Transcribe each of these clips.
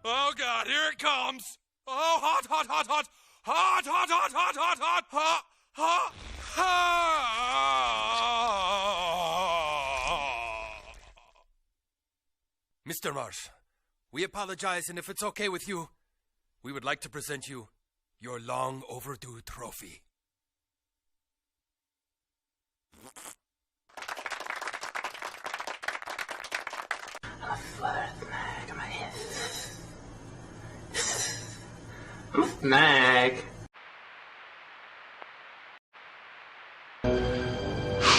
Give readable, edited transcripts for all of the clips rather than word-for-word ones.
Oh God, here it comes. Oh, hot, hot, hot, hot, hot, hot, hot, hot, hot, hot, hot, hot, hot. Mr. Marsh, we apologize, and if it's okay with you, we would like to present you your long overdue trophy. Mag.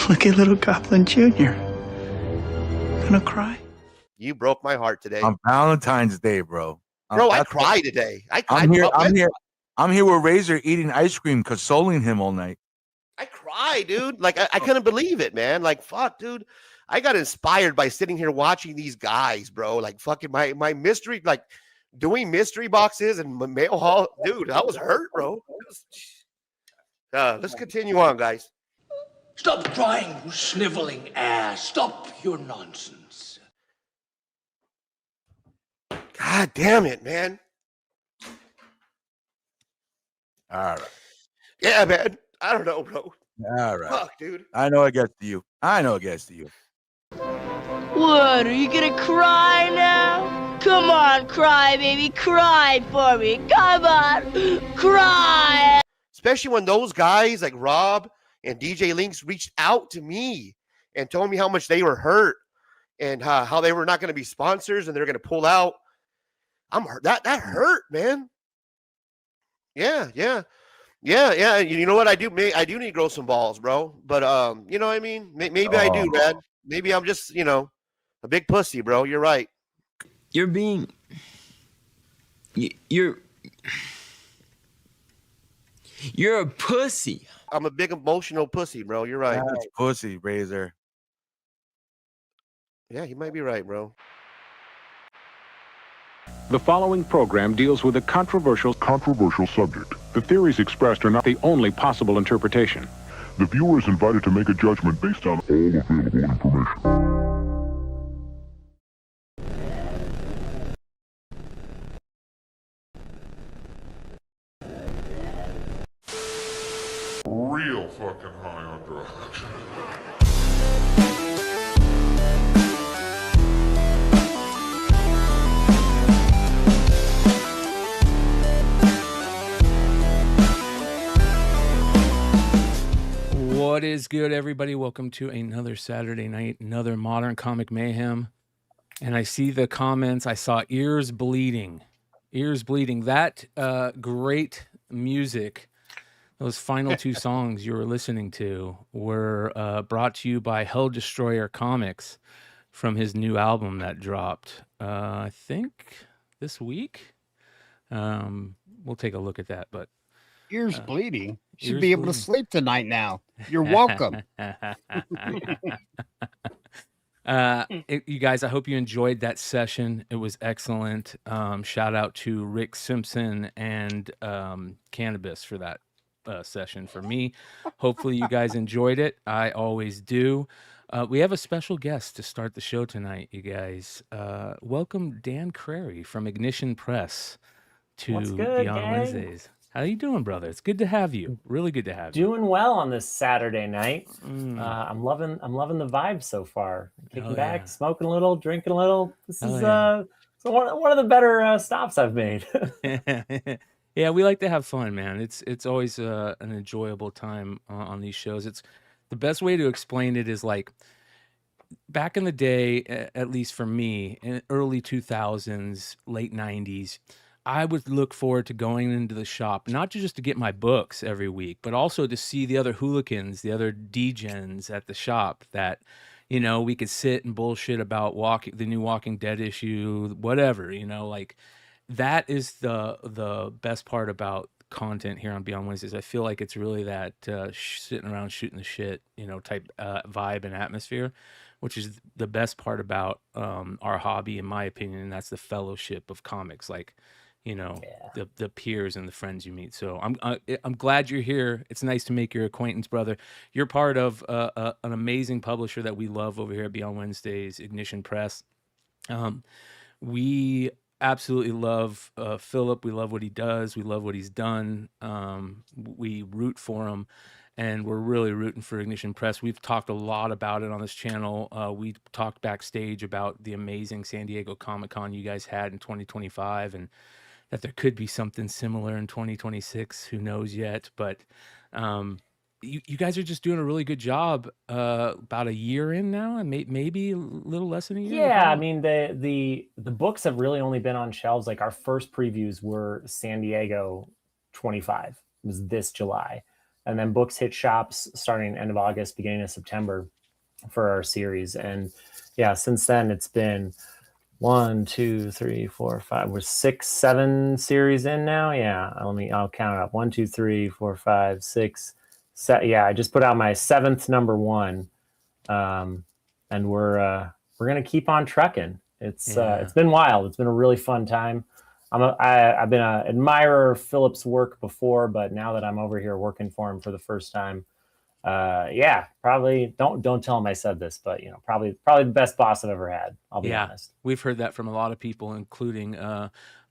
Look at little Goblin Jr. Gonna cry? You broke my heart today. On Valentine's Day, bro. Bro, I cried today. I'm here with Razor eating ice cream, consoling him all night. I cried, dude. Like, I couldn't believe it, man. Like, fuck, dude. I got inspired by sitting here watching these guys, bro. Like, fucking my mystery, like, doing mystery boxes and mail haul. Dude, I was hurt, bro. Let's continue on, guys. Stop crying, you sniveling ass. Stop your nonsense. God damn it, man. All right. Yeah, man. I don't know, bro. All right. Fuck, dude. I know it gets to you. What, are you gonna cry now? Come on, cry, baby, cry for me. Come on, cry. Especially when those guys like Rob and DJ Links reached out to me and told me how much they were hurt and how they were not going to be sponsors and they're going to pull out. I'm hurt. That hurt, man. Yeah. You know what I do? I do need to grow some balls, bro. But you know what I mean? Maybe I do, man. Maybe I'm just, a big pussy, bro. You're right. You're a pussy. I'm a big emotional pussy, bro. You're right. That's pussy, Razor. Yeah, you might be right, bro. The following program deals with a controversial subject. The theories expressed are not the only possible interpretation. The viewer is invited to make a judgment based on all available information. Real fucking high on drugs. What is good, everybody? Welcome to another Saturday night, another Modern Comic Mayhem. And I see the comments. I saw ears bleeding. That great music, those final two songs you were listening to were brought to you by Hell Destroyer Comics from his new album that dropped, I think, this week. We'll take a look at that, but ears bleeding. You should be able to sleep tonight now. You're welcome. You guys, I hope you enjoyed that session. It was excellent. Shout out to Rick Simpson and Cannabis for that session for me. Hopefully you guys enjoyed it. I always do. We have a special guest to start the show tonight, you guys. Welcome Dan Crary from Ignition Press to Beyond Wednesdays. How you doing, brother? It's good to have you. Really good to have you. Doing well on this Saturday night. I'm loving the vibe so far. Kicking back, smoking a little, drinking a little. This is one of the better stops I've made. Yeah, we like to have fun, man. It's always an enjoyable time on these shows. It's the best way to explain it is like back in the day, at least for me, in early 2000s, late 90s. I would look forward to going into the shop, not just to get my books every week, but also to see the other hooligans, the other degens at the shop that, we could sit and bullshit about the new Walking Dead issue, whatever, like that is the best part about content here on Beyond Wednesdays. I feel like it's really that sitting around shooting the shit, type vibe and atmosphere, which is the best part about our hobby, in my opinion, and that's the fellowship of comics. Like, the peers and the friends you meet. So I'm glad you're here. It's nice to make your acquaintance, brother. You're part of an amazing publisher that we love over here at Beyond Wednesdays, Ignition Press. We absolutely love Philip. We love what he does. We love what he's done. We root for him, and we're really rooting for Ignition Press. We've talked a lot about it on this channel. We talked backstage about the amazing San Diego Comic-Con you guys had in 2025, and that there could be something similar in 2026. Who knows yet? But you guys are just doing a really good job. About a year in now, and maybe a little less than a year. Yeah, I mean the books have really only been on shelves. Like our first previews were San Diego 25. It was this July, and then books hit shops starting end of August, beginning of September for our series. And yeah, since then it's been 1, 2, 3, 4, 5. We're 6, 7 series in now. Yeah, I'll count it up. 1, 2, 3, 4, 5, 6. Yeah, I just put out my 7th #1, and we're gonna keep on trucking. It's been wild. It's been a really fun time. I've been an admirer of Philip's work before, but now that I'm over here working for him for the first time, probably don't tell him I said this, but probably the best boss I've ever had. I'll be honest. We've heard that from a lot of people, including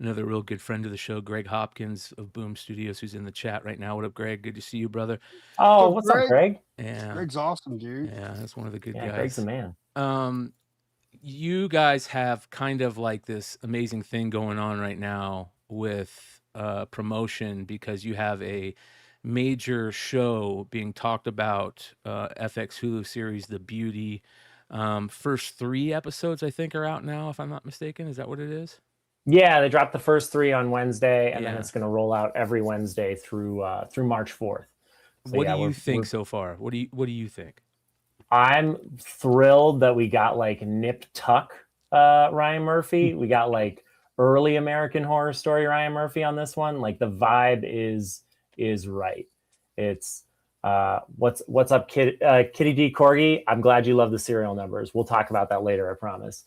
another real good friend of the show, Greg Hopkins of Boom Studios, who's in the chat right now. What up, Greg? Good to see you, brother. Oh, what's up, Greg? Yeah, Greg's awesome, dude. Yeah, that's one of the good guys. Greg's the man. You guys have kind of like this amazing thing going on right now with promotion, because you have a major show being talked about, FX Hulu series The Beauty. First 3 episodes I think are out now, if I'm not mistaken. Is that what it is? Yeah, they dropped the first 3 on Wednesday, and then it's going to roll out every Wednesday through March 4th. So, what do you think so far? What do you think? I'm thrilled that we got like Nip Tuck Ryan Murphy. We got like early American Horror Story Ryan Murphy on this one. Like the vibe is right. It's what's up, Kitty D Corgi. I'm glad you love the serial numbers. We'll talk about that later, I promise.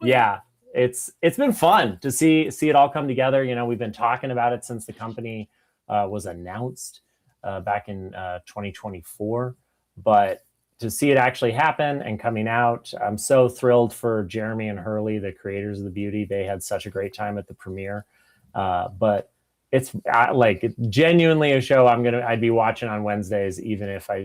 Yeah, it's been fun to see it all come together. We've been talking about it since the company was announced back in 2024, but to see it actually happen and coming out, I'm so thrilled for Jeremy and Hurley, the creators of The Beauty. They had such a great time at the premiere. But it's like genuinely a show I'd be watching on Wednesdays, even if I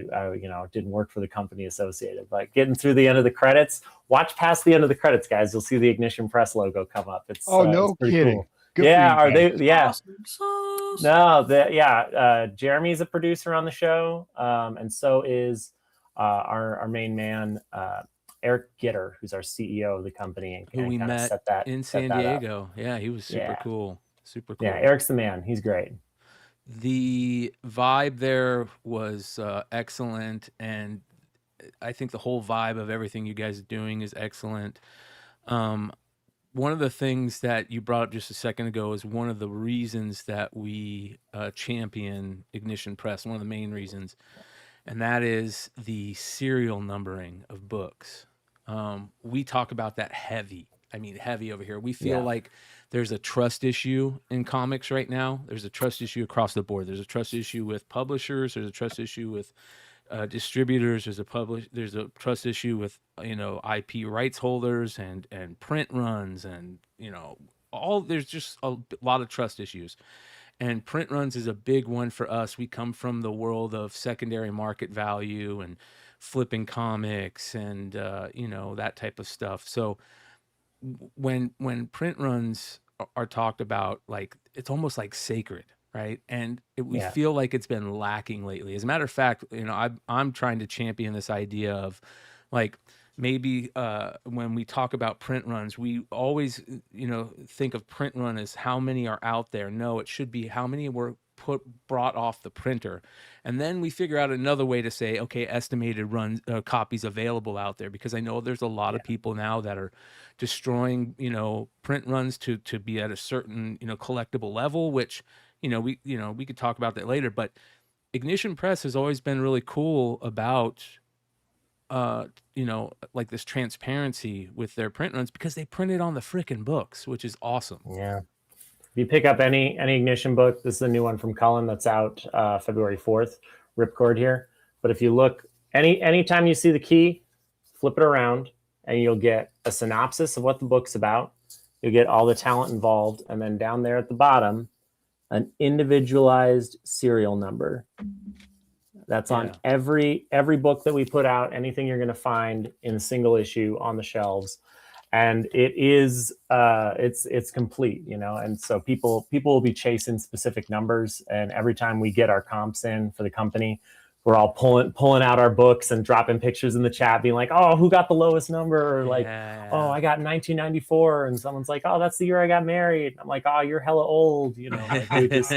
didn't work for the company associated. But getting through the end of the credits, watch past the end of the credits, guys. You'll see the Ignition Press logo come up. It's no it's kidding. Cool. Good Yeah, for are you they? guys. Yeah. Awesome. No, Jeremy's a producer on the show, and so is our main man, Eric Gitter, who's our CEO of the company, and who we met in San Diego. Yeah, he was super cool. Super cool. Yeah, Eric's the man. He's great. The vibe there was excellent, and I think the whole vibe of everything you guys are doing is excellent. One of the things that you brought up just a second ago is one of the reasons that we champion Ignition Press, one of the main reasons, and that is the serial numbering of books. We talk about that heavy. I mean, heavy over here. We feel like there's a trust issue in comics right now. There's a trust issue across the board. There's a trust issue with publishers. There's a trust issue with distributors. There's a trust issue with IP rights holders and print runs, and there's just a lot of trust issues. And print runs is a big one for us. We come from the world of secondary market value and flipping comics and that type of stuff. So when print runs are talked about, like, it's almost like sacred, right? And we feel like it's been lacking lately. As a matter of fact, I'm trying to champion this idea of, like, maybe when we talk about print runs, we always think of print run as how many are out there. No, it should be how many were brought off the printer, and then we figure out another way to say, okay, estimated runs copies available out there, because I know there's a lot of people now that are destroying print runs to be at a certain collectible level, which we could talk about that later. But Ignition Press has always been really cool about like this transparency with their print runs, because they print it on the frickin' books, which is awesome. Yeah. If you pick up any Ignition book, this is a new one from Cullen that's out February 4th, Ripcord here. But if you look, anytime you see the key, flip it around, and you'll get a synopsis of what the book's about. You'll get all the talent involved, and then down there at the bottom, an individualized serial number. That's on every book that we put out. Anything you're going to find in a single issue on the shelves, and it is it's complete, you know. And so people will be chasing specific numbers, and every time we get our comps in for the company, we're all pulling out our books and dropping pictures in the chat, being like, "Oh, who got the lowest number?" Or like, "Oh, I got 1994," and someone's like, "Oh, that's the year I got married." I'm like, "Oh, you're hella old," you know. Like, we just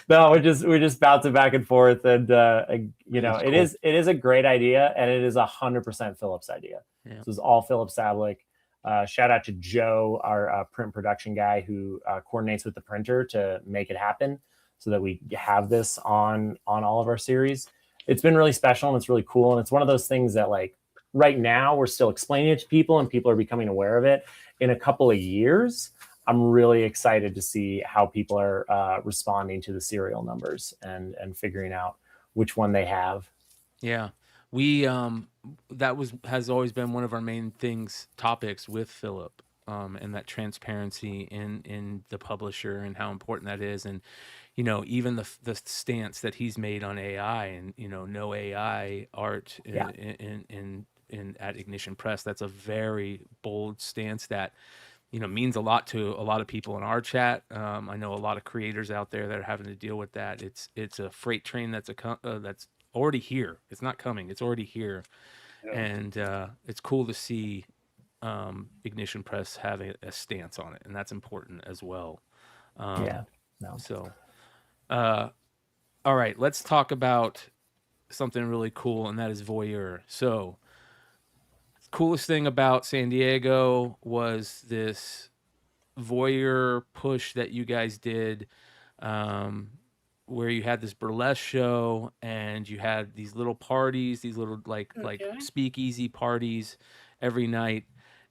no, we're just bouncing back and forth, and you know, it is a great idea, and it is 100% Philip's idea. Yeah. This is all Philip Sablik. Shout out to Joe, our print production guy, who coordinates with the printer to make it happen, so that we have this on all of our series. It's been really special, and it's really cool. And it's one of those things that, like, right now we're still explaining it to people and people are becoming aware of it. In a couple of years, I'm really excited to see how people are responding to the serial numbers and figuring out which one they have. Yeah. We, has always been one of our main topics with Philip. And that transparency in the publisher and how important that is. And, you know, even the stance that he's made on AI and, you know, no AI art in at Ignition Press. That's a very bold stance that, you know, means a lot to a lot of people in our chat. I know a lot of creators out there that are having to deal with that. It's a freight train that's already here. It's not coming. It's already here. Yeah. And it's cool to see Ignition Press having a stance on it, and that's important as well. So all right, let's talk about something really cool, and that is Voyeur. So coolest thing about San Diego was this Voyeur push that you guys did, where you had this burlesque show and you had these little parties, these little like speakeasy parties every night.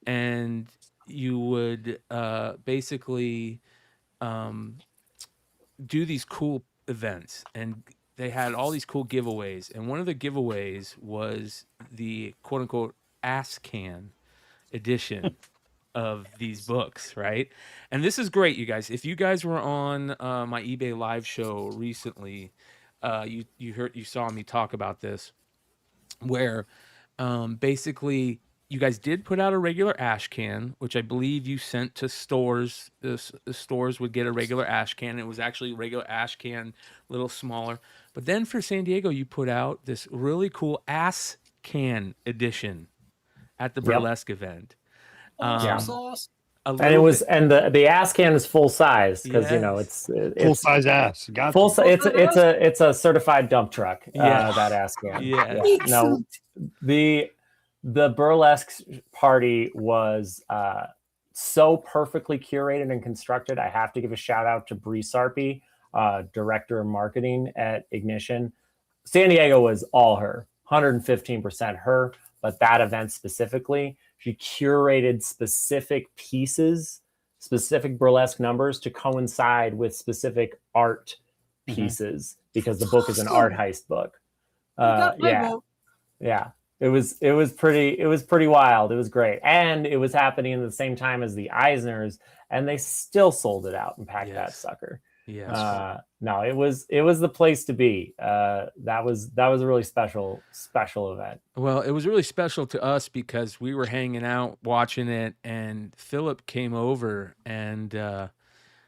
And you would basically do these cool events, and they had all these cool giveaways. And one of the giveaways was the quote unquote ass can edition of these books, right? And this is great, you guys. If you guys were on my eBay live show recently, you saw me talk about this, where basically you guys did put out a regular ash can, which I believe you sent to stores. The stores would get a regular ash can. It was actually a regular ash can, a little smaller. But then for San Diego, you put out this really cool ass can edition at the burlesque event. Sauce. And it was, and the ass can is full size because you know it's full size ass. Full size. It's a certified dump truck. That ass can. Yeah. No, the burlesque party was so perfectly curated and constructed. I have to give a shout out to Bree Sarpy, director of marketing at Ignition. San Diego was all her, 115% her, but that event specifically, she curated specific pieces, specific burlesque numbers to coincide with specific art pieces, because the book is an art heist book. Yeah. It was pretty wild. It was great. And it was happening at the same time as the Eisners, and they still sold it out and packed that sucker. Yeah. No, it was the place to be. That was a really special event. Well, it was really special to us because we were hanging out watching it, and Philip came over and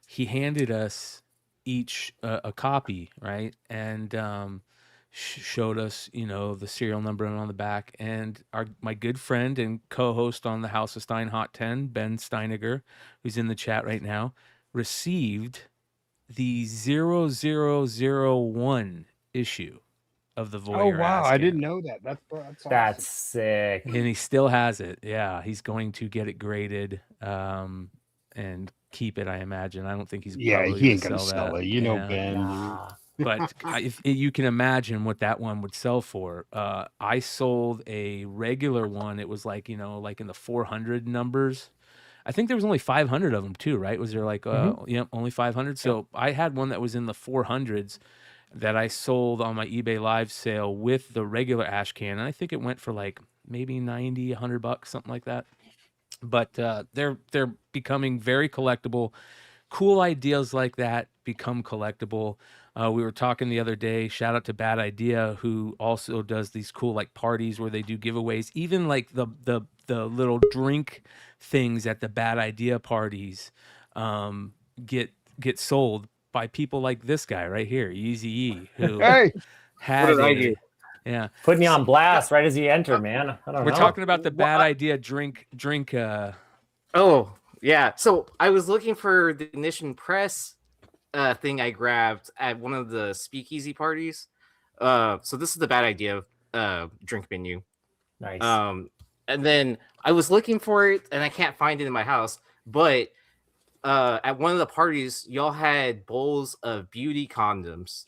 he handed us each a copy, right? And showed us, you know, the serial number on the back. And my good friend and co-host on the House of Stein Hot 10, Ben Steiniger, who's in the chat right now, received the 0001 issue of the Voyeur. Oh wow, Ascan. I didn't know that. That's awesome. That's sick. And he still has it. Yeah, he's going to get it graded and keep it, I imagine. I don't think he's he ain't gonna sell it. You know, Ben. Nah. But if you can imagine what that one would sell for. I sold a regular one. It was like, you know, like in the 400 numbers. I think there was only 500 of them too, right? Was there like, only 500? So I had one that was in the 400s that I sold on my eBay live sale with the regular ash can. And I think it went for like maybe $90, $100, something like that. but they're becoming very collectible. Cool ideas like that become collectible. We were talking the other day, shout out to Bad Idea, who also does these cool like parties where they do giveaways. Even like the little drink things at the Bad Idea parties get sold by people like this guy right here, Easy E, who Hey, had What did I a do? Yeah, putting you on blast right as you enter, man. I don't know. We're talking about the Bad Idea drink. Oh yeah, so I was looking for the Ignition Press thing I grabbed at one of the speakeasy parties. So this is the Bad Idea drink menu. Nice. And then I was looking for it and I can't find it in my house, but at one of the parties y'all had bowls of beauty condoms.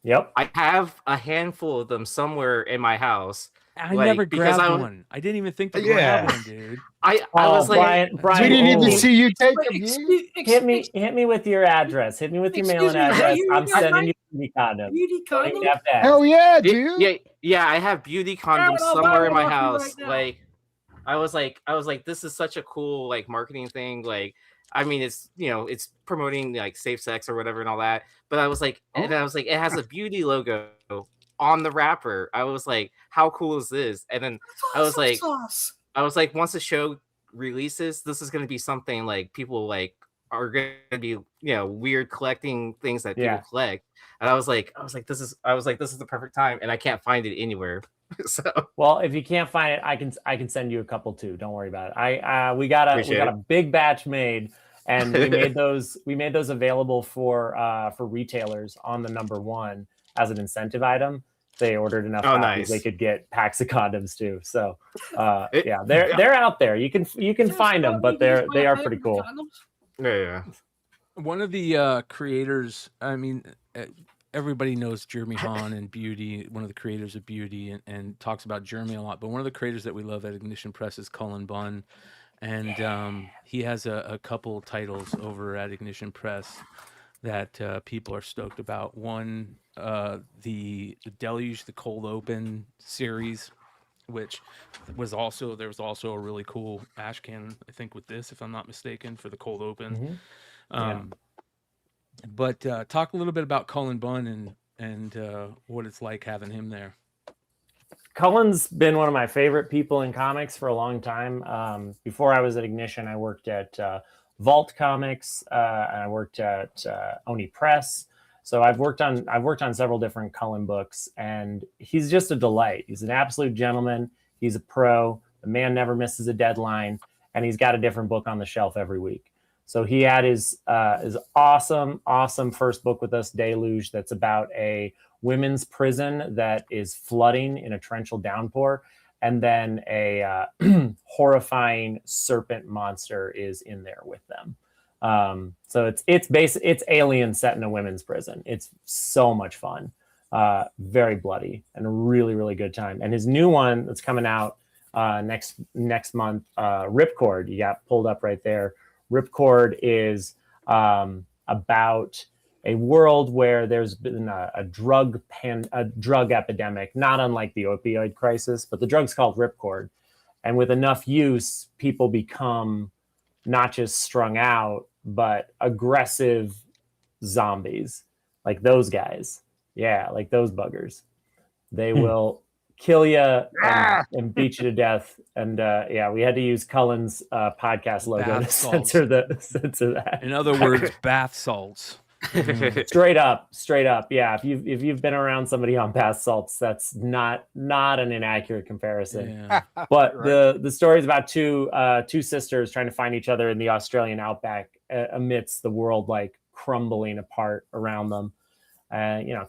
Yep. I have a handful of them somewhere in my house. I never grabbed one. I didn't even think to grab one, dude. I was like, Brian, we didn't even see you take them. Hit me with your address. Hit me with your mailing address. I'm sending you beauty condoms. Beauty condoms? Hell yeah, dude. Yeah, I have beauty condoms somewhere in my house. Like, I was like, this is such a cool like marketing thing. Like, I mean, it's it's promoting like safe sex or whatever and all that. But I was like, and I was like, it has a beauty logo on the wrapper. I was like, how cool is this? And then I was like, once the show releases, this is going to be something like people like are going to be weird collecting things that people collect. And I was like, this is the perfect time, and I can't find it anywhere. So well, if you can't find it, I can send you a couple too. Don't worry about it. We got a big batch made, and we made those available for retailers on the #1 as an incentive item. They ordered enough copies, they could get packs of condoms too. So they're out there. You can find them, but they are pretty cool. Yeah. One of the creators, I mean, everybody knows Jeremy Hahn and Beauty, one of the creators of Beauty, and talks about Jeremy a lot. But one of the creators that we love at Ignition Press is Cullen Bunn. And he has a couple titles over at Ignition Press that people are stoked about. One, the Deluge, the Cold Open series, which was also a really cool ash can, I think, with this, if I'm not mistaken, for the Cold Open. But talk a little bit about Cullen Bunn and what it's like having him there. Cullen's been one of my favorite people in comics for a long time. Before I was at Ignition, I worked at Vault Comics, and I worked at Oni Press. So I've worked on several different Cullen books, and he's just a delight. He's an absolute gentleman. He's a pro. The man never misses a deadline, and he's got a different book on the shelf every week. So he had his awesome first book with us, Deluge, that's about a women's prison that is flooding in a torrential downpour, and then a horrifying serpent monster is in there with them. So it's alien set in a women's prison. It's so much fun, very bloody, and a really, really good time. And his new one that's coming out next month, Ripcord, you got pulled up right there. Ripcord is about a world where there's been a drug epidemic, not unlike the opioid crisis, but the drug's called Ripcord. And with enough use, people become not just strung out, but aggressive zombies, like those guys. Yeah, like those buggers. They will kill you and beat you to death. And we had to use Cullen's podcast logo to censor that. In other words, bath salts. Straight up. Yeah, if you've been around somebody on bath salts, that's not an inaccurate comparison. Yeah. But the story is about two sisters trying to find each other in the Australian outback amidst the world like crumbling apart around them.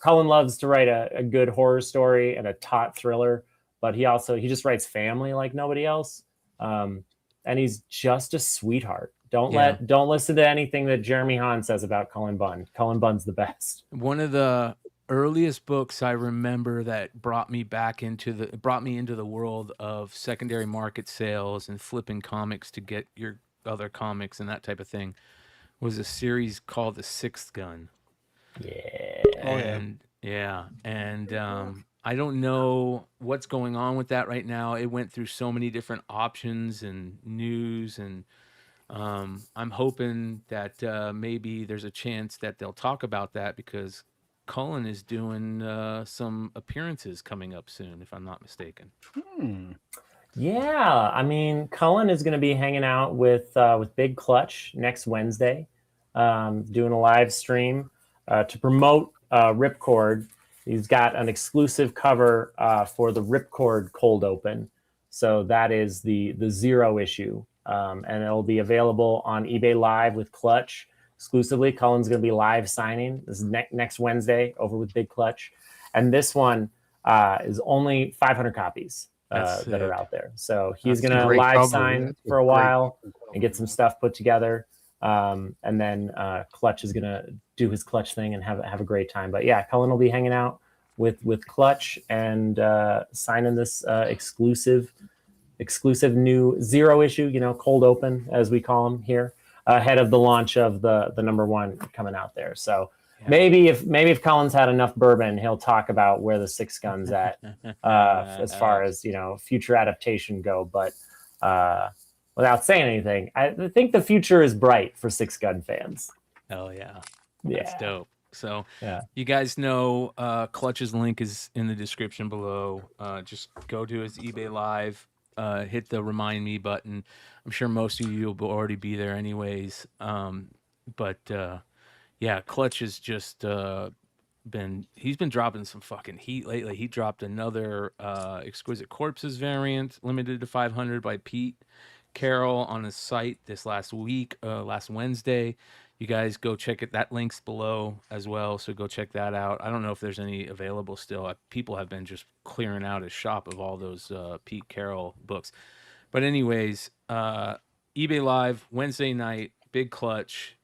Cullen loves to write a good horror story and a taut thriller, but he just writes family like nobody else. And he's just a sweetheart. Don't listen to anything that Jeremy Hahn says about Cullen Bunn. Cullen Bunn's the best. One of the earliest books I remember that brought me into the world of secondary market sales and flipping comics to get your other comics and that type of thing was a series called The Sixth Gun. Yeah. And I don't know what's going on with that right now. It went through so many different options and news, and I'm hoping that maybe there's a chance that they'll talk about that because Cullen is doing some appearances coming up soon, if I'm not mistaken. Yeah, I mean, Cullen is going to be hanging out with Big Clutch next Wednesday, doing a live stream to promote Ripcord. He's got an exclusive cover for the Ripcord Cold Open, so that is the 0 issue, and it'll be available on eBay Live with Clutch exclusively. Cullen's going to be live signing this is next Wednesday over with Big Clutch, and this one is only 500 copies. That are out there. So he's going to live sign for a while and get some stuff put together. And then Clutch is going to do his Clutch thing and have a great time. But yeah, Cullen will be hanging out with Clutch and signing this exclusive new 0 issue, cold open, as we call them here, ahead of the launch of the #1 coming out there. So maybe if Cullen's had enough bourbon, he'll talk about where the Six Guns at as far as future adaptation go. But without saying anything, I think the future is bright for Six Gun fans. Oh yeah, that's dope. So you guys know Clutch's link is in the description below. Just go to his eBay Live, hit the remind me button. I'm sure most of you will already be there anyways. Yeah, Clutch has just he's been dropping some fucking heat lately. He dropped another Exquisite Corpses variant, limited to 500 by Pete Carroll on his site this last Wednesday. You guys go check it. That link's below as well, so go check that out. I don't know if there's any available still. People have been just clearing out his shop of all those Pete Carroll books. But anyways, eBay Live, Wednesday night, Big Clutch.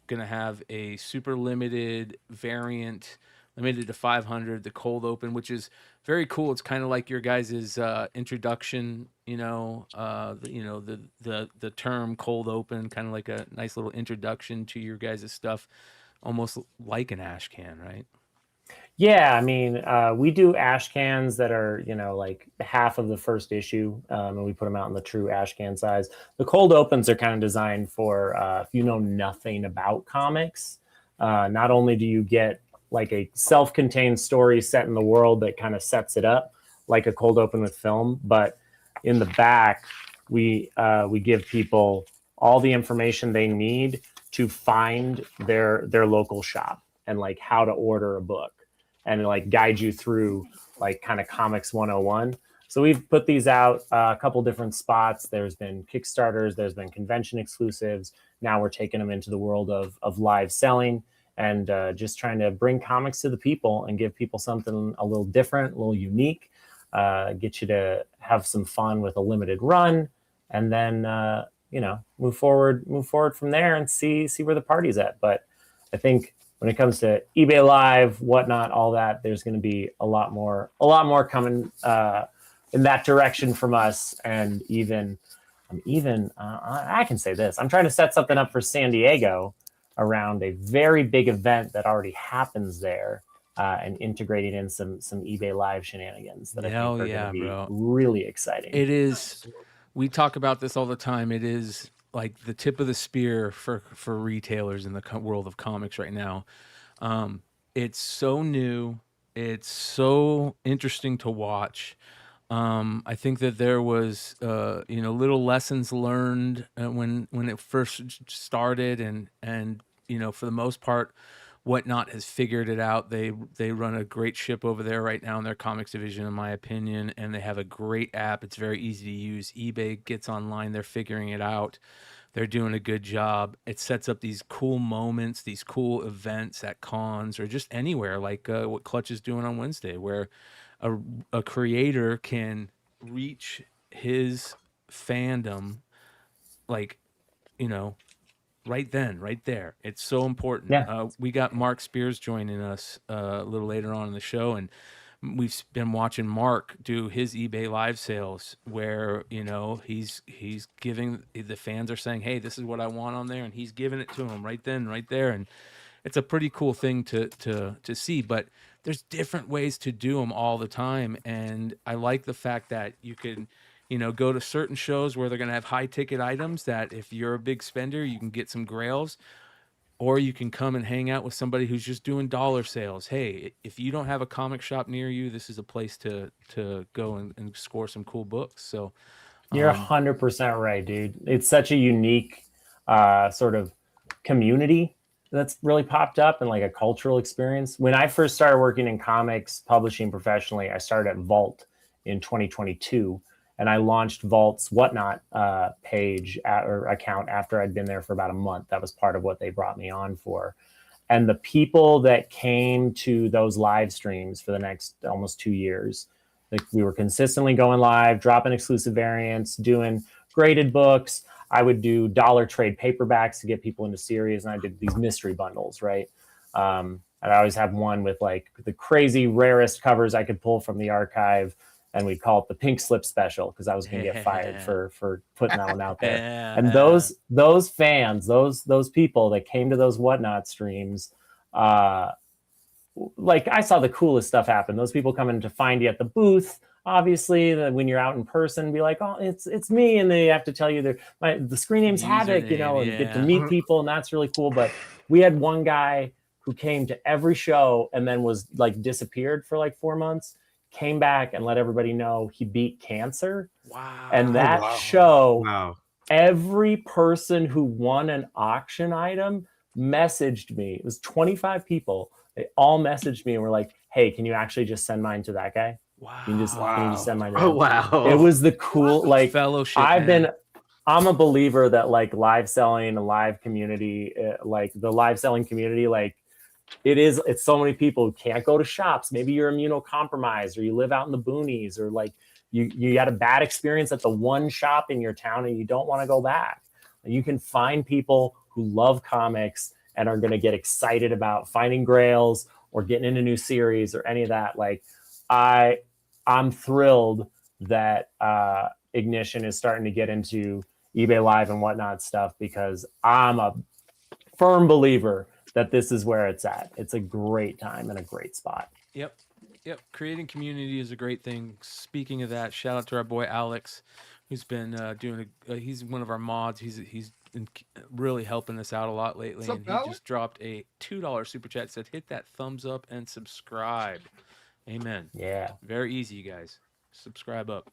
Gonna have a super limited variant, limited to 500, the cold open, which is very cool. It's kind of like your guys' introduction, the term cold open, kind of like a nice little introduction to your guys' stuff, almost like an ash can, right? Yeah, I mean, we do ash cans that are, like half of the first issue, and we put them out in the true ash can size. The cold opens are kind of designed for if you know nothing about comics. Not only do you get like a self-contained story set in the world that kind of sets it up like a cold open with film, but in the back, we give people all the information they need to find their local shop and like how to order a book. And like guide you through like kind of comics 101. So we've put these out a couple different spots. There's been Kickstarters, there's been convention exclusives. Now we're taking them into the world of live selling and just trying to bring comics to the people and give people something a little different, a little unique, get you to have some fun with a limited run, and then move forward from there and see where the party's at. But I think when it comes to eBay Live, whatnot, all that, there's going to be a lot more coming in that direction from us. And I can say this: I'm trying to set something up for San Diego around a very big event that already happens there, and integrating in some eBay Live shenanigans that I think are going to be really exciting. It is. We talk about this all the time. It is like the tip of the spear for retailers in the world of comics right now. It's so new. It's so interesting to watch. I think that there was, little lessons learned when it first started, and for the most part, Whatnot has figured it out. They run a great ship over there right now in their comics division, in my opinion, and they have a great app. It's very easy to use. eBay gets online. They're figuring it out. They're doing a good job. It sets up these cool moments, these cool events at cons or just anywhere, like what Clutch is doing on Wednesday, where a creator can reach his fandom, right then, right there. It's so important. Yeah. We got Mark Spears joining us a little later on in the show, and we've been watching Mark do his eBay Live sales where, he's giving, the fans are saying, hey, this is what I want on there, and he's giving it to them right then, right there. And it's a pretty cool thing to see. But there's different ways to do them all the time. And I like the fact that you can, you know, go to certain shows where they're going to have high ticket items that if you're a big spender, you can get some grails, or you can come and hang out with somebody who's just doing dollar sales. Hey, if you don't have a comic shop near you, this is a place to go and score some cool books. So You're 100% right, dude. It's such a unique sort of community that's really popped up, and like a cultural experience. When I first started working in comics publishing professionally, I started at Vault in 2022, and I launched Vault's Whatnot page or account after I'd been there for about a month. That was part of what they brought me on for. And the people that came to those live streams for the next almost 2 years, like, we were consistently going live, dropping exclusive variants, doing graded books. I would do dollar trade paperbacks to get people into series, and I did these mystery bundles, right? And I always have one with like the crazy rarest covers I could pull from the archive, and we'd call it the Pink Slip Special because I was going to get fired for putting that one out there. And those fans, those people that came to those Whatnot streams, like, I saw the coolest stuff happen. Those people coming to find you at the booth. Obviously, when you're out in person, be like, oh, it's me, and they have to tell you the screen name's Havoc, you know, and get to meet people, and that's really cool. But we had one guy who came to every show and then was like disappeared for like 4 months, came back and let everybody know he beat cancer. Wow. And that show, every person who won an auction item messaged me. It was 25 people. They all messaged me and were like, hey, can you actually just send mine to that guy? Wow. Can you just send mine to him? Oh, wow. It was the cool, like, fellowship. I'm a believer that like live selling, a live community, like the live selling community, like it's so many people who can't go to shops. Maybe you're immunocompromised, or you live out in the boonies, or like you had a bad experience at the one shop in your town and you don't want to go back. You can find people who love comics and are going to get excited about finding grails or getting into new series or any of that. Like, I'm thrilled that Ignition is starting to get into eBay Live and Whatnot stuff, because I'm a firm believer that this is where it's at. It's a great time and a great spot. Yep. Creating community is a great thing. Speaking of that, shout out to our boy Alex, who's been doing he's one of our mods. He's been really helping us out a lot lately. And he just dropped a $2 super chat, said hit that thumbs up and subscribe. Amen. Yeah. Very easy, you guys. Subscribe up.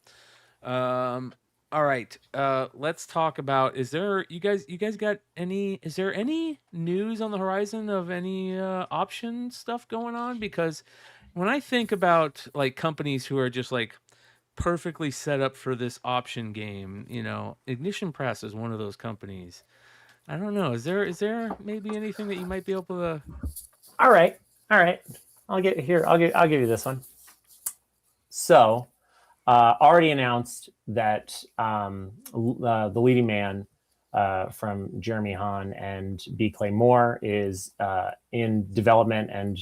All right. Let's talk about, is there any news on the horizon of any option stuff going on? Because when I think about like companies who are just like perfectly set up for this option game, you know, Ignition Press is one of those companies. I don't know. Is there maybe anything that you might be able to? All right. I'll give you this one. So, already announced that the leading man from Jeremy Hahn and B. Clay Moore is in development and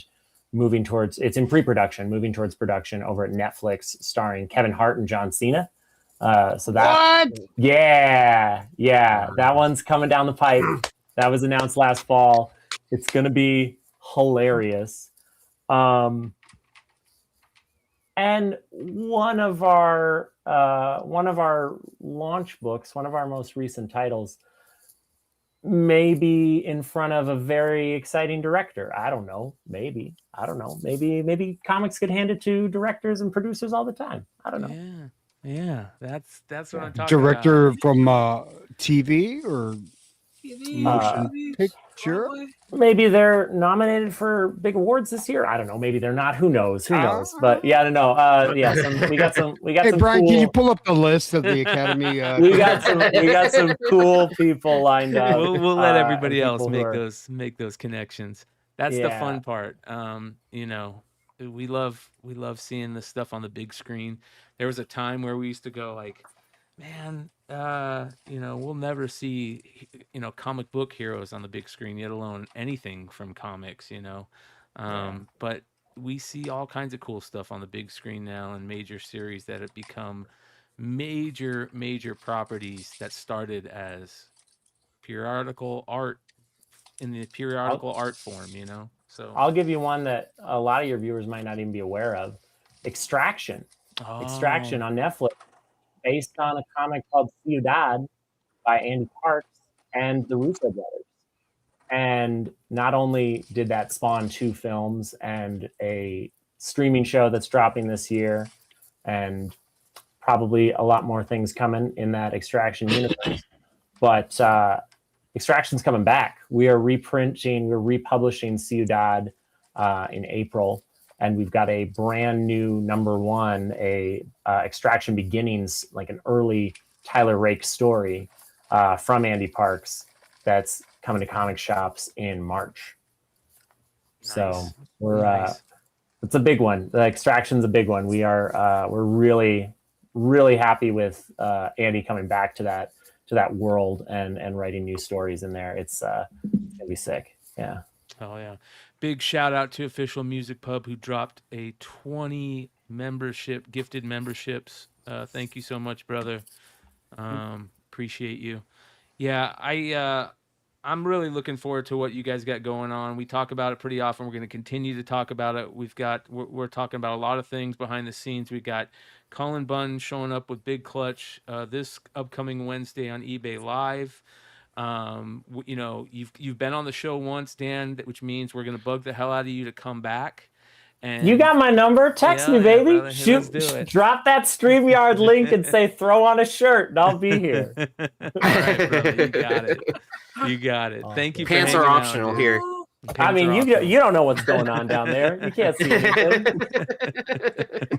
it's in pre-production, moving towards production over at Netflix, starring Kevin Hart and John Cena. So that, what? Yeah, that one's coming down the pipe. That was announced last fall. It's gonna be hilarious. And one of our launch books, one of our most recent titles, may be in front of a very exciting director. I don't know. Maybe comics get handed to directors and producers all the time. I don't know. Yeah. That's what I'm talking Director about. from TV or motion picture. Maybe they're nominated for big awards this year. I don't know. Maybe they're not. Who knows? But yeah, I don't know. We got some. Hey, some Brian, cool... can you pull up the list of the Academy? We got some cool people lined up. We'll let everybody else make those connections. That's the fun part. You know, we love seeing this stuff on the big screen. There was a time where we used to go like, man, you know, we'll never see, you know, comic book heroes on the big screen, yet alone anything from comics, you know. But we see all kinds of cool stuff on the big screen now, and major series that have become major properties that started as periodical art in the periodical art form, you know. So I'll give you one that a lot of your viewers might not even be aware of. Extraction. Extraction on Netflix, based on a comic called Ciudad by Andy Parks and the Russo brothers. And not only did that spawn 2 films and a streaming show that's dropping this year, and probably a lot more things coming in that Extraction universe, but Extraction's coming back. We're republishing Ciudad in April, and we've got a brand new #1, a Extraction Beginnings, like an early Tyler Rake story from Andy Parks that's coming to comic shops in March. Nice. So we're it's a big one. The Extraction's a big one. We're really happy with Andy coming back to that world and writing new stories in there. It's gonna be sick. Yeah. Oh yeah. Big shout out to Official Music Pub, who dropped a 20 gifted memberships. Thank you so much, brother. Appreciate you. Yeah, I'm really looking forward to what you guys got going on. We talk about it pretty often. We're going to continue to talk about it. We're talking about a lot of things behind the scenes. We got Colin Bunn showing up with Big Clutch this upcoming Wednesday on eBay Live. You know, you've been on the show once, Dan, which means we're going to bug the hell out of you to come back. And you got my number. Text me, baby. Brother. Let's do it. Drop that StreamYard link and say throw on a shirt, and I'll be here. All right, brother. You got it. You got it. Thank you. Pants for are hanging optional out, here. I mean, you don't know what's going on down there. You can't see anything.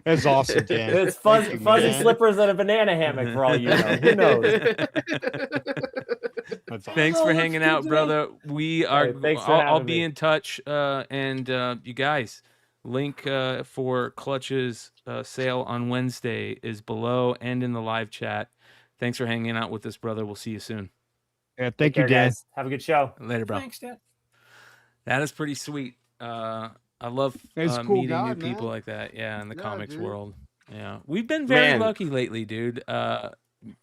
That's awesome, Dan. It's fuzzy slippers and a banana hammock for all you know. Who knows? Thanks for hanging out, brother. We are. Hey, I'll be in touch. And you guys, link for Clutch's sale on Wednesday is below and in the live chat. Thanks for hanging out with us, brother. We'll see you soon. Yeah, thank you, Dan. Guys. Have a good show. Later, bro. Thanks, Dan. That is pretty sweet. I love cool meeting guy, new people man. like that. Yeah, in the comics dude. world. Yeah, we've been very Man. lucky lately, dude.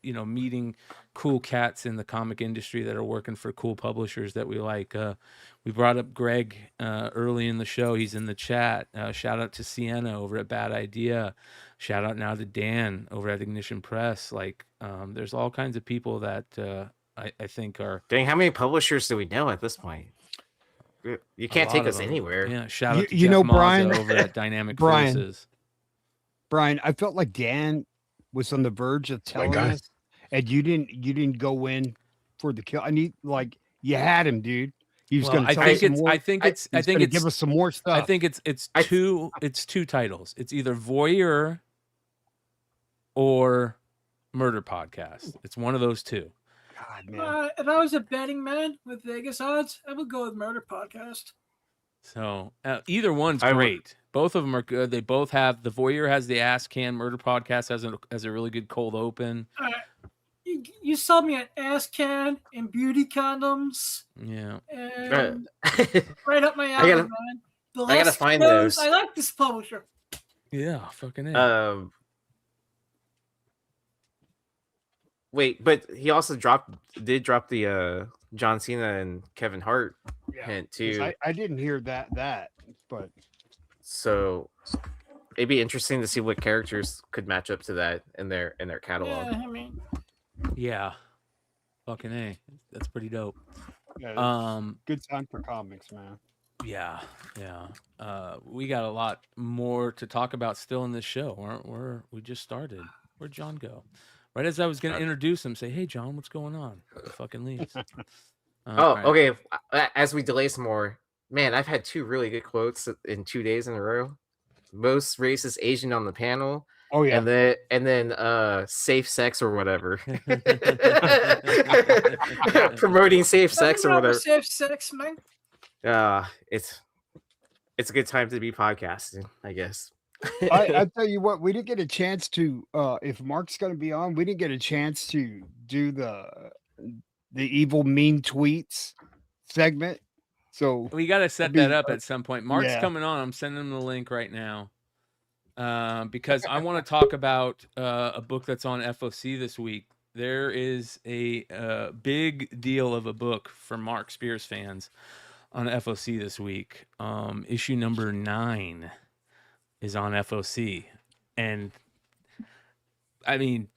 You know, meeting cool cats in the comic industry that are working for cool publishers that we like. We brought up Greg early in the show. He's in the chat. Shout out to Sienna over at Bad Idea. Shout out now to Dan over at Ignition Press. Like, there's all kinds of people that I think are. Dang, how many publishers do we know at this point? You can't take us anywhere. Yeah, shout out to You Jeff know, Mazza Brian- over at Dynamic Brian. Forces. Brian, I felt like Dan was on the verge of telling us, and you didn't go in for the kill. I need you had him, dude. He was Well, going to I tell think us some it's. more. I think it's. I He's think gonna it's. give us some more stuff. I think it's two titles. It's either Voyeur or Murder Podcast. It's one of those two. God, man. If I was a betting man with Vegas odds, I would go with Murder Podcast. So either one's I would- great. Both of them are good. They both have the Voyeur has the ass can. Murder Podcast has a really good cold open. You sold me an ass can and beauty condoms, Yeah. and right up my alley, man. The I gotta less find shows, those. I like this publisher. Yeah. Fucking A. Wait, but he also did drop the John Cena and Kevin Hart hint 'Cause too. I didn't hear that, but So it'd be interesting to see what characters could match up to that in their catalog. Yeah, I mean, Yeah. Fucking A. That's pretty dope. yeah, good time for comics, man. Yeah. We got a lot more to talk about still in this show. We just started. Where'd John go? Right as I was going to introduce him, say, "Hey, John, what's going on?" He fucking leaves. All right. Okay. As we delay some more, man, I've had 2 really good quotes in 2 days in a row. Most racist Asian on the panel. Oh yeah, and then safe sex or whatever. Promoting safe sex or whatever. Safe sex, man. It's a good time to be podcasting, I guess. I tell you what, we didn't get a chance to. If Mark's going to be on, we didn't get a chance to do the evil mean tweets segment. So We got to set that up at some point. Mark's yeah. coming on. I'm sending him the link right now because I want to talk about a book that's on F.O.C. this week. There is a big deal of a book for Mark Spears fans on F.O.C. this week. Issue number 9 is on F.O.C. And I mean,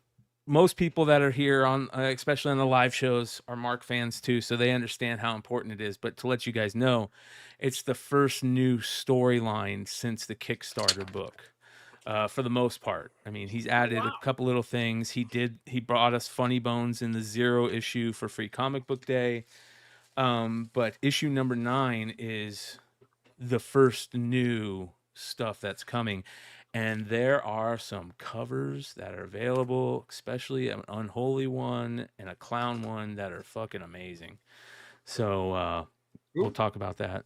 most people that are here on, especially on the live shows, are Mark fans too, so they understand how important it is. But to let you guys know, it's the first new storyline since the Kickstarter book, for the most part. I mean, he's added a couple little things. He brought us Funny Bones in the 0 issue for Free Comic Book Day. But issue number 9 is the first new stuff that's coming. And there are some covers that are available, especially an Unholy one and a Clown one that are fucking amazing. So we'll talk about that.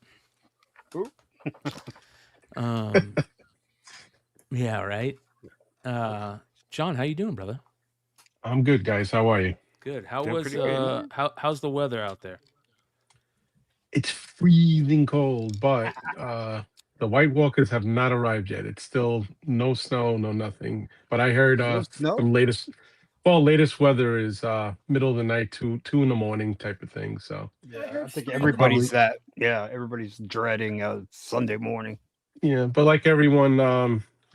Yeah, right. John, how you doing, brother? I'm good, guys. How are you? Good. How Doing was pretty good. how's the weather out there? It's freezing cold, but the White Walkers have not arrived yet. It's still no snow, no nothing. But I heard No snow? some latest weather is middle of the night to 2 in the morning type of thing. So Yeah, I think I'll everybody's probably- everybody's dreading Sunday morning. yeah, but like everyone,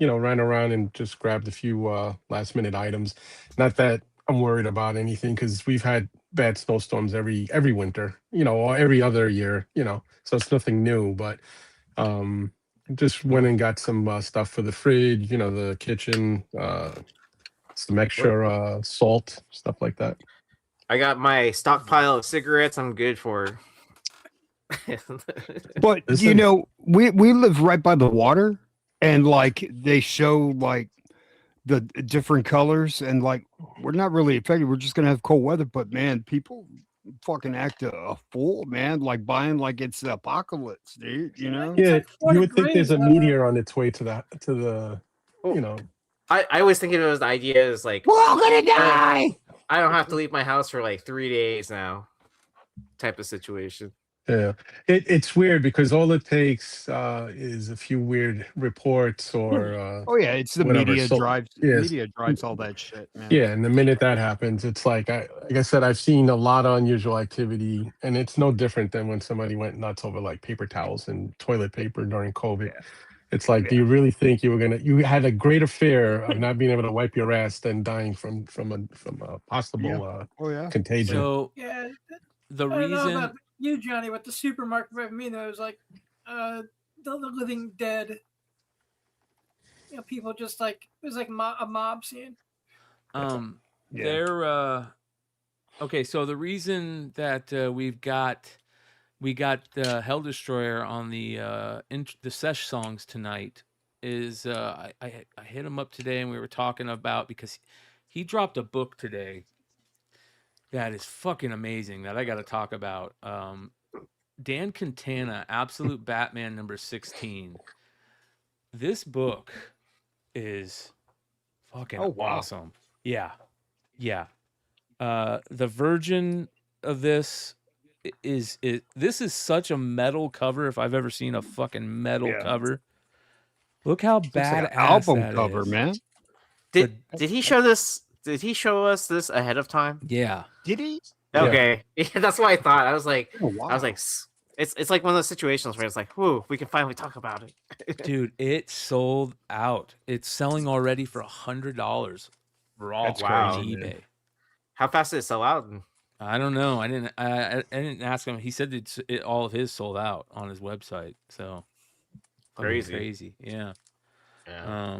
ran around and just grabbed a few last minute items. Not that I'm worried about anything because we've had bad snowstorms every winter, or every other year, so it's nothing new. But just went and got some stuff for the fridge, the kitchen, some extra salt, stuff like that. I got my stockpile of cigarettes. I'm good for. But we live right by the water, and like they show like the different colors, and like we're not really affected. We're just gonna have cold weather, but man, people fucking act a fool, man. Like buying like it's the apocalypse, dude. Yeah, you would think there's a meteor on its way to the. I always think of it as the idea is like, we're all gonna die. I don't have to leave my house for like 3 days now, type of situation. Yeah, it's weird because all it takes is a few weird reports or Oh yeah, it's the whatever. media So, drives. yes. Media drives all that shit, man. Yeah, and the minute that happens, it's like I said, I've seen a lot of unusual activity, and it's no different than when somebody went nuts over like paper towels and toilet paper during COVID. It's like, do you really think you had a greater fear of not being able to wipe your ass than dying from a possible contagion? So Yeah. the I don't know reason about you, Johnny, with the supermarket for me, though, it was like the living dead. People just like it was like a mob scene. they're okay, so the reason that we got Hell Destroyer on the Sesh songs tonight is I hit him up today and we were talking about, because he dropped a book today that is fucking amazing that I got to talk about. Dan Quintana, Absolute Batman number 16. This book is fucking awesome. Yeah. The virgin of this this is such a metal cover if I've ever seen a fucking metal cover. Look how bad like an album cover, man. Did he show this? Did he show us this ahead of time? Yeah. Did he? Okay, yeah, that's what I thought. I was like, wow. It's like one of those situations where it's like, whoo, we can finally talk about it. Dude, it sold out. It's selling already for $100 raw That's on crazy, eBay. man. How fast did it sell out? I don't know. I didn't ask him. He said all of his sold out on his website. So fucking crazy. Yeah.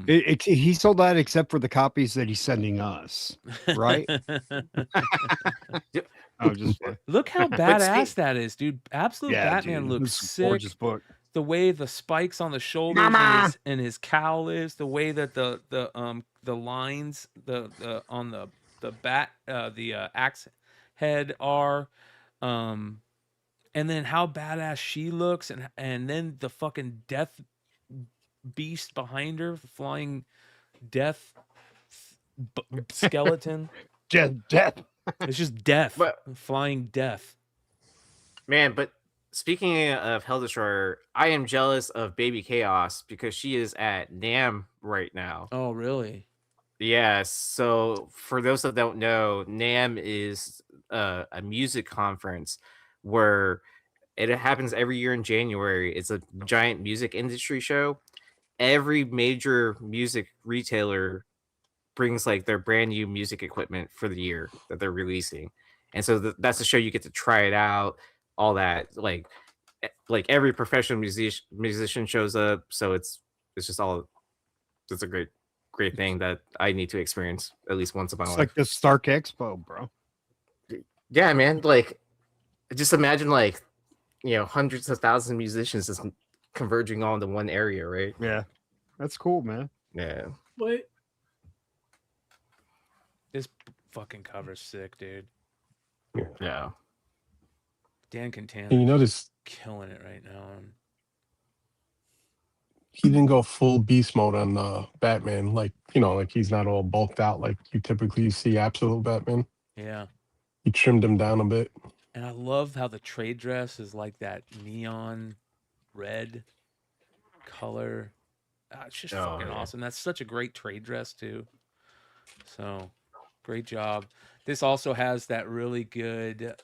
He sold out except for the copies that he's sending us, right? Look how badass that is, dude. Absolute Batman dude, looks it's a sick. gorgeous book. The way the spikes on the shoulders and his cowl is, the way that the lines on the bat the axe head are, and then how badass she looks, and then the fucking death beast behind her, flying death skeleton. Death. It's just death, flying death. Man, but speaking of Hell Destroyer, I am jealous of Baby Chaos because she is at NAMM right now. Oh, really? Yes. So for those that don't know, NAMM is a music conference where It happens every year in January. It's a giant music industry show. Every major music retailer brings like their brand new music equipment for the year that they're releasing, and so that's the show. You get to try it out, all that. Like every professional musician shows up, so it's just all. It's a great thing that I need to experience at least once in my It's life. like the Stark Expo, bro. Yeah, man. Like, just imagine like, hundreds of thousands of musicians just converging all into one area, right? Yeah, that's cool, man. Yeah. Wait. This fucking cover's sick, dude. Yeah. Dan Quintana. And you notice killing it right now. he didn't go full beast mode on Batman, like like he's not all bulked out like you typically see absolute Batman. Yeah. He trimmed him down a bit. And I love how the trade dress is like that neon red color. It's just fucking awesome. That's such a great trade dress too. So great job. This also has that really good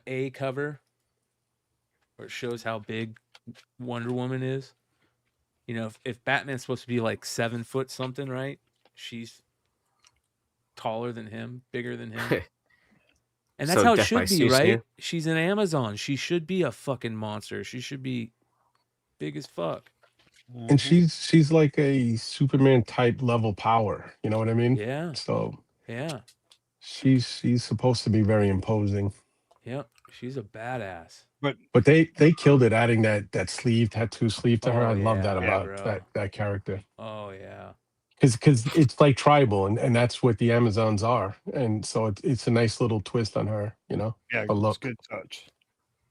A cover where it shows how big Wonder Woman is. If Batman's supposed to be like 7 foot something, right? She's taller than him, bigger than him. And that's So how it Death by should be, right? Seuss, She's an Amazon. She should be a fucking monster. She should be big as fuck. And she's like a Superman type level power, you know what I mean? Yeah. So yeah, she's supposed to be very imposing. Yep, she's a badass. But they killed it adding that tattoo sleeve to her. I love that yeah, about bro. that character. Oh yeah. Because it's like tribal, and that's what the Amazons are, and so it's a nice little twist on her, Yeah, a it's look. good touch.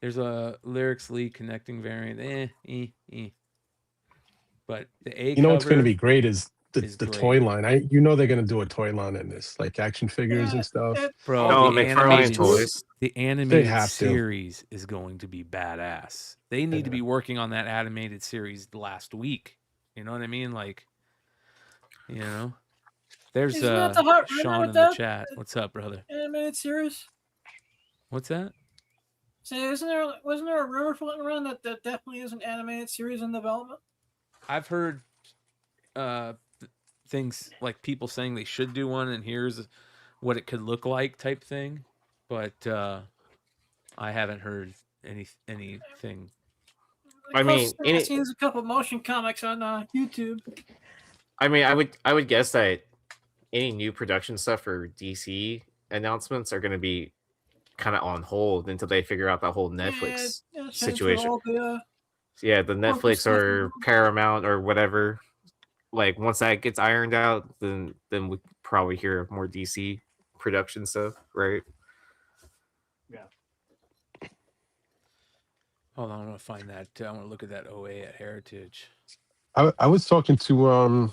There's a lyrics lead connecting variant. But the A What's going to cover be great is the great. toy line. They're going to do a toy line in this, like action figures and stuff. Bro, the animated toys. The They animated have to. series is going to be badass. They need to be working on that animated series last week. You know what I mean? Like, there's Isn't that the hot rumor Sean with in the that? chat. What's up, brother? Animated series. What's that? So wasn't there a rumor floating around that there definitely is an animated series in development? I've heard things like people saying they should do one, and here's what it could look like, type thing. But I haven't heard anything. I mean, I've seen a couple motion comics on YouTube. I mean, I would guess that any new production stuff for DC announcements are going to be kind of on hold until they figure out that whole Netflix situation. The Netflix or Paramount or whatever. Like once that gets ironed out, then we probably hear more DC production stuff, right? Yeah. Hold on, I'm gonna find that. I want to look at that OA at Heritage. I was talking to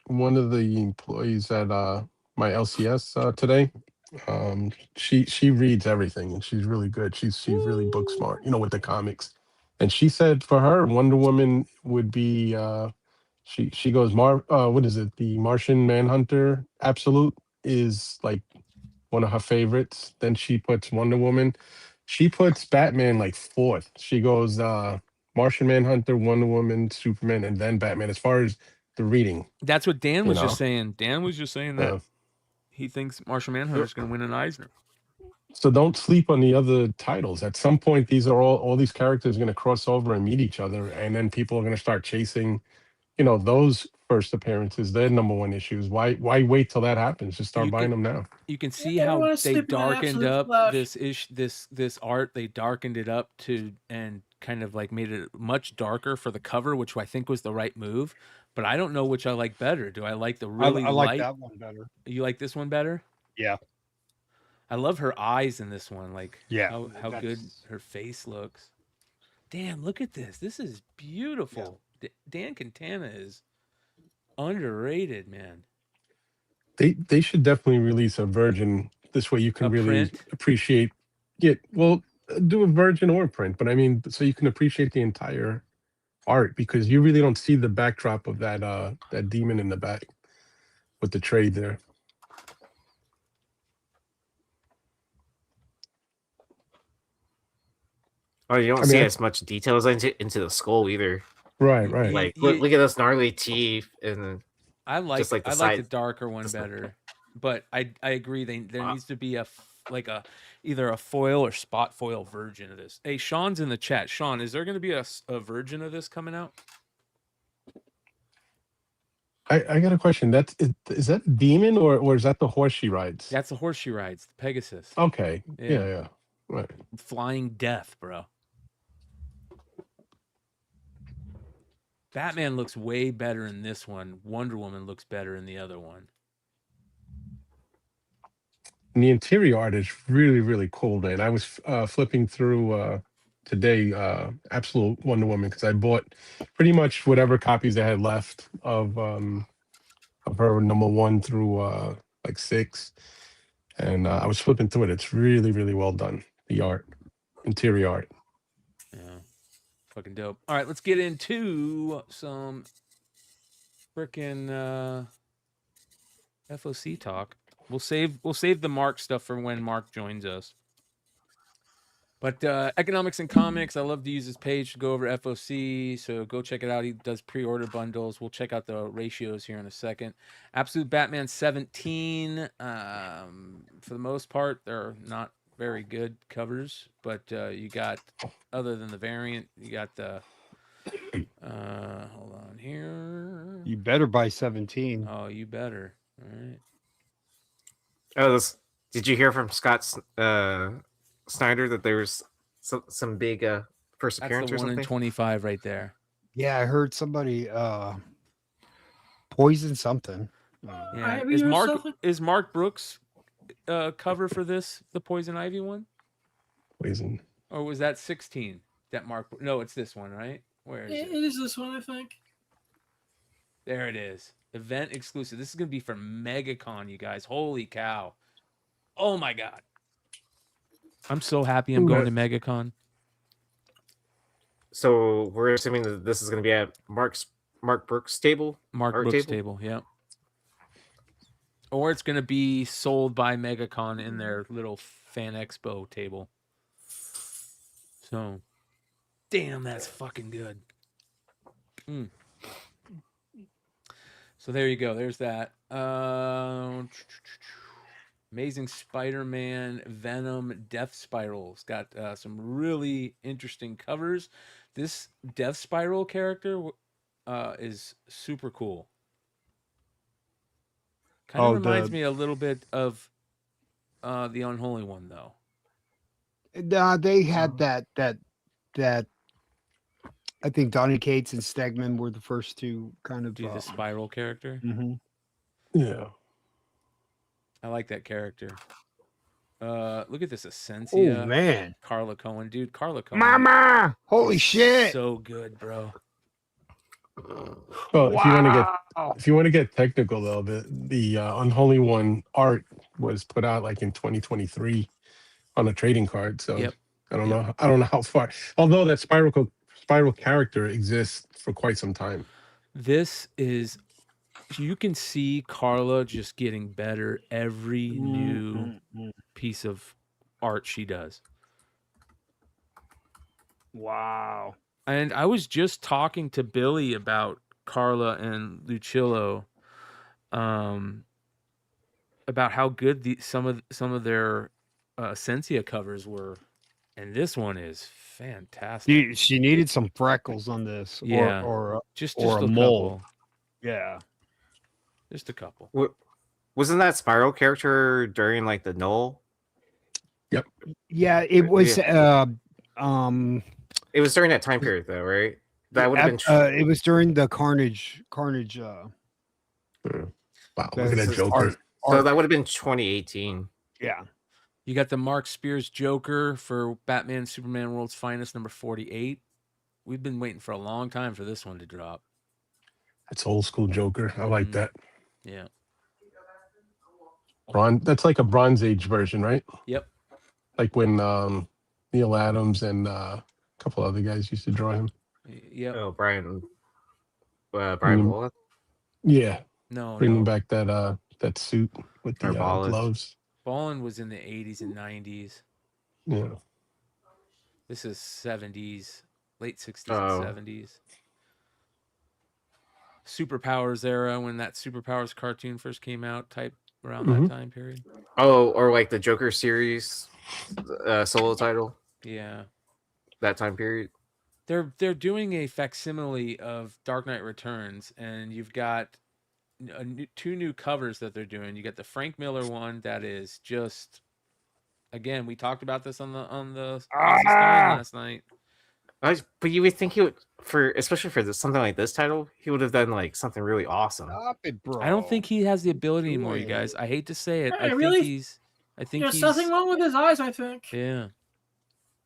one of the employees at my LCS today. She reads everything and she's really good. She's really book smart, with the comics. And she said for her, Wonder Woman would be she goes what is it? The Martian Manhunter Absolute is like one of her favorites. Then she puts Wonder Woman. She puts Batman like fourth. She goes Martian Manhunter, Wonder Woman, Superman, and then Batman as far as the reading. That's what Dan was just saying. Dan was just saying that he thinks Martian Manhunter is going to win an Eisner. So don't sleep on the other titles. At some point, these are all these characters are going to cross over and meet each other, and then people are going to start chasing, those first appearances, their number one issues. Why wait till that happens? Just start buying them now. You can see how they darkened up this art. They darkened it up and kind of like made it much darker for the cover, which I think was the right move. But I don't know which I like better. Do I like the really I like light? that one better. You like this one better? Yeah. I love her eyes in this one. Like, yeah, how good her face looks. Damn, look at this. This is beautiful. Yeah. Dan Quintana is underrated, man. They should definitely release a Virgin. This way you can really appreciate it. Well, do a Virgin or a print, but I mean, so you can appreciate the entire art, because you really don't see the backdrop of that demon in the back with the trade there. Oh, you don't I mean, see I- as much details into the skull either. Right, right. Like look at those gnarly teeth and then I like just like the I like the side. darker one just- better, but I agree. There needs to be either a foil or spot foil version of this. Hey, Sean's in the chat. Sean, is there going to be a version of this coming out? I got a question. Is that a demon or is that the horse she rides? That's the horse she rides, the Pegasus. Okay. Yeah. Right. Flying death, bro. Batman looks way better in this one. Wonder Woman looks better in the other one. And the interior art is really, really cool, man. I was flipping through today Absolute Wonder Woman because I bought pretty much whatever copies I had left of her number 1 through like 6. And I was flipping through it. It's really, really well done. The art, interior art. Yeah. Fucking dope. All right, let's get into some freaking F.O.C. talk. We'll save the Mark stuff for when Mark joins us. But Economics and Comics, I love to use his page to go over F.O.C. So go check it out. He does pre-order bundles. We'll check out the ratios here in a second. Absolute Batman 17. For the most part, they're not very good covers, but you got, other than the variant, you got the hold on here. You better buy 17. Oh, you better. All right. Oh, did you hear from Scott Snyder that there's some big first appearance That's the or 1 something? in 25 right there. Yeah, I heard somebody poison something. Yeah. Is Mark Brooks cover for this the Poison Ivy one? Poison. Or was that 16? That Mark? No, it's this one, right? Where is It it? is this one, I think. There it is. Event exclusive. This is gonna be for MegaCon, you guys. Holy cow! Oh my god! I'm so happy I'm going to MegaCon. So we're assuming that this is going to be at Mark Brooks' table. Mark art Brooks table, yeah. Or it's gonna be sold by MegaCon in their little fan expo table. So, damn, that's fucking good. So there you go. There's that. Amazing Spider-Man, Venom, Death Spiral. It's got some really interesting covers. This Death Spiral character is super cool. Kind of reminds me a little bit of the Unholy One, though. They had that. I think Donny Cates and Stegman were the first to kind of do the Spiral character. Yeah. I like that character. Look at this Essentia. Oh man, Carla Cohen, dude. Carla Cohen. Mama, holy shit! So good, bro. Well, if you want to get technical though, the Unholy One art was put out like in 2023 on a trading card. So I don't know how far. Although that spiral character exists for quite some time. This is, you can see Carla just getting better every new piece of art she does. Wow. And I was just talking to Billy about Carla and Lucillo, about how good some of their Essentia covers were, and this one is fantastic. She needed some freckles on this, Yeah, or just a a mole. couple. Yeah, just a couple. Wasn't that Spiral character during like the Null? Yep. Yeah, it was. It was during that time period, though, right? That would have been. It was during the Carnage. Wow, look at This that is Joker. So that would have been 2018. Yeah. You got the Mark Spears Joker for Batman Superman World's Finest number 48. We've been waiting for a long time for this one to drop. That's old school Joker. I like that. Yeah. That's like a Bronze Age version, right? Yep. Like when Neil Adams and a couple other guys used to draw him. Yep. Oh, Brian Mm. Bullock. Yeah. No, Bringing back that suit with the Ballin. gloves. Ballin was in the 80s and 90s. Yeah. This is 70s, late 60s Oh. and 70s. Superpowers era, when that Superpowers cartoon first came out, type around that time period. Oh, or like the Joker series solo title. Yeah. That time period. They're doing a facsimile of Dark Knight Returns, and you've got two new covers that they're doing. You got the Frank Miller one that is just, again, we talked about this on the Stein last night. But you would think he would, especially for something like this title, he would have done like something really awesome. Stop it, bro. I don't think he has the ability anymore, you guys. I hate to say it. I think There's he's something wrong with his eyes, I think. Yeah.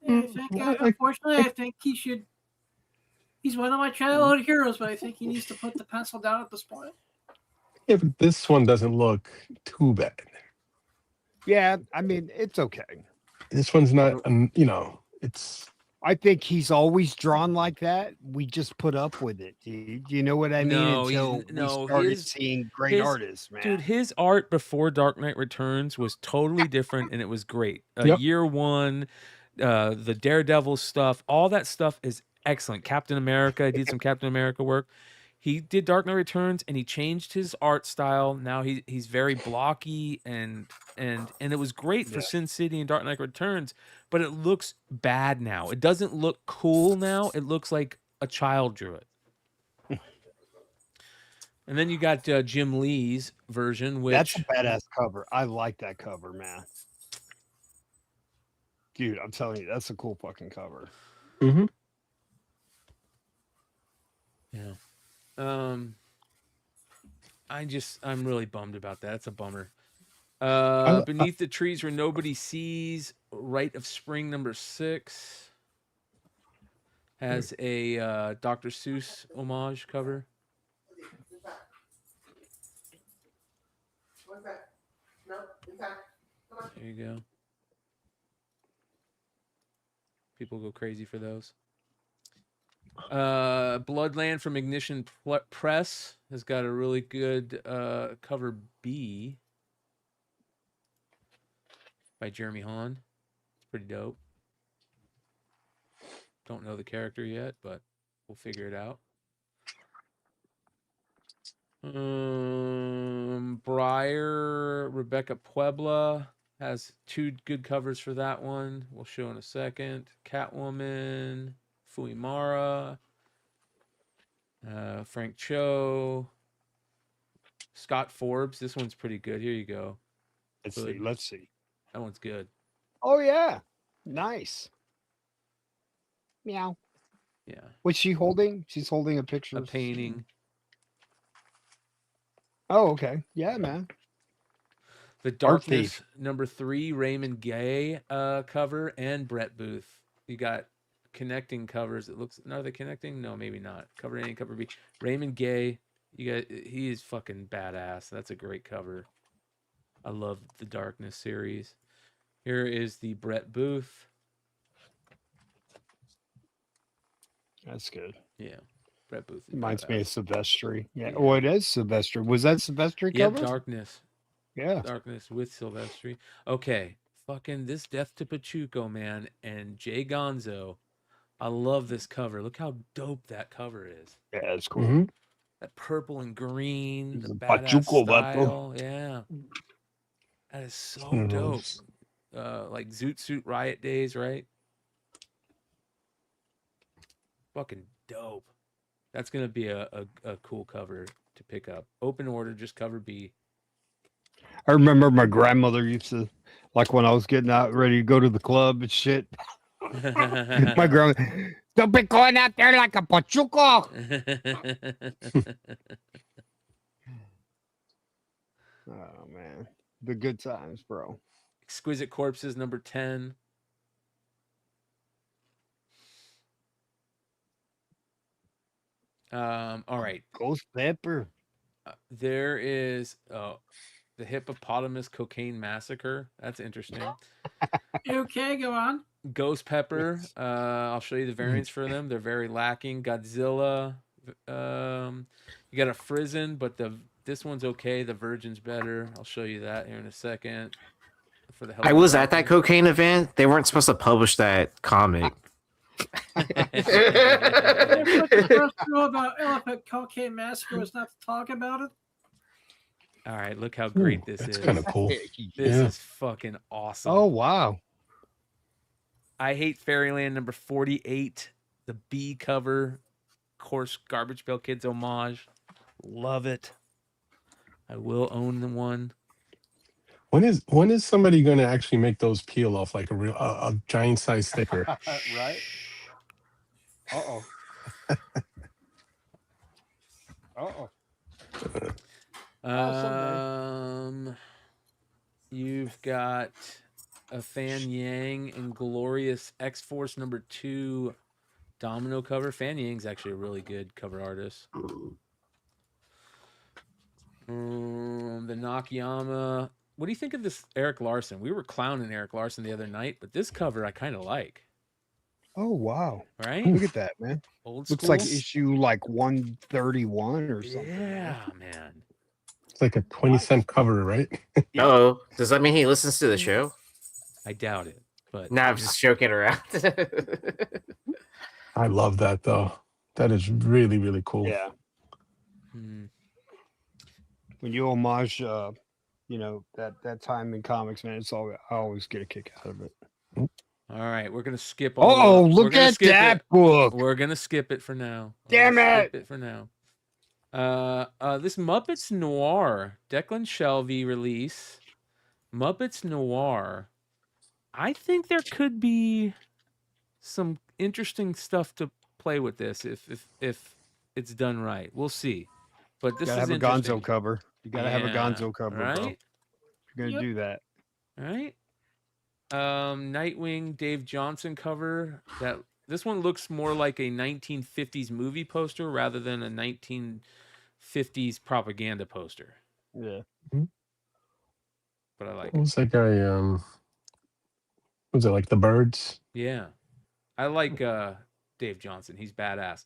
I think, unfortunately, I think he should. He's one of my childhood heroes, but I think he needs to put the pencil down at this point. Yeah, but this one doesn't look too bad. Yeah, I mean, it's okay. This one's not, it's. I think he's always drawn like that. We just put up with it. Do you know what I mean? Until we started seeing great artists, man. Dude, his art before Dark Knight Returns was totally different, and it was great. Year One, the Daredevil stuff, all that stuff is excellent. Captain America, I did some Captain America work. He did Dark Knight Returns, and he changed his art style. Now he's very blocky, and it was great for Sin City and Dark Knight Returns, but it looks bad now. It doesn't look cool now. It looks like a child drew it. And then you got Jim Lee's version, which that's a badass cover. I like that cover, man. Dude, I'm telling you, that's a cool fucking cover. Mm-hmm. Yeah. I'm really bummed about that. It's a bummer. Beneath the Trees Where Nobody Sees, Rite of Spring #6 has a Dr. Seuss homage cover. There you go. People go crazy for those. Bloodland from Ignition Press has got a really good cover B by Jeremy Hahn. It's pretty dope. Don't know the character yet, but we'll figure it out. Breyer, Rebecca Puebla has 2 good covers for that one. We'll show in a second. Catwoman, Fuimara, Frank Cho, Scott Forbes. This one's pretty good. Here you go. Let's see. That one's good. Oh yeah, nice. Meow. Yeah. What's she holding? She's holding a picture. A painting. Oh, okay. Yeah, man. The Darkness #3 Raymond Gay cover and Brett Booth. You got connecting covers. It looks, are they connecting? No, maybe not. Cover A and cover B. Raymond Gay. He is fucking badass. That's a great cover. I love the Darkness series. Here is the Brett Booth. That's good. Yeah. Brett Booth. Reminds me of Silvestri. Yeah. Oh, it is Silvestri. Was that Silvestri cover? Yeah, Darkness. Yeah. Darkness with Silvestri. Okay. Fucking this Death to Pachuco, man. And Jay Gonzo. I love this cover. Look how dope that cover is. Yeah, it's cool. Mm-hmm. That purple and green. The badass Pachuco, style. Yeah. That is so dope. Like Zoot Suit Riot days, right? Fucking dope. That's gonna be a cool cover to pick up. Open order, just cover B. I remember my grandmother used to, like when I was getting out ready to go to the club and shit. My grandma, don't be going out there like a pachuco. Oh man, the good times, bro. Exquisite Corpses #10. All right. Ghost Pepper. There is the Hippopotamus Cocaine Massacre. That's interesting. Okay, go on. Ghost Pepper. I'll show you the variants for them. They're very lacking. Godzilla. You got a Frizen, but this one's okay. The Virgin's better. I'll show you that here in a second. For the I was at that cocaine event. They weren't supposed to publish that comic. If the first rule about Elephant Cocaine Massacre was not to talk about it. All right, look how great this that's is. kind of cool. This Yeah. is fucking awesome. Oh wow. I Hate Fairyland number 48, the B cover, of course, Garbage Pail Kids homage. Love it. I will own the one. When is somebody going to actually make those peel off like a real a giant size sticker? Right. Uh-oh. Uh-oh. You've got a Fan Yang and Glorious X-Force number 2 domino cover. Fan Yang's actually a really good cover artist. The Nakayama. What do you think of this Eric Larson? We were clowning Eric Larson the other night, but this cover I kind of like. Oh wow. Right? Look at that, man. Old Looks school. like issue like 131 or something. Yeah, man. It's like a 20-cent cover, right? No, does that mean he listens to the show? I doubt it, but no, I'm just joking around. I love that though. That is really, really cool. Yeah. When you homage that time in comics, man, I always get a kick out of it. all right, we're gonna skip. Oh, we're look gonna at skip that it. book. We're gonna skip it for now. Damn it! Skip it for now. This Muppets Noir, Declan Shelby release. Muppets Noir. I think there could be some interesting stuff to play with this if it's done right. We'll see. But this Gotta is have a interesting. Gonzo cover. You gotta have a Yeah, Gonzo cover, right? bro. If you're gonna do that. Right? Nightwing Dave Johnson cover. This one looks more like a 1950s movie poster rather than a 1950s propaganda poster. Yeah. But I like It was like a was it like the birds? Yeah. I like Dave Johnson. He's badass.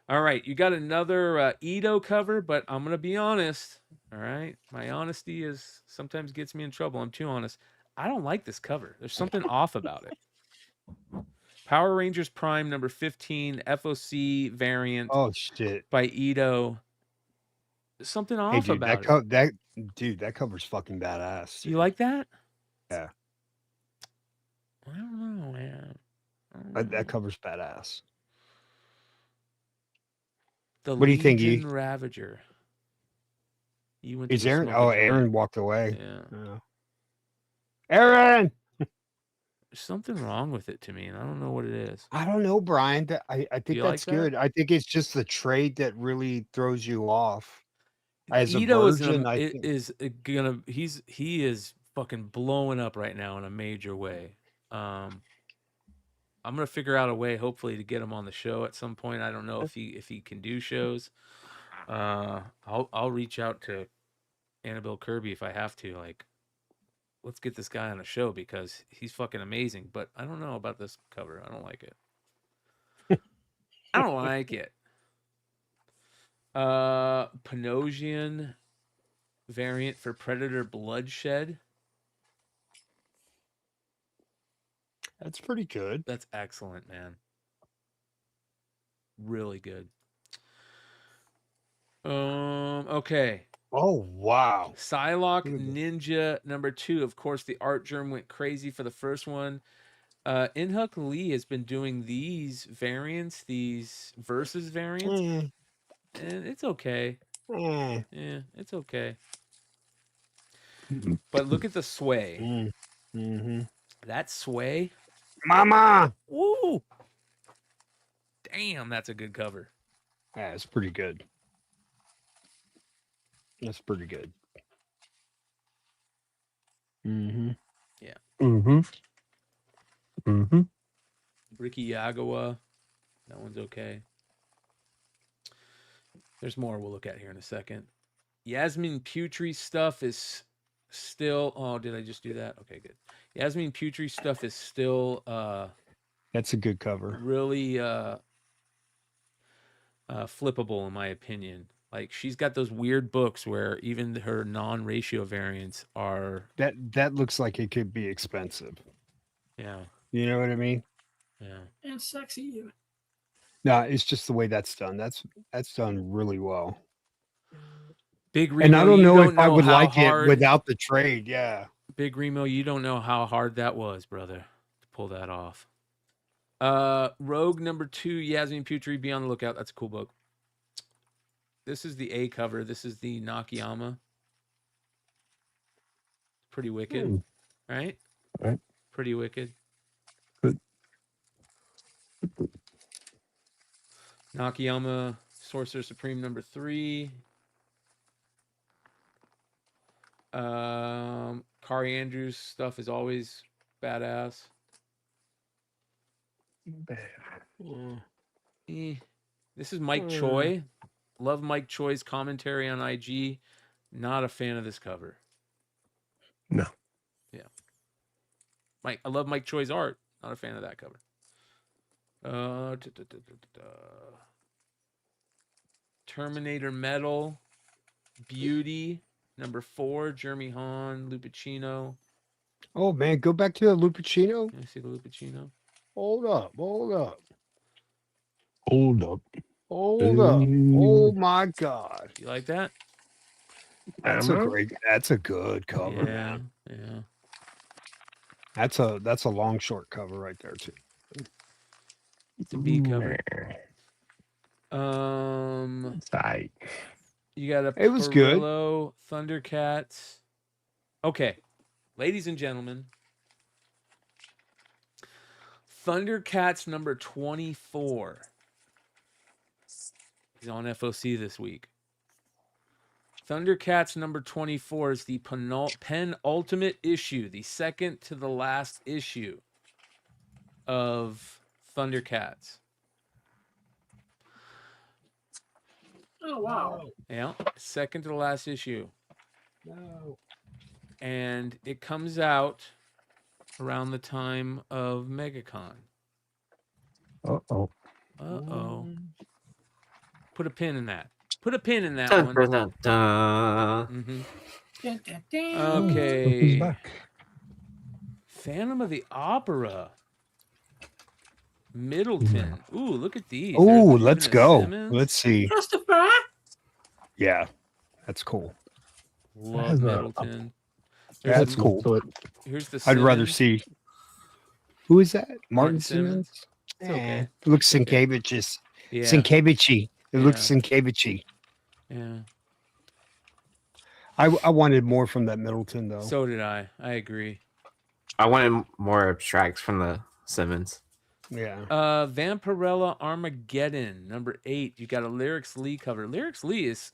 All right, you got another Edo cover, but I'm going to be honest. All right? My honesty is sometimes gets me in trouble. I'm too honest. I don't like this cover. There's something off about it. Power Rangers Prime number 15 FOC variant. Oh shit. By Edo. There's something off Hey, dude, about it. that cover's fucking badass. Do you like that? Yeah. I don't know, man. That cover's badass. The What do you think, E? Legion Ravager. You went Is to the Aaron? smoke Oh, joint. Aaron walked away. Yeah. Aaron. There's something wrong with it to me, and I don't know what it is. I don't know, Brian. I think you like that's that? good. I think it's just the trade that really throws you off. As a Edo virgin, I think. he is fucking blowing up right now in a major way. I'm gonna figure out a way, hopefully, to get him on the show at some point. I don't know if he can do shows. I'll reach out to Annabelle Kirby if I have to. Like, let's get this guy on a show because he's fucking amazing. But I don't know about this cover. I don't like it. I don't like it. Panosian variant for Predator Bloodshed. That's pretty good. That's excellent, man. Really good. Okay. Oh wow. Psylocke Ninja number 2. Of course, the art germ went crazy for the first one. Inhuk Lee has been doing these variants, these versus variants, and it's okay. Yeah, it's okay. But look at the sway. Mm-hmm. That sway. Mama. Woo! Damn, that's a good cover. Yeah, it's pretty good. That's pretty good. Mm-hmm. Yeah. Mm-hmm. Mm-hmm. Ricky Yagawa. That one's okay. There's more we'll look at here in a second. Yasmin Putri stuff is still... Oh, did I just do that? Okay, good. Yasmin Putri stuff is still... That's a good cover. Really flippable, in my opinion. Like, she's got those weird books where even her non-ratio variants are... That looks like it could be expensive. Yeah. You know what I mean? Yeah. And sexy even. No, it's just the way that's done. That's done really well. Big Remo, And I don't you know if don't I know would how like hard, it without the trade. Yeah. Big Remo, you don't know how hard that was, brother, to pull that off. Rogue number 2, Yasmin Putri, be on the lookout. That's a cool book. This is the A cover. This is the Nakayama. Pretty wicked, right? Right. Pretty wicked. Good. Nakayama, Sorcerer Supreme number 3. Kari Andrews stuff is always badass. This is Mike Choi. Love Mike Choi's commentary on IG. Not a fan of this cover. No. Yeah. I love Mike Choi's art. Not a fan of that cover. Terminator Metal. Beauty. Number 4. Jeremy Hahn. Lupicino. Oh man, go back to the Lupicino. Can I see the Lupicino? Hold up. Hold up. Hold up. Hold up. Oh my God. You like that? That's a good cover, Yeah. man. Yeah. That's a long short cover right there too. It's a B cover. Tight. You got a It was good. Perillo Thundercats. Okay, ladies and gentlemen, Thundercats number 24. He's on F.O.C. this week. Thundercats number 24 is the penultimate issue, the second to the last issue of Thundercats. Oh wow. Yeah, second to the last issue. No. And it comes out around the time of MegaCon. Uh-oh. Uh-oh. Put a pin in that. Put a pin in that Dun, one. dun, dun, dun. Mhm. Dun, dun, dun. Okay. Phantom of the Opera. Middleton. Ooh, look at these. Oh, There's let's even a go. Simmons. Let's see. Christopher. Yeah, that's cool. Love Middleton. That's cool. Here's the I'd rather Simmons. see. Who is that? Martin Martin Simmons. Simmons. It's okay. It looks Sienkiewicz. Yeah. Sienkiewicz. It looks Yeah. Sienkiewicz. Yeah. I wanted more from that Middleton though. So did I. I agree. I wanted more abstracts from the Simmons. Yeah. Vampirella Armageddon number 8. You got a Lyrics Lee cover. Lyrics Lee is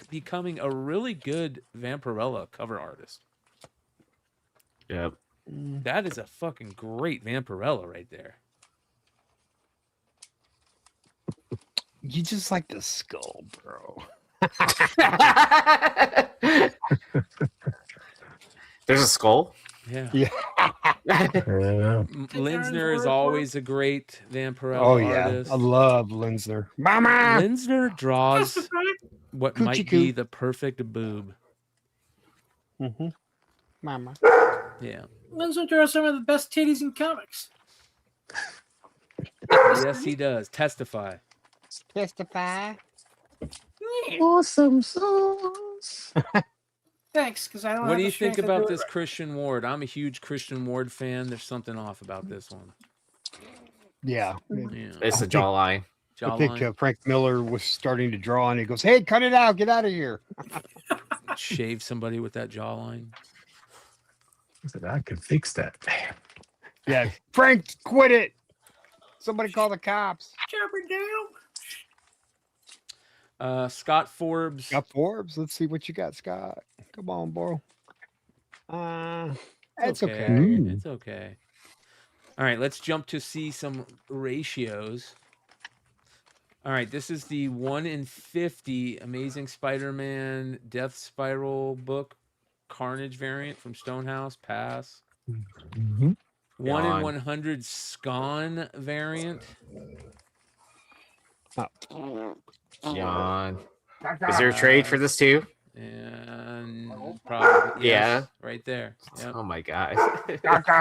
becoming a really good Vampirella cover artist. Yep. That is a fucking great Vampirella right there. You just like the skull, bro. There's a skull. Yeah. Yeah. Linsner is always a great Vampirella Oh yeah, artist. I love Linsner. Mama. Linsner draws what Coochie might coo. be the perfect boob. Mm-hmm. Mama. Yeah. Lindsay draws some of the best titties in comics. Yes, he does. Testify. Testify. Awesome sauce. Thanks, because I don't. What have do the you think strength to about do it this Christian Ward? I'm a huge Christian Ward fan. There's something off about this one. Yeah. Yeah. It's I a think- jawline. I think Jawline. Frank Miller was starting to draw, and he goes, "Hey, cut it out! Get out of here!" Shave somebody with that jawline. I said I could fix that. Yeah, Frank, quit it! Somebody call the cops. Chop her down. Scott Forbes. Got Forbes. Let's see what you got, Scott. Come on, bro. That's okay. It's okay. All right, let's jump to see some ratios. All right, this is the 1 in 50 Amazing Spider-Man Death Spiral book Carnage variant from Stonehouse. Pass. 1 in Yawn. 100 Scon variant. Yawn. Is there a trade for this too? And probably Yeah. right there. Yep. Oh my god.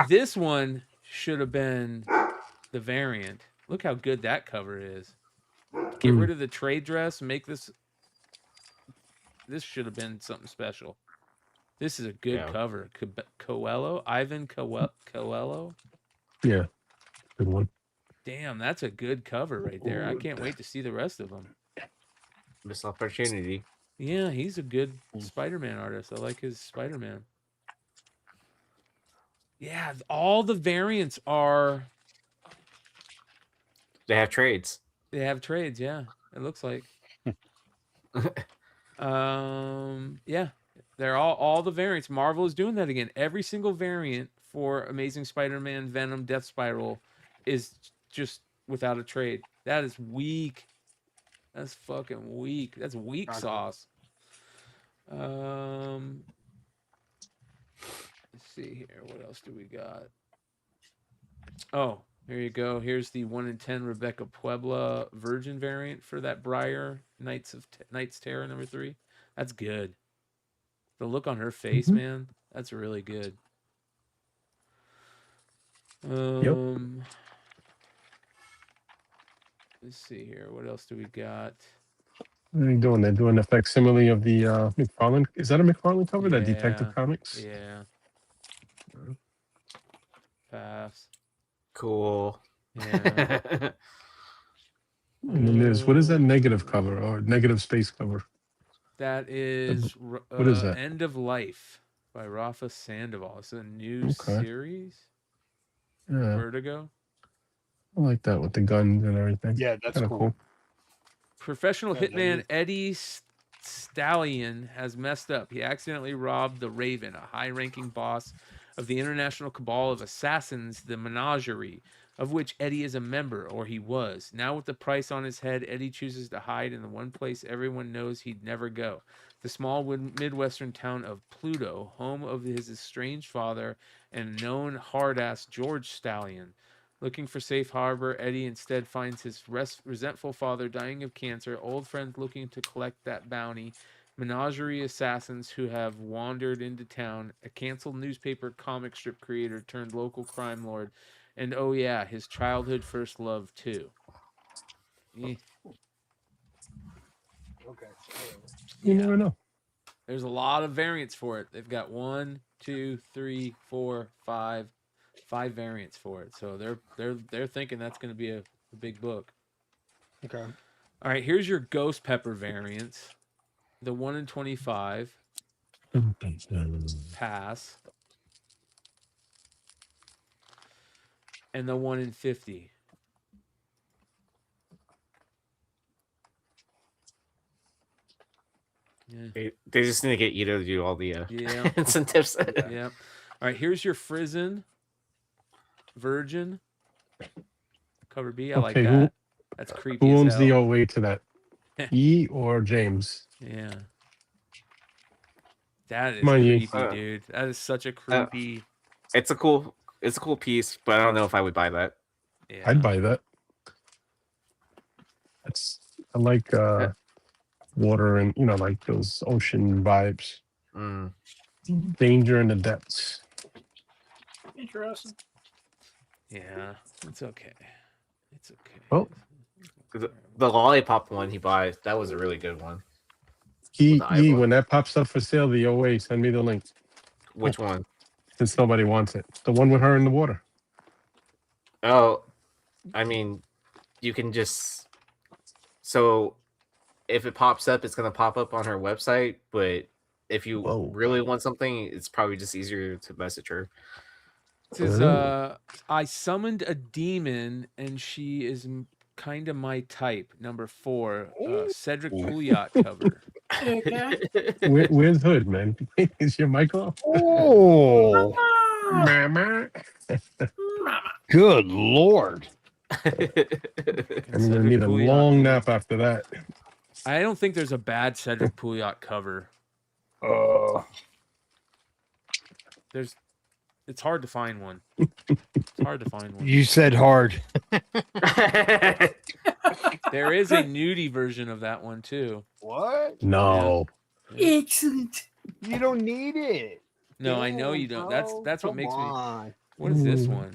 This one should have been the variant. Look how good that cover is. Get rid of the trade dress. Make this. This should have been something special. This is a good cover. Coelho, Ivan Coelho. Yeah, good one. Damn, that's a good cover right there. I can't wait to see the rest of them. Missed opportunity. Yeah, he's a good Spider-Man artist. I like his Spider-Man. Yeah, all the variants are. They have trades. They have trades. Yeah, it looks like. Yeah, they're all the variants. Marvel is doing that again. Every single variant for Amazing Spider-Man, Venom, Death Spiral is just without a trade. That is weak. That's fucking weak. That's weak sauce. Let's see here. What else do we got? Oh, here you go. Here's the 1 in 10 Rebecca Puebla Virgin variant for that Briar Knights Terror #3. That's good. The look on her face, man. That's really good. Let's see here. What else do we got? What are they doing? They're doing a facsimile of the McFarlane. Is that a McFarlane cover? That Detective Comics? Yeah. Pass. Cool. Yeah. And then there's, what is that negative cover or negative space cover? That is what is that? End of Life by Rafa Sandoval. It's a new series. Yeah. Vertigo. I like that with the guns and everything. Yeah, that's Kinda cool. Professional hitman Eddie Stallion has messed up. He accidentally robbed the Raven, a high-ranking boss of the international cabal of assassins, the Menagerie, of which Eddie is a member, or he was. Now with the price on his head, Eddie chooses to hide in the one place everyone knows he'd never go. The small Midwestern town of Pluto, home of his estranged father and known hard-ass George Stallion. Looking for safe harbor, Eddie instead finds his resentful father dying of cancer, old friends looking to collect that bounty, menagerie assassins who have wandered into town, a canceled newspaper comic strip creator turned local crime lord, and oh yeah, his childhood first love too. Okay. You never know. There's a lot of variants for it. They've got 1, 2, 3, 4, 5 variants for it. So they're thinking that's going to be a big book. Okay. All right, here's your Ghost Pepper variants. The 1 in 25. Pass. And the 1 in 50. Yeah. They just need to get Ito to do all the incentives. Yeah. All right, here's your Frizen Virgin cover B. I like that. That's creepy. Who as owns hell. the OA to that? E or James? Yeah. That is Mind creepy, dude. That is such a creepy. It's a cool piece, but I don't know if I would buy that. Yeah. I'd buy that. I like water and like those ocean vibes. Danger in the depths. Interesting. Yeah, it's okay. It's okay. Oh, the lollipop one he buys, that was a really good one. When that pops up for sale, the OA, send me the link. Which one? Since nobody wants it. The one with her in the water. Oh, I mean, you can just... So, if it pops up, it's going to pop up on her website, but if you really want something, it's probably just easier to message her. It says, I summoned a demon, and she is kind of my type. Number 4, Cedric Pouliot cover. Where's Hood, man? Is your mic off? Oh, Mama. Good Lord. I'm gonna need a long nap after that. I don't think there's a bad Cedric Pouliot cover. It's hard to find one. It's hard to find one. You said hard. There is a nudie version of that one too. What? No. Yeah. Excellent. You don't need it. No, I know you don't. Bro, That's what come makes on. me. What is this one?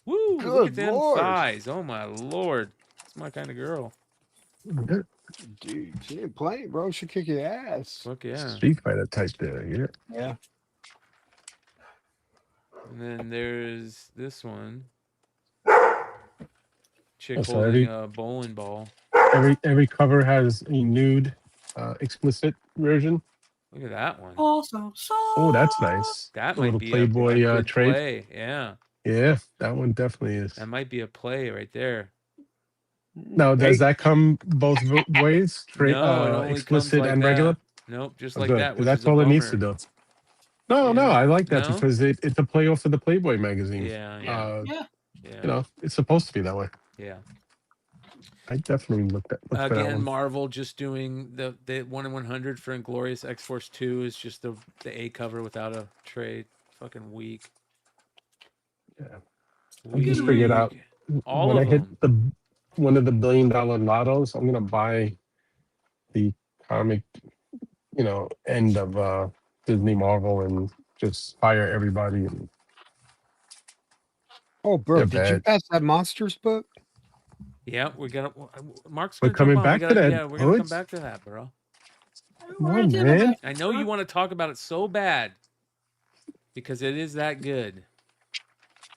Woo! Look Good at them Lord. thighs. Oh my Lord. That's my kind of girl. Dude, she ain't playing, bro. She'll kick your ass. Fuck yeah. Street Fighter type there. Yeah. Yeah. And then there's this one. Chick Oh, so holding a bowling ball. Every cover has a nude, explicit version. Look at that one. Awesome. So Oh, that's nice. That A might little be Playboy a good trade. play. Yeah. Yeah, that one definitely is. That might be a play right there. Now, does that come both ways? No, it only comes Explicit like and that. regular? Nope, just Oh, like good, that. 'cause Which that's is a all it needs to bummer. do. No, I like that No? because it's a playoff for the Playboy magazine. Yeah. yeah. You know, it's supposed to be that way. Yeah. I definitely looked for that Again, one. Marvel just doing the 1 in 100 for Inglorious X-Force 2 is just the A cover without a trade. Fucking weak. Yeah. I just figured out All when I of hit one of the $1 billion lottos, I'm gonna buy the comic, end of Disney Marvel and just fire everybody. And Oh, bro, they're did you bad. pass that Monsters book? Yeah, we got Mark's We're gonna coming jump on. back to that, Yeah, we're gonna come Hoods. back to that, bro. Come on, man. I know you want to talk about it so bad because it is that good.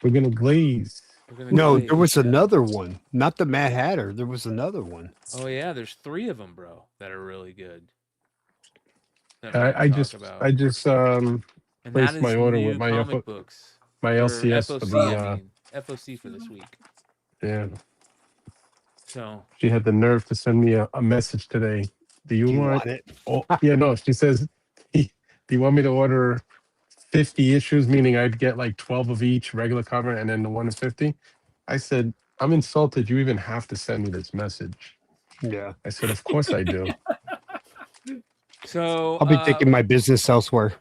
We're gonna glaze. No, there was another one. Not the Mad Hatter. There was another one. Oh yeah, there's 3 of them, bro, that are really good. that I we'll just talk about. I just And that placed is my order new with my comic books. my Or LCS FOC, for the I mean. FOC for this week. yeah. So She had the nerve to send me a message today. Do you want it? Oh, yeah, no. She says, do you want me to order 50 issues, meaning I'd get like 12 of each regular cover and then the 1 in 50? I said, I'm insulted. You even have to send me this message. Yeah. I said, of course I do. So I'll be taking my business elsewhere.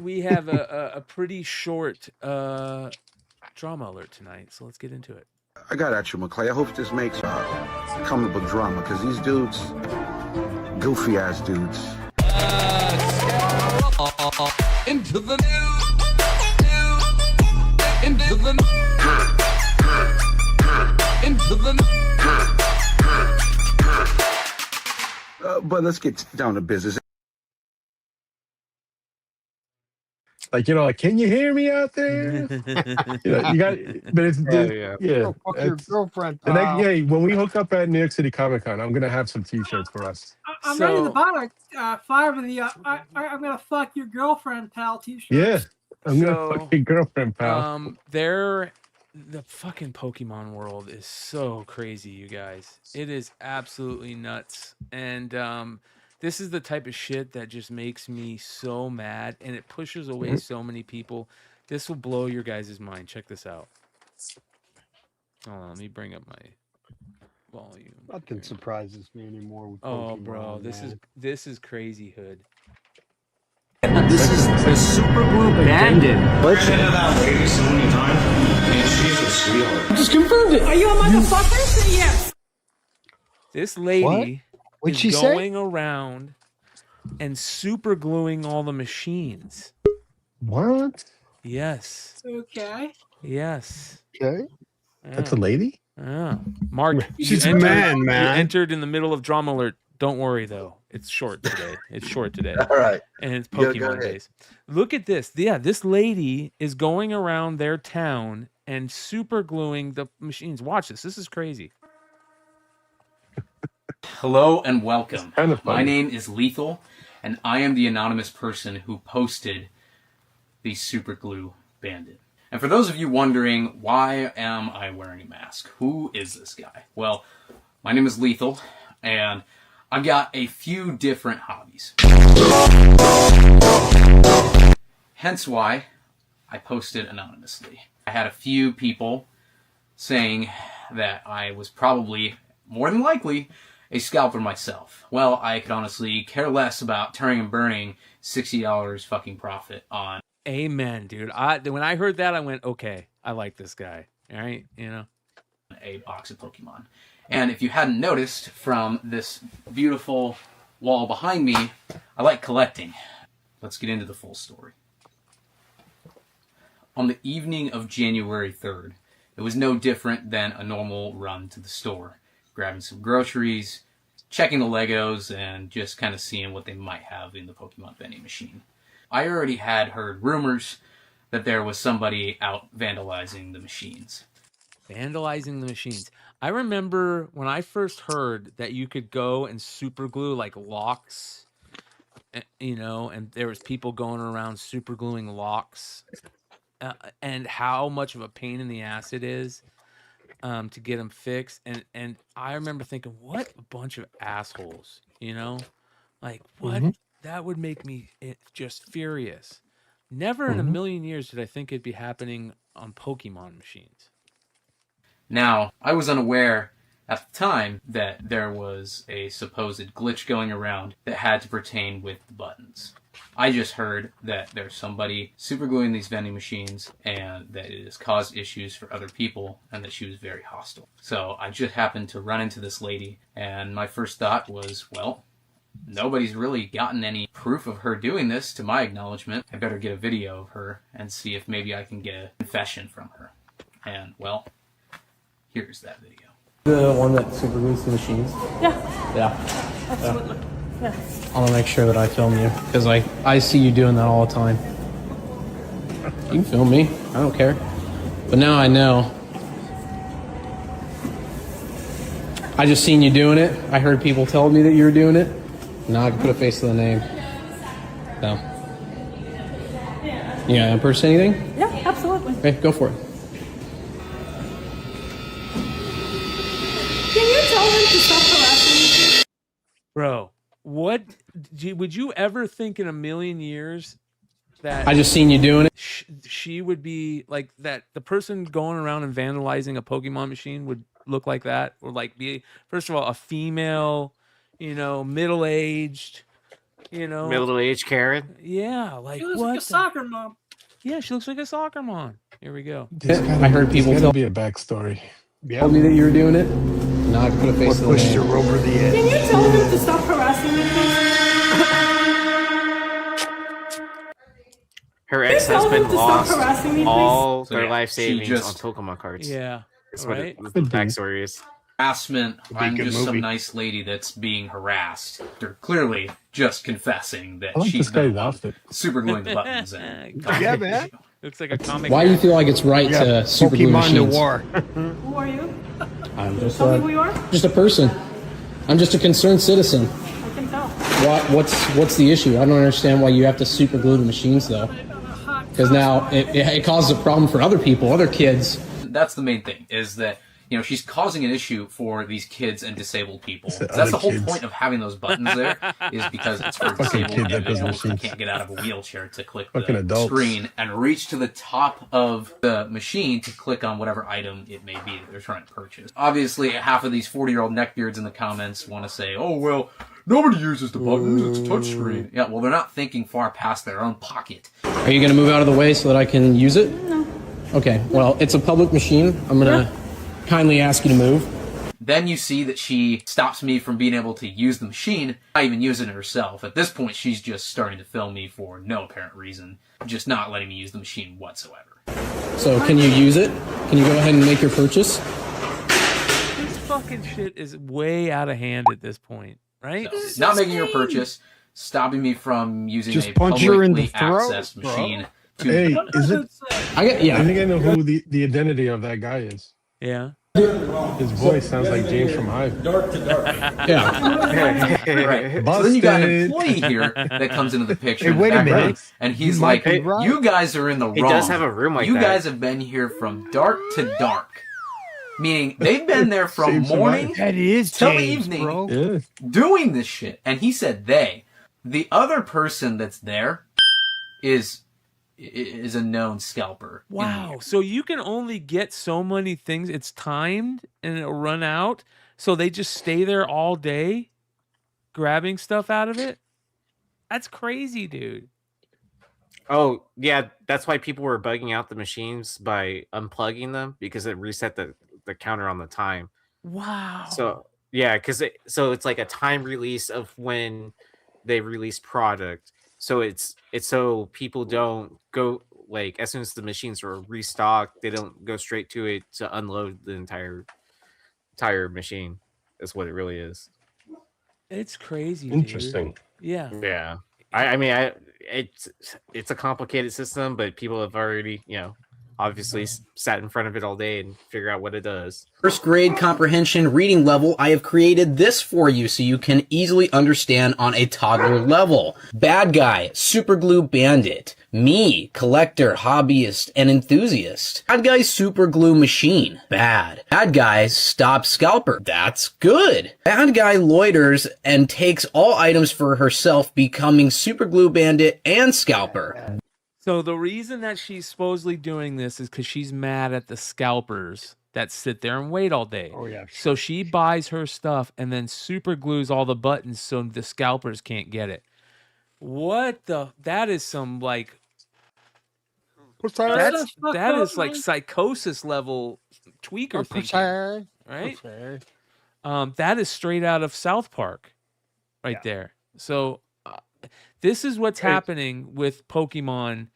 we have a pretty short drama alert tonight, so let's get into it. I got at you, McClay. I hope this makes comic book drama, because these dudes, goofy ass dudes. Into the news. Into the into the But let's get down to business. Like, can you hear me out there? You got, but it's Go fuck your it's- girlfriend, the next, pal. when we hook up at New York City Comic Con, I'm gonna have some T-shirts for us. I'm ready to buy like 5 of the I'm gonna fuck your girlfriend, pal t-shirts. Yeah, I'm So, gonna fuck your girlfriend, pal. The fucking Pokemon world is so crazy, you guys. It is absolutely nuts. And this is the type of shit that just makes me so mad, and it pushes away so many people. This will blow your guys' mind. Check this out. Hold on, let me bring up my volume. Nothing surprises me anymore with Oh, Pokemon, bro, man. this is crazy, Hood. This is the Super Glue Bandit. Let's hear that lady so many times, and she's a sweetheart. Just confirmed it. Are you a motherfucker? Say yes. This lady What'd is she say? going around and super gluing all the machines. What? Yes. Okay. Yes. Okay. That's a lady? Yeah. Mark, She's you a entered- man, You man. entered in the middle of drama alert. Don't worry though. It's short today. It's short today. All right. And it's Go Pokemon ahead. days. Look at this. Yeah, this lady is going around their town and super gluing the machines. Watch this. This is crazy. Hello and welcome. Kind of My funny. name is Lethal, and I am the anonymous person who posted the Super Glue Bandit. And for those of you wondering, why am I wearing a mask? Who is this guy? Well, my name is Lethal, and I've got a few different hobbies. Hence why I posted anonymously. I had a few people saying that I was probably, more than likely, a scalper myself. Well, I could honestly care less about turning and burning $60 fucking profit on Amen, dude. When I heard that, I went, okay, I like this guy. All right, a box of Pokemon. And if you hadn't noticed from this beautiful wall behind me, I like collecting. Let's get into the full story. On the evening of January 3rd, It was no different than a normal run to the store, grabbing some groceries, checking the Legos, and just kind of seeing what they might have in the Pokemon vending machine. I already had heard rumors that there was somebody out vandalizing the machines. Vandalizing the machines. I remember when I first heard that you could go and super glue like locks, you know, and there was people going around super gluing locks, and how much of a pain in the ass it is to get them fixed. And I remember thinking, what a bunch of assholes, you know, like what that would make me just furious. Never in a million years did I think it'd be happening on Pokemon machines. Now, I was unaware at the time that there was a supposed glitch going around that had to pertain with the buttons. I just heard that there's somebody supergluing these vending machines and that it has caused issues for other people and that she was very hostile. So I just happened to run into this lady, and my first thought was, well, nobody's really gotten any proof of her doing this to my acknowledgement. I better get a video of her and see if maybe I can get a confession from her. And, well, here's that video. The one that super glues the machines? Yeah. Absolutely. Yeah. I want to make sure that I film you, because I see you doing that all the time. You can film me. I don't care. But now I know. I just seen you doing it. I heard people tell me that you were doing it. Now I can put a face to the name. So. You gonna impersonate anything? Yeah, absolutely. Okay, go for it. Can you tell him to stop harassing me? Bro, what would you ever think in a million years that I just seen you doing it. She would be like that? The person going around and vandalizing a Pokemon machine would look like that, or like be, first of all, a female, you know, middle-aged, you know, Middle-aged Karen. Yeah, like She looks what? like a soccer mom. Yeah, she looks like a soccer mom. Here we go. I heard people There's tell gotta be a backstory. told me that you were doing it. Now I can put a face to the pushed name. her over the edge? Can you tell him to stop harassing me, please? Her Can you tell him ex-husband to stop lost harassing me, please? all So, their yeah, life she savings just- on Pokemon cards. Yeah, That's right? what the backstory is. Harassment. be a I'm good just some movie. nice lady that's being harassed. They're clearly just confessing that I like she's this guy's the one outfit. super gluing the buttons in. Yeah, man. Looks like a comic. Why do you feel like it's right to super glue Pokemon machines? Noir. Who are you? I'm just Tell me who you are. just a person. I'm just a concerned citizen. I can tell. What's the issue? I don't understand why you have to super glue the machines though. Because now it causes a problem for other people, other kids. That's the main thing, is that, you know, she's causing an issue for these kids and disabled people. Said That's the other whole kids. point of having those buttons there, is because it's for Fucking disabled kid that does individuals that machines. can't get out of a wheelchair to click Fucking the adults. screen and reach to the top of the machine to click on whatever item it may be that they're trying to purchase. Obviously, half of these 40-year-old neckbeards in the comments want to say, oh, well, nobody uses the buttons, it's a touchscreen. Yeah, well, they're not thinking far past their own pocket. Are you going to move out of the way so that I can use it? No. Okay, well, it's a public machine. I'm going to kindly ask you to move. Then you see that she stops me from being able to use the machine, not even using it herself. At this point, she's just starting to film me for no apparent reason, just not letting me use the machine whatsoever. So can you use it? Can you go ahead and make your purchase? This fucking shit is way out of hand at this point, right? So, not making her purchase, stopping me from using Just a punch her in the publicly throat, accessed bro. machine. Hey, is it? I think I know who the identity of that guy is. Yeah. His voice sounds like James from Hive. Dark to dark. Yeah. Right. So then you got an employee here that comes into the picture. Hey, in the wait a background, minute. And he's You like, might be right. you guys are in the wrong. He does have a room like you that. guys have been here from dark to dark. Meaning they've been there from Seems morning right. That is till the James, evening bro. Yeah. doing this shit. And he said they. The other person that's there is a known scalper. in the Wow. So you can only get so many things. It's timed and it'll run out. So they just stay there all day grabbing stuff out of it. That's crazy, dude. Oh, yeah, that's why people were bugging out the machines by unplugging them, because it reset the counter on the time. Wow. So, yeah, because it's like a time release of when they release product. So it's so people don't go like as soon as the machines are restocked, they don't go straight to it to unload the entire machine. That's what it really is. It's crazy. Interesting. Dude. Yeah. Yeah. I mean, it's a complicated system, but people have already, obviously sat in front of it all day and figure out what it does. First grade comprehension reading level, I have created this for you so you can easily understand on a toddler level. Bad guy, super glue bandit. Me, collector, hobbyist, and enthusiast. Bad guy, super glue machine. Bad. Bad guy, stop scalper. That's good. Bad guy loiters and takes all items for herself, becoming super glue bandit and scalper. So the reason that she's supposedly doing this is because she's mad at the scalpers that sit there and wait all day. Oh, yeah. So she buys her stuff and then super glues all the buttons so the scalpers can't get it. That is some like... That is like psychosis level tweaker thinking, right? That is straight out of South Park right there. So this is what's happening with Pokemon.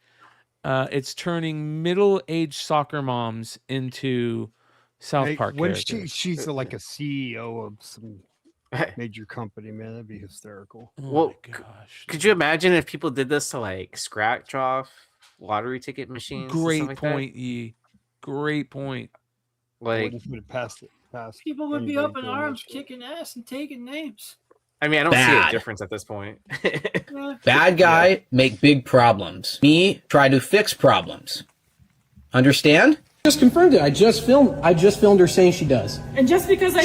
It's turning middle-aged soccer moms into South Park when characters. she's like a CEO of some major company, man, that'd be hysterical. Well, could you imagine if people did this to like scratch off lottery ticket machines? Great point, E. Great point. Like, people would be up in arms, kicking ass and taking names. I mean, I don't see a difference at this point. Bad guy, make big problems. Me, try to fix problems. Understand? Just confirmed it. I just filmed her saying she does. And just because I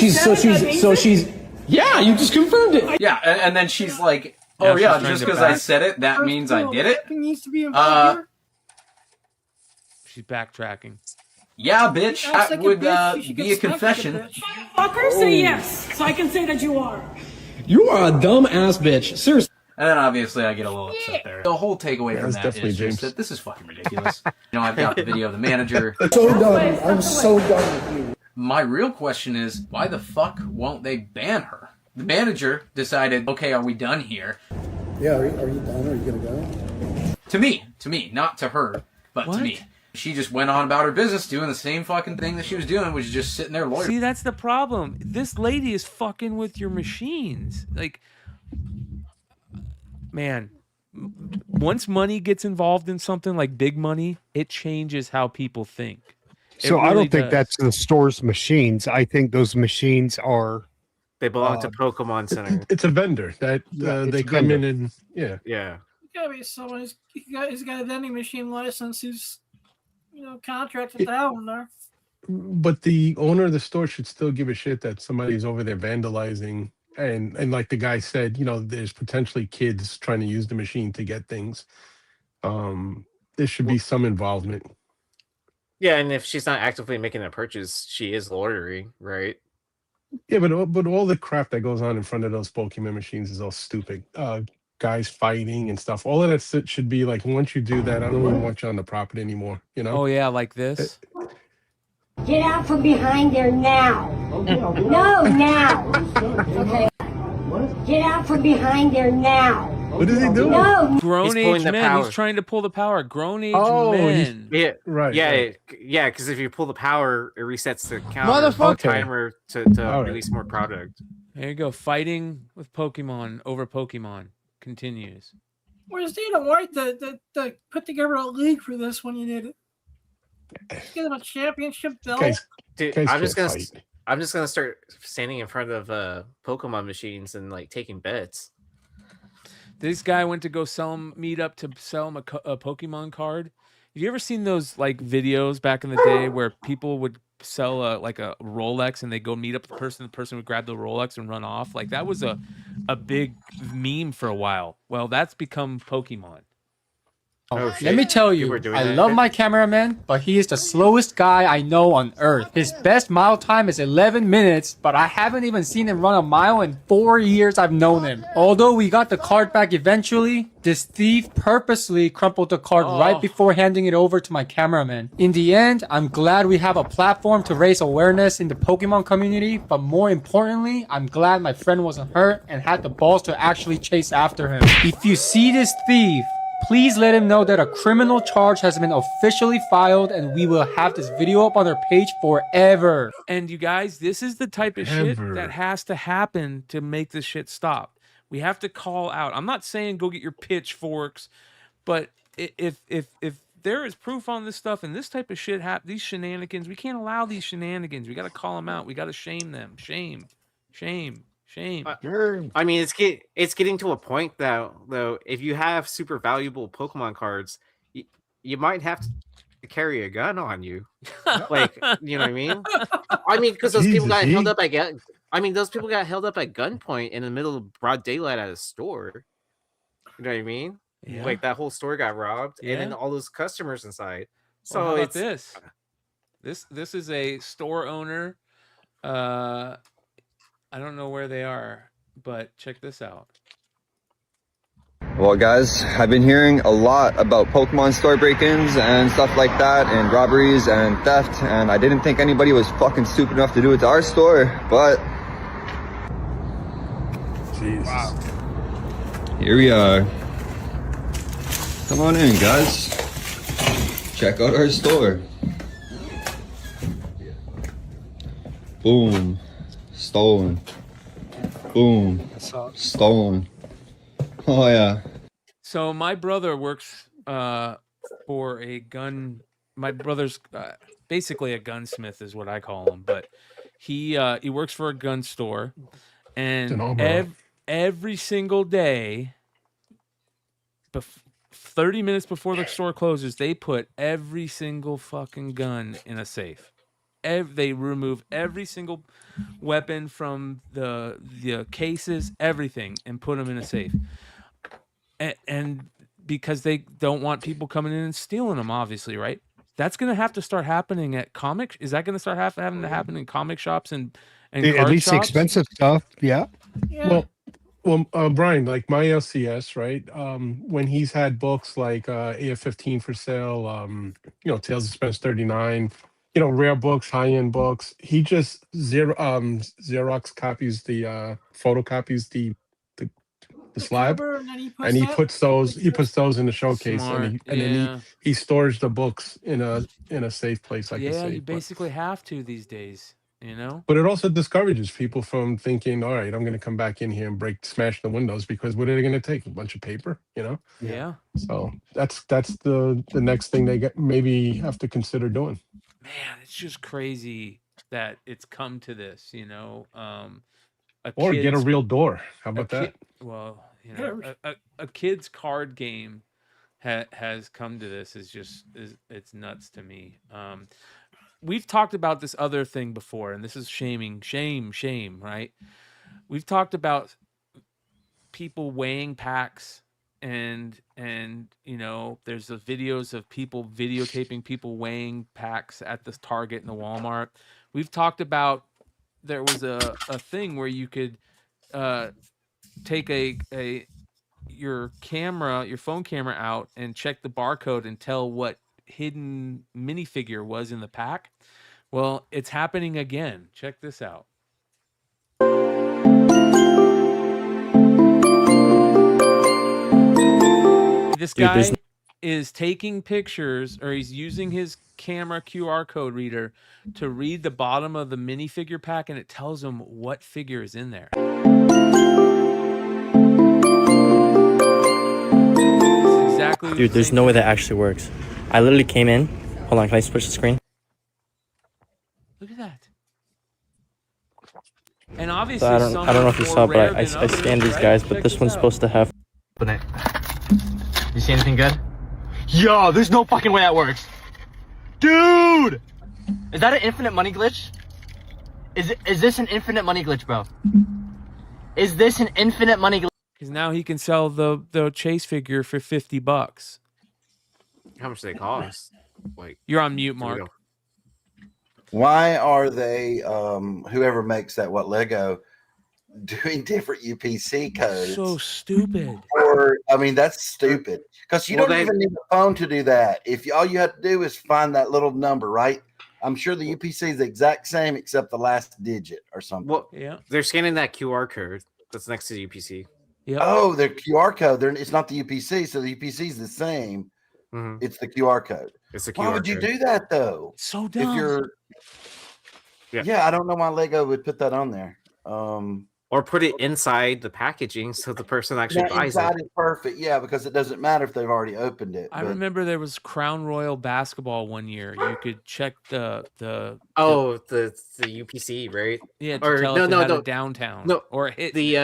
yeah, you just confirmed it. Yeah, and then she's like, oh yeah, just because I said it, that means I did it? Needs to be involved here. She's backtracking. Yeah, bitch, that would be a confession. Fucker, say yes, so I can say that you are. You are a dumb ass bitch. Seriously. And then obviously I get a little upset there. The whole takeaway from that is just that this is fucking ridiculous. I've got the video of the manager. So done. I'm so done with you. My real question is, why the fuck won't they ban her? The manager decided, okay, are we done here? Yeah, are you done? Are you gonna go? To me, not to her, but to me. She just went on about her business doing the same fucking thing that she was doing, which is just sitting there loitering. See, that's the problem. This lady is fucking with your machines. Like, man, once money gets involved in something like big money, it changes how people think. So I don't think that's the store's machines. I think those machines are... They belong to Pokemon Center. It's a vendor that they come in and... Yeah. Yeah. It's gotta be someone who's got a vending machine license who's... contracted that one there. But the owner of the store should still give a shit that somebody's over there vandalizing. And like the guy said, there's potentially kids trying to use the machine to get things. There should be some involvement. Yeah, and if she's not actively making a purchase, she is loitering, right? Yeah, but all the crap that goes on in front of those Pokemon machines is all stupid. Guys fighting and stuff. All of that should be like, once you do that, I don't even want you on the property anymore. Oh yeah, like this. Get out from behind there now. No, now. Okay. Get out from behind there now. What is he doing? No. Grown age men. He's trying to pull the power. Grown age men. Yeah, right. Yeah, because if you pull the power, it resets the Motherfucker. timer to release more product. There you go. Fighting with Pokemon over Pokemon continues. Where's Dana White that put together a league for this when you did it? Get him a championship belt. Dude, I'm just gonna start standing in front of Pokemon machines and like taking bets. This guy went to go meet up to sell him a Pokemon card. Have you ever seen those like videos back in the day where people would sell a Rolex and they go meet up with the person would grab the Rolex and run off? Like that was a big meme for a while. Well, that's become Pokemon. Let me tell you, I love my cameraman, but he is the slowest guy I know on earth. His best mile time is 11 minutes, but I haven't even seen him run a mile in 4 years I've known him. Although we got the card back eventually, this thief purposely crumpled the card right before handing it over to my cameraman. In the end, I'm glad we have a platform to raise awareness in the Pokemon community, but more importantly, I'm glad my friend wasn't hurt and had the balls to actually chase after him. If you see this thief, please let him know that a criminal charge has been officially filed and we will have this video up on our page forever. And you guys, this is the type of shit Ever. that has to happen to make this shit stop. We have to call out. I'm not saying go get your pitchforks, but if there is proof on this stuff and this type of shit, these shenanigans, we can't allow these shenanigans. We got to call them out. We got to shame them. Shame. I mean, it's getting to a point though. If you have super valuable Pokemon cards, you might have to carry a gun on you. Like, you know what I mean? I mean, because those people got held up at those people got held up at gunpoint in the middle of broad daylight at a store. You know what I mean? Yeah. Like that whole store got robbed, Yeah. and then all those customers inside. So Well, how about it's this is a store owner. I don't know where they are, but check this out. Well, guys, I've been hearing a lot about Pokemon store break-ins and stuff like that, and robberies and theft, and I didn't think anybody was fucking stupid enough to do it to our store, but Jesus. Here we are. Come on in, guys. Check out our store. Boom. Stolen. Boom. Stolen. Oh, yeah. So my brother works for a gun. My brother's basically a gunsmith, is what I call him. But he works for a gun store, and every single day, 30 minutes before the store closes, they put every single fucking gun in a safe. They remove every single weapon from the cases, everything, and put them in a safe. And because they don't want people coming in and stealing them, obviously, right? That's going to have to start happening at comic. Is that going to start having to happen in comic shops and At card least the shops? expensive stuff. Yeah. Well, Brian, like my LCS, right? When he's had books like AF-15 for sale, Tales of Suspense 39, rare books, high-end books, he just Xerox copies the photocopies the slab, cover, and then he puts those in the showcase, Smart, and then he stores the books in a safe place like a Yeah, safe. you basically have to these days, But it also discourages people from thinking, all right, I'm going to come back in here and smash the windows, because what are they going to take? A bunch of paper, Yeah. So that's the next thing they maybe have to consider doing. Man, it's just crazy that it's come to this, Or get a real door. How about that? Well, a kid's card game has come to this. It's nuts to me. We've talked about this other thing before, and this is shame, right? We've talked about people weighing packs, and there's the videos of people videotaping people weighing packs at the Target and the Walmart. We've talked about there was a thing where you could take your phone camera out and check the barcode and tell what hidden minifigure was in the pack. Well, it's happening again. Check this out. This guy is taking pictures, or he's using his camera QR code reader to read the bottom of the minifigure pack, and it tells him what figure is in there. Exactly. Dude, there's no way that actually works. I literally came in. Hold on, can I switch the screen? Look at that. And obviously, So I don't know if you saw, but I scanned these guys, but this one's supposed to have. You see anything good? Yo, there's no fucking way that works. Dude! Is that an infinite money glitch? Is this an infinite money glitch, bro? Is this an infinite money glitch? Because now he can sell the Chase figure for $50. How much do they cost? Like, you're on mute, Mark. Why are they, whoever makes that, Lego, doing different UPC codes? So stupid. Or, I mean, that's stupid. Because you don't even need a phone to do that. If all you have to do is find that little number, right? I'm sure the UPC is the exact same except the last digit or something. Well, they're scanning that QR code that's next to the UPC. Yep. Oh, their QR code. It's not the UPC, so the UPC is the same. It's the QR code. It's the Why would you QR code. do that though? So dumb. If you're, yeah, I don't know why Lego would put that on there. Or put it inside the packaging so the person actually That buys inside it. is perfect, yeah, because it doesn't matter if they've already opened it. I but- remember there was Crown Royal basketball one year. You could check the UPC, right? Yeah, to or tell if it had a downtown. No, or it hit the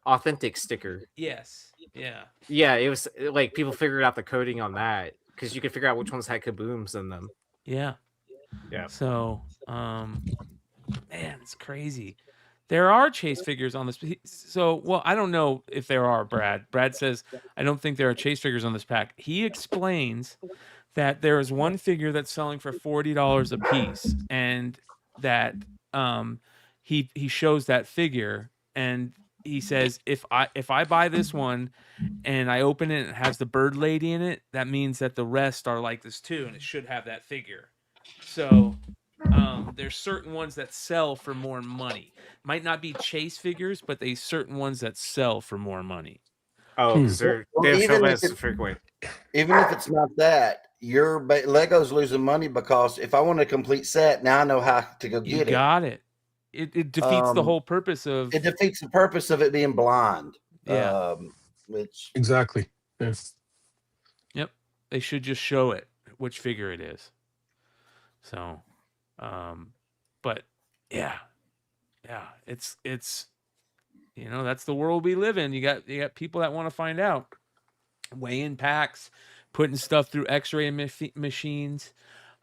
authentic sticker. Yes. Yeah. Yeah, it was like people figured out the coding on that because you could figure out which ones had kabooms in them. Yeah. Yeah. So, man, it's crazy. There are chase figures on this. So, well, I don't know if there are, Brad. Brad says, I don't think there are chase figures on this pack. He explains that there is one figure that's selling for $40 a piece, and that he shows that figure, and he says, if I buy this one and I open it and it has the bird lady in it, that means that the rest are like this too, and it should have that figure. So there's certain ones that sell for more money. Might not be chase figures, but they certain ones that sell for more money. Oh, because they're even, less frequent. Even if it's not that, Lego's losing money because if I want a complete set, now I know how to go get it. You got it. It defeats the whole purpose of it. Defeats the purpose of it being blind. Yeah. Which exactly. Yes. Yep. They should just show it which figure it is. So, but yeah, it's that's the world we live in. You got people that want to find out, weighing packs, putting stuff through X-ray machines.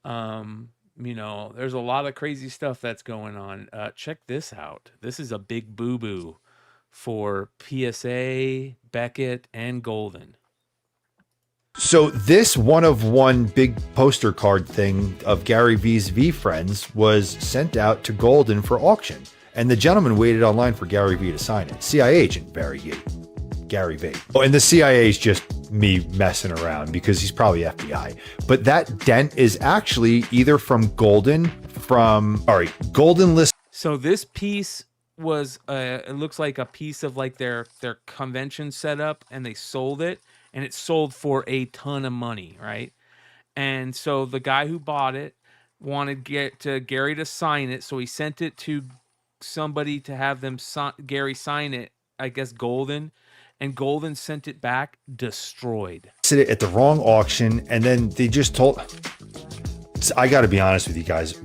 There's a lot of crazy stuff that's going on. Check this out. This is a big boo-boo for PSA, Beckett, and Golden. So this one-of-one big poster card thing of Gary V's V-Friends was sent out to Golden for auction. And the gentleman waited online for Gary V to sign it. CIA agent Gary V. Oh, and the CIA is just me messing around because he's probably FBI. But that dent is actually either from Golden list. So this piece was, it looks like a piece of like their convention setup, and they sold it. And it sold for a ton of money, right? And so the guy who bought it wanted Gary to sign it, so he sent it to somebody to have Gary sign it. I guess Golden, and Golden sent it back destroyed. It at the wrong auction, and then they just told. I got to be honest with you guys.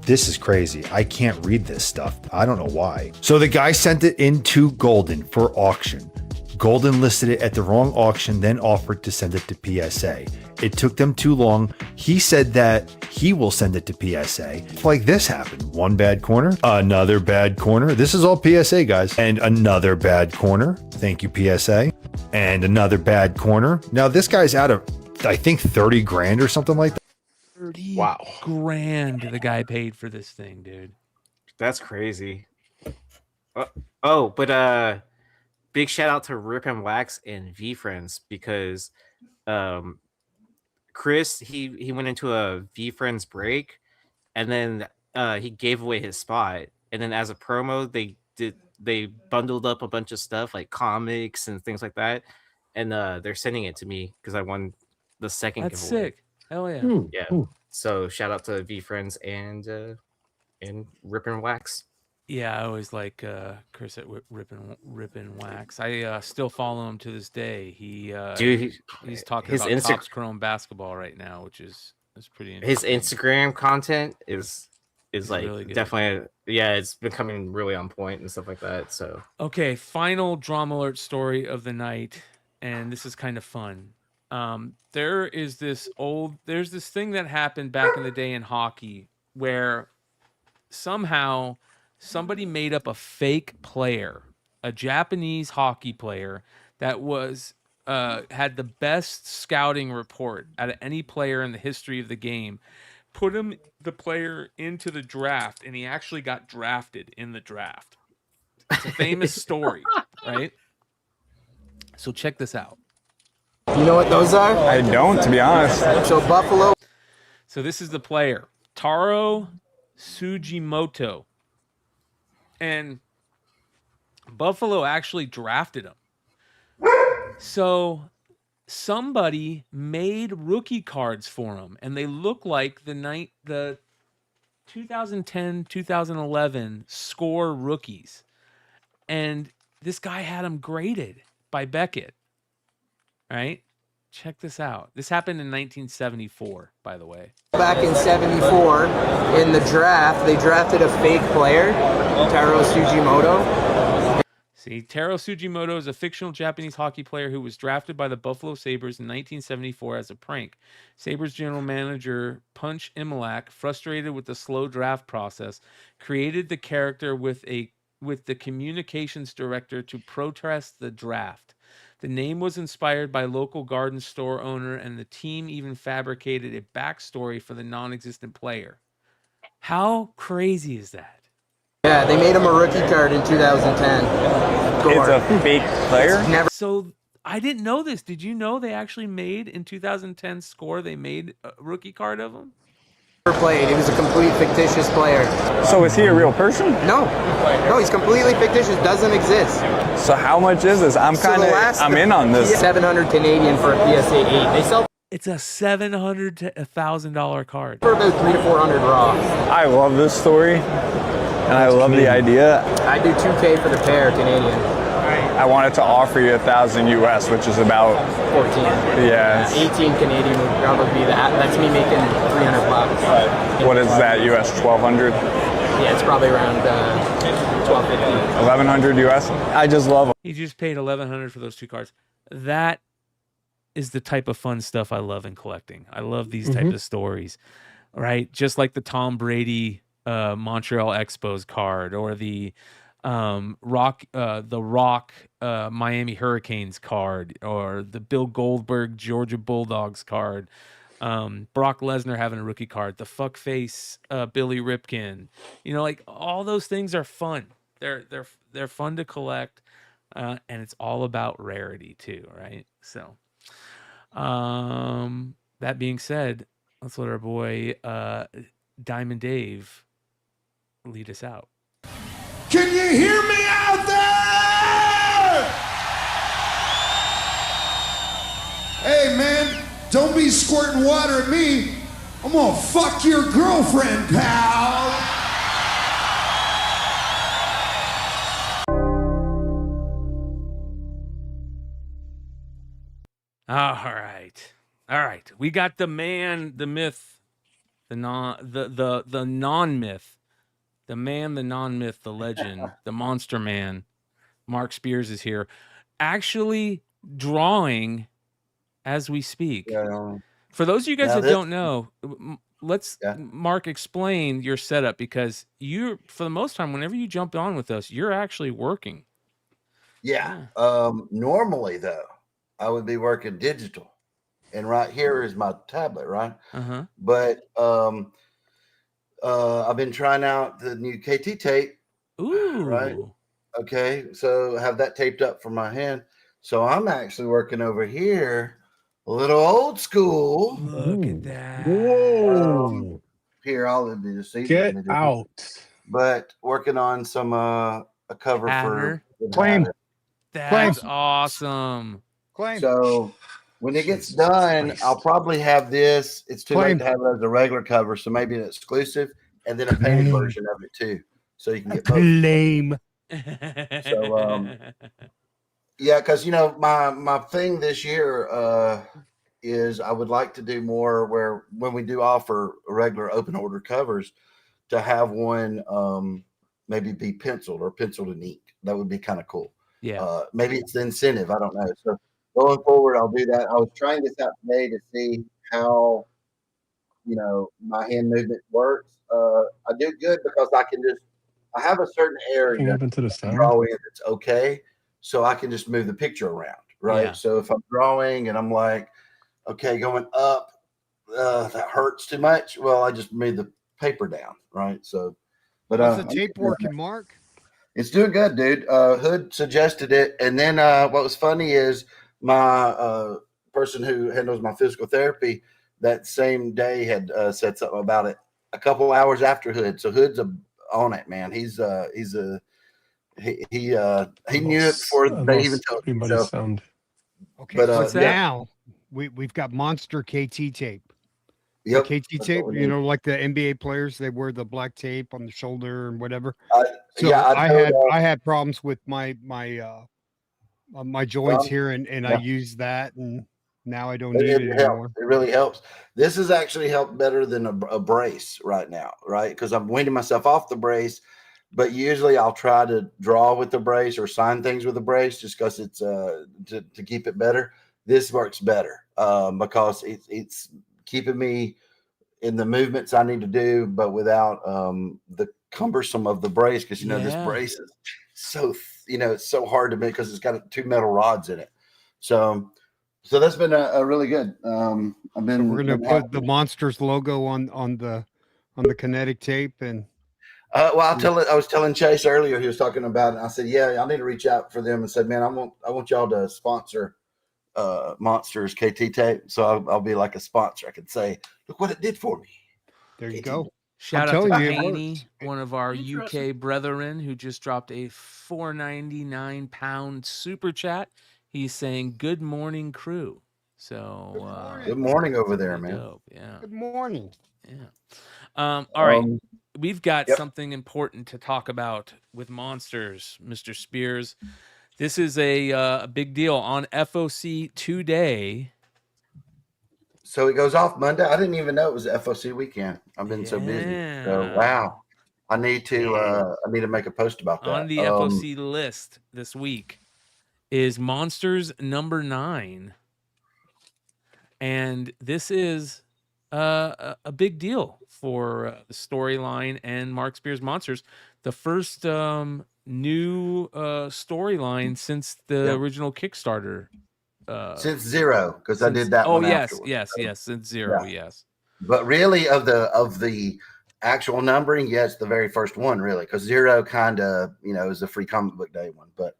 This is crazy. I can't read this stuff. I don't know why. So the guy sent it into Golden for auction. Golden listed it at the wrong auction, then offered to send it to PSA. It took them too long. He said that he will send it to PSA. Like this happened. One bad corner, another bad corner. This is all PSA, guys. And another bad corner. Thank you, PSA. And another bad corner. Now this guy's out of, I think, 30 grand or something like that. 30 grand the guy paid for this thing, dude. That's crazy. But big shout out to Rip and Wax and V Friends, because Chris he went into a V Friends break, and then he gave away his spot, and then as a promo they bundled up a bunch of stuff like comics and things like that, and they're sending it to me because I won the second That's giveaway. sick. Hell yeah. Yeah. So shout out to V Friends and Rip and Wax. Yeah, I always like Chris at Rip and Wax. I still follow him to this day. He's talking his about Topps Chrome basketball right now, which is pretty interesting. His Instagram content is like really good. definitely it's becoming really on point and stuff like that. So okay, final drama alert story of the night, and this is kind of fun. There's this thing that happened back in the day in hockey where somehow somebody made up a fake player, a Japanese hockey player that was had the best scouting report out of any player in the history of the game. Put the player into the draft, and he actually got drafted in the draft. It's a famous story, right? So check this out. You know what those are? I don't, to be honest. So Buffalo. So this is the player, Taro Sugimoto. And Buffalo actually drafted him. So somebody made rookie cards for him, and they look like the 2010, 2011 score rookies. And this guy had them graded by Beckett. Right? Check this out. This happened in 1974, by the way. Back in 74, in the draft, they drafted a fake player, Taro Sugimoto. See, Taro Sugimoto is a fictional Japanese hockey player who was drafted by the Buffalo Sabres in 1974 as a prank. Sabres general manager Punch Imlach, frustrated with the slow draft process, created the character with the communications director to protest the draft. The name was inspired by local garden store owner, and the team even fabricated a backstory for the non-existent player. How crazy is that? Yeah, they made him a rookie card in 2010. It's a fake player? So I didn't know this. Did you know they actually made in 2010 score? They made a rookie card of him. Never played. He was a complete fictitious player. So is he a real person? No, he's completely fictitious. Doesn't exist. So how much is this? I'm in on this. 700 Canadian for a PSA 8. They sell. It's a $700 to $1,000 card. For about $300 to $400 raw. I love this story, and I love the idea. I do 2K for the pair Canadian. I wanted to offer you $1,000 US, which is about 14. Yeah. 18 Canadian would probably be that. That's me making $300. What is that US? 1,200? Yeah, it's probably around 1,250. 1,100 US. I just love them. He just paid $1,100 for those two cards. That is the type of fun stuff I love in collecting. I love these type of stories, right? Just like the Tom Brady Montreal Expos card, or the Rock Miami Hurricanes card, or the Bill Goldberg Georgia Bulldogs card. Brock Lesnar having a rookie card, the fuckface Billy Ripken. You know, like all those things are fun. They're fun to collect, and it's all about rarity too, right? So, that being said, let's let our boy Diamond Dave lead us out. Can you hear me out there? Hey, man, don't be squirting water at me. I'm gonna fuck your girlfriend, pal. All right. We got the man, the myth, the non-myth. The man, the non-myth, the legend, the monster man. Mark Spears is here, actually drawing as we speak. Yeah. For those of you guys that don't know, let's Mark explain your setup, because you're, for the most time, whenever you jump on with us, you're actually working. Yeah. Normally though, I would be working digital, and right here is my tablet, right? But I've been trying out the new KT tape. Ooh. Right. Okay. So I have that taped up for my hand. So I'm actually working over here, a little old school. Look at that. Whoa. Here, I'll let you see. Get out. But working on some a cover for Claim. That's awesome. Claim. So when it gets done, I'll probably have this. It's too late to have it as a regular cover, so maybe an exclusive, and then a painted version of it too, so you can get both. Claim. So yeah, because my thing this year is I would like to do more where when we do offer regular open order covers, to have one maybe be penciled or penciled in ink. That would be kind of cool. Yeah. Maybe it's the incentive. I don't know. So going forward, I'll do that. I was trying this out today to see how, my hand movement works. I do good because I have a certain area Up into the to draw in that's okay. So I can just move the picture around, right? Yeah. So if I'm drawing and I'm like, okay, going up, that hurts too much. Well, I just move the paper down, right? So, but how's the tape working, Mark? It's doing good, dude. Hood suggested it, and then what was funny is my person who handles my physical therapy that same day had said something about it a couple hours after Hood. So Hood's on it, man. He's a He knew it before they even told me. So, sound. Okay, but so now we've got Monster KT tape. Yep, The KT that's tape, what we you need. know, like the NBA players, they wear the black tape on the shoulder and whatever. So yeah, I had problems with my joints here, and I yeah. used that, and now I don't need it It helps. anymore. It really helps. This has actually helped better than a brace right now, right? Because I'm weaning myself off the brace, but usually I'll try to draw with the brace or sign things with the brace just because it's to keep it better. This works better because it's keeping me in the movements I need to do, but without the cumbersome of the brace. Because this brace is so it's so hard to make because it's got 2 metal rods in it. So that's been a really good. I've been. We're gonna put the Monsters logo on the kinetic tape, and well, I was telling Chase earlier. He was talking about it. I said, "Yeah, I need to reach out for them." And said, "Man, I want y'all to sponsor Monsters KT tape, so I'll be like a sponsor. I could say, look what it did for me." There you go. Shout out to Haney, one of our UK brethren, who just dropped a £4.99 super chat. He's saying, "Good morning, crew." So good morning over there, man. Dope. Yeah. Good morning. Yeah. All right. We've got something important to talk about with Monsters, Mr. Spears. This is a big deal on F.O.C. today. So it goes off Monday. I didn't even know it was F.O.C. weekend. I've been so busy. So wow, I need to make a post about that. On the F.O.C. list this week is Monsters #9, and this is a big deal for the storyline and Mark Spears Monsters. The first new storyline since the original Kickstarter. Since Zero, because I did that. Oh, one yes, afterwards. yes, since Zero, yes. But really, of the actual numbering, yes, the very first one, really, because Zero kind of is a free comic book day one. But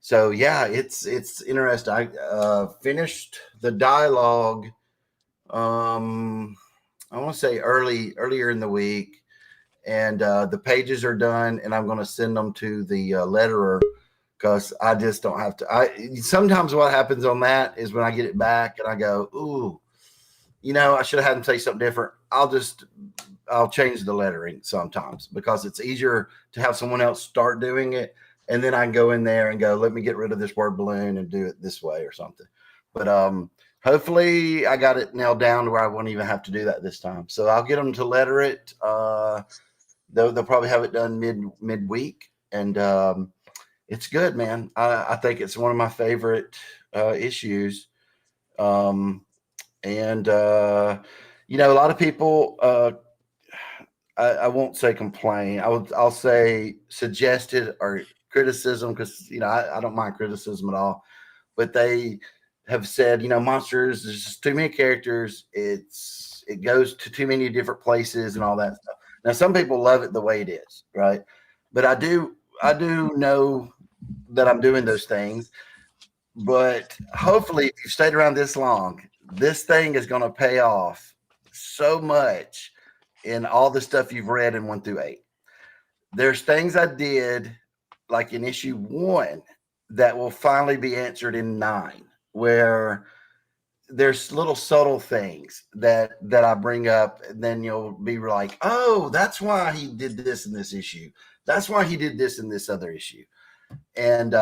so yeah, it's interesting. I finished the dialogue. I want to say earlier in the week, and the pages are done, and I'm going to send them to the letterer. Because I just don't have to. Sometimes what happens on that is when I get it back and I go, ooh, I should have had him say something different. I'll change the lettering sometimes because it's easier to have someone else start doing it. And then I can go in there and go, let me get rid of this word balloon and do it this way or something. But hopefully I got it nailed down to where I won't even have to do that this time. So I'll get them to letter it. They'll probably have it done midweek. And it's good, man. I think it's one of my favorite issues. A lot of people, I won't say complain. I'll say suggested or criticism because, I don't mind criticism at all. But they have said, Monsters, there's just too many characters. It goes to too many different places and all that stuff. Now, some people love it the way it is, right? But I do know that I'm doing those things, but hopefully if you've stayed around this long, this thing is going to pay off so much in all the stuff you've read in 1 through 8. There's things I did like in issue 1 that will finally be answered in 9, where there's little subtle things that I bring up, and then you'll be like, oh, that's why he did this in this issue. That's why he did this in this other issue. And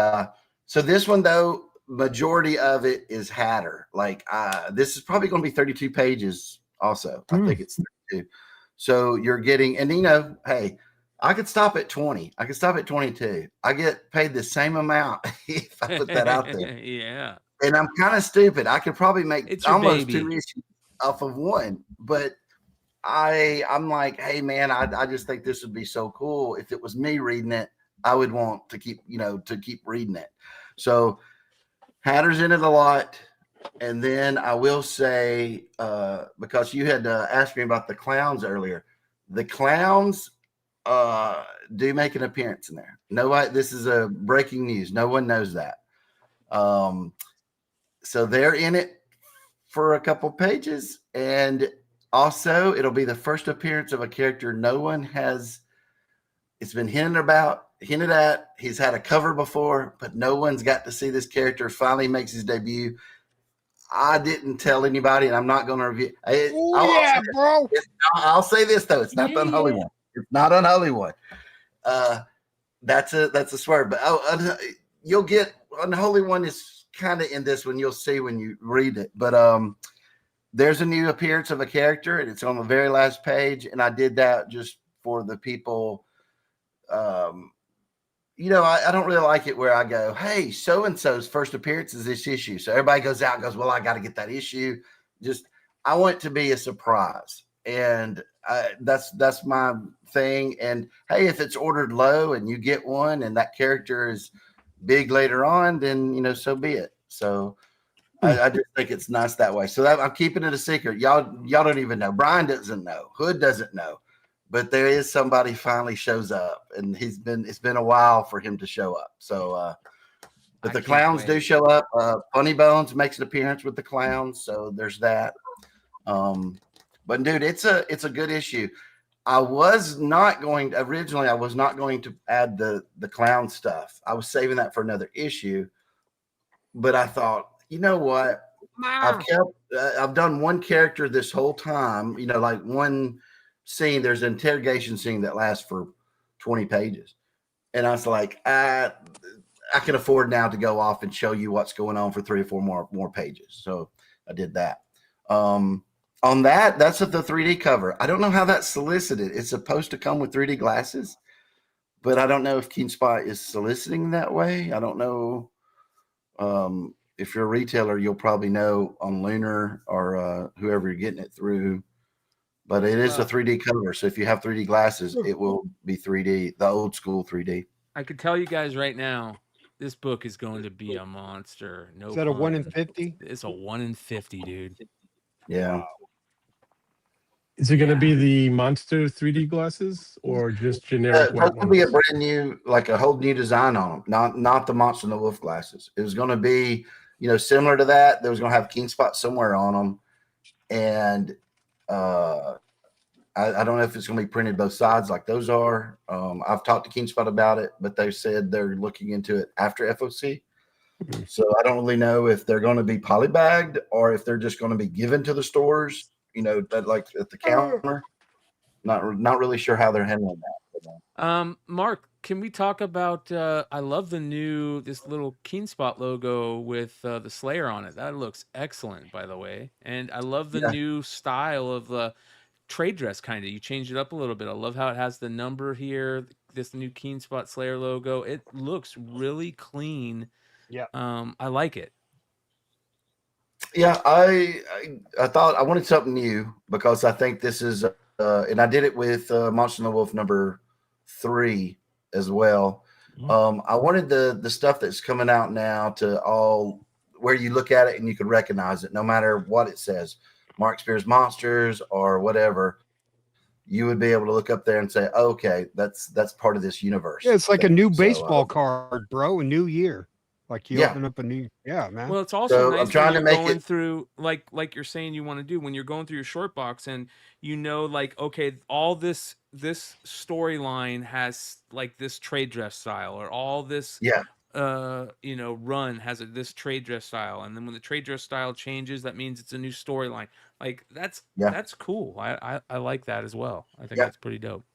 so this one, though, majority of it is Hatter. Like this is probably going to be 32 pages also. I think it's 32. So you're getting, and hey, I could stop at 20. I could stop at 22. I get paid the same amount if I put that out there. Yeah. And I'm kind of stupid. I could probably make almost baby. 2 issues off of one. But I'm like, hey, man, I just think this would be so cool. If it was me reading it, I would want to keep reading it. So Hatter's in it a lot. And then I will say, because you had asked me about the clowns earlier, the clowns do make an appearance in there. Nobody, this is a breaking news. No one knows that. So they're in it for a couple pages. And also it'll be the first appearance of a character no one has it's been hinted at. He's had a cover before, but no one's got to see this character. Finally makes his debut. I didn't tell anybody, and I'm not going to review. Bro. I'll say this though: it's not the unholy one. It's not unholy one. That's a swerve. But you'll get unholy one is kind of in this one. You'll see when you read it. But there's a new appearance of a character, and it's on the very last page. And I did that just for the people. I don't really like it where I go, hey, so-and-so's first appearance is this issue. So everybody goes out and goes, well, I got to get that issue. I want it to be a surprise. And that's my thing. And hey, if it's ordered low and you get one and that character is big later on, then, so be it. So I just think it's nice that way. So I'm keeping it a secret. Y'all don't even know. Brian doesn't know. Hood doesn't know. But there is somebody finally shows up, and it's been a while for him to show up. So, but the clowns do show up. Funny Bones makes an appearance with the clowns, so there's that. But dude, it's a good issue. I was not going to add the clown stuff. I was saving that for another issue, but I thought, you know what? I've done one character this whole time. Like one scene, there's an interrogation scene that lasts for 20 pages. And I was like, I can afford now to go off and show you what's going on for 3 or 4 more pages. So I did that. On that's the 3D cover. I don't know how that's solicited. It's supposed to come with 3D glasses, but I don't know if KeenSpot is soliciting that way. I don't know. If you're a retailer, you'll probably know on Lunar or whoever you're getting it through. But it is a 3D cover, so if you have 3D glasses, it will be 3D, the old school 3D. I could tell you guys right now, this book is going to be a monster. No, is that a 1 in 50? It's a 1 in 50, dude. Yeah. Is it going to be the monster 3D glasses or just generic? It's going to be a brand new, like a whole new design on them. Not the Monster and the Wolf glasses. It was going to be, similar to that. There was going to have KeenSpot somewhere on them, and I don't know if it's going to be printed both sides like those are. I've talked to KeenSpot about it, but they said they're looking into it after F.O.C. So I don't really know if they're going to be polybagged or if they're just going to be given to the stores, that like at the counter. Not really sure how they're handling that. Mark, can we talk about? I love this little KeenSpot logo with the Slayer on it. That looks excellent, by the way. And I love the new style of the trade dress. Kind of, you changed it up a little bit. I love how it has the number here. This new KeenSpot Slayer logo. It looks really clean. Yeah. I like it. Yeah, I thought I wanted something new because I think this is. And I did it with Monster and the Wolf number 3 as well. I wanted the stuff that's coming out now to all where you look at it and you can recognize it, no matter what it says, Mark Spears Monsters or whatever. You would be able to look up there and say, oh, "Okay, that's part of this universe." Yeah, it's like a new baseball card, bro. A new year. Like you open up a new, man. Well, it's also nice when you're going through, like you're saying you want to do when you're going through your short box and like, okay, all this storyline has like this trade dress style, or all this run has this trade dress style, and then when the trade dress style changes, that means it's a new storyline. Like that's cool. I like that as well. I think that's pretty dope.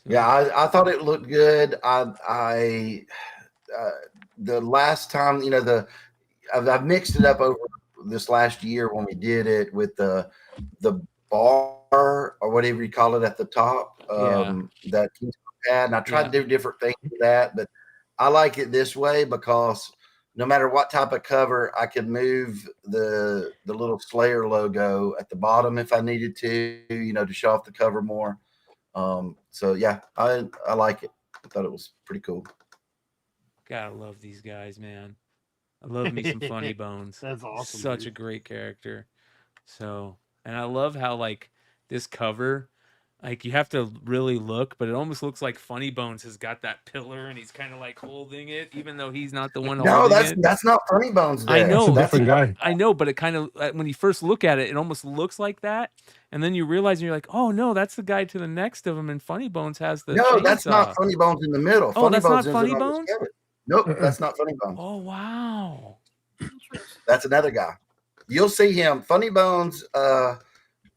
Yeah, I thought it looked good. The last time, I've mixed it up over this last year when we did it with the bar or whatever you call it at the top that had, and I tried to do different things with that, but I like it this way because no matter what type of cover, I could move the little Slayer logo at the bottom if I needed to, to show off the cover more. So yeah, I like it. I thought it was pretty cool. Gotta love these guys, man. I love me some Funny Bones. That's awesome. Such a great character. So, and I love how like this cover, Like you have to really look, but it almost looks like Funny Bones has got that pillar and he's kind of like holding it, even though he's not the one No, holding that's it. that's not Funny Bones. I There, know, that's I know, but it kind of when you first look at it, it almost looks like that, and then you realize and you're like, oh no, that's the guy to the next of him, and Funny Bones has the no, chainsaw. that's not Funny Bones in the middle. Oh, Funny that's Bones not isn't Funny on the Bones. skeleton. Nope, that's not Funny Bones. Oh wow, That's another guy. You'll see him. Funny Bones.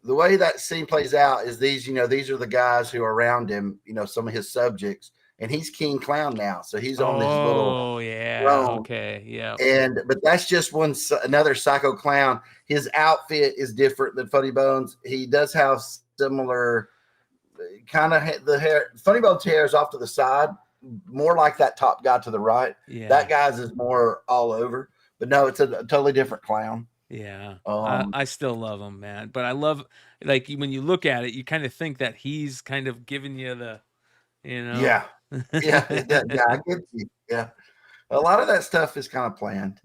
The way that scene plays out is these are the guys who are around him. Some of his subjects, and he's King Clown now, so he's on this little. Oh yeah, throne. okay, yeah. But that's just another Psycho Clown. His outfit is different than Funny Bones. He does have similar kind of the hair. Funny Bones' hair is off to the side, more like that top guy to the right. Yeah. That guy's is more all over. But no, it's a totally different clown. Yeah, Um, I still love him, man. But I love like when you look at it, you kind of think that he's kind of giving you the, Yeah, yeah, I get you. Yeah, a lot of that stuff is kind of planned.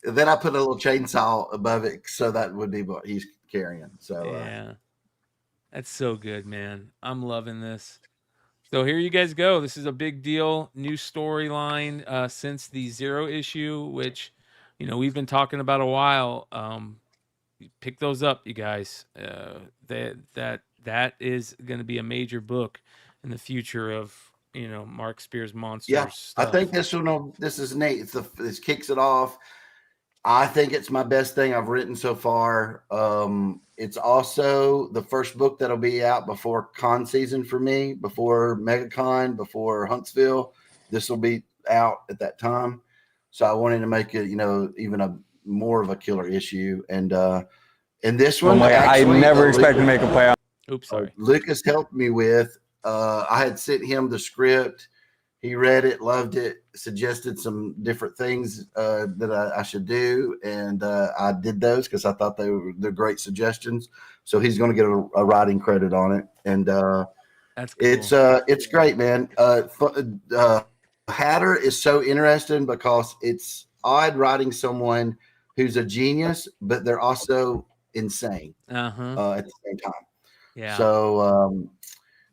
Then I put a little chainsaw above it, so that would be what he's carrying. So yeah, that's so good, man. I'm loving this. So here you guys go. This is a big deal. New storyline since the Zero issue, which we've been talking about a while. Pick those up, you guys. That is going to be a major book in the future of Mark Spears Monsters. yeah, stuff. I think this is neat. This kicks it off. I think it's my best thing I've written so far. It's also the first book that'll be out before con season for me, before MegaCon, before Huntsville. This will be out at that time. So I wanted to make it, even a more of a killer issue. And this one, I never expected to make a play on. Oops, sorry. Lucas helped me with. I had sent him the script. He read it, loved it, suggested some different things that I should do, and I did those because I thought they're great suggestions. So he's going to get a writing credit on it, and that's cool. It's great, man. Hatter is so interesting because it's odd writing someone who's a genius, but they're also insane at the same time. Yeah. So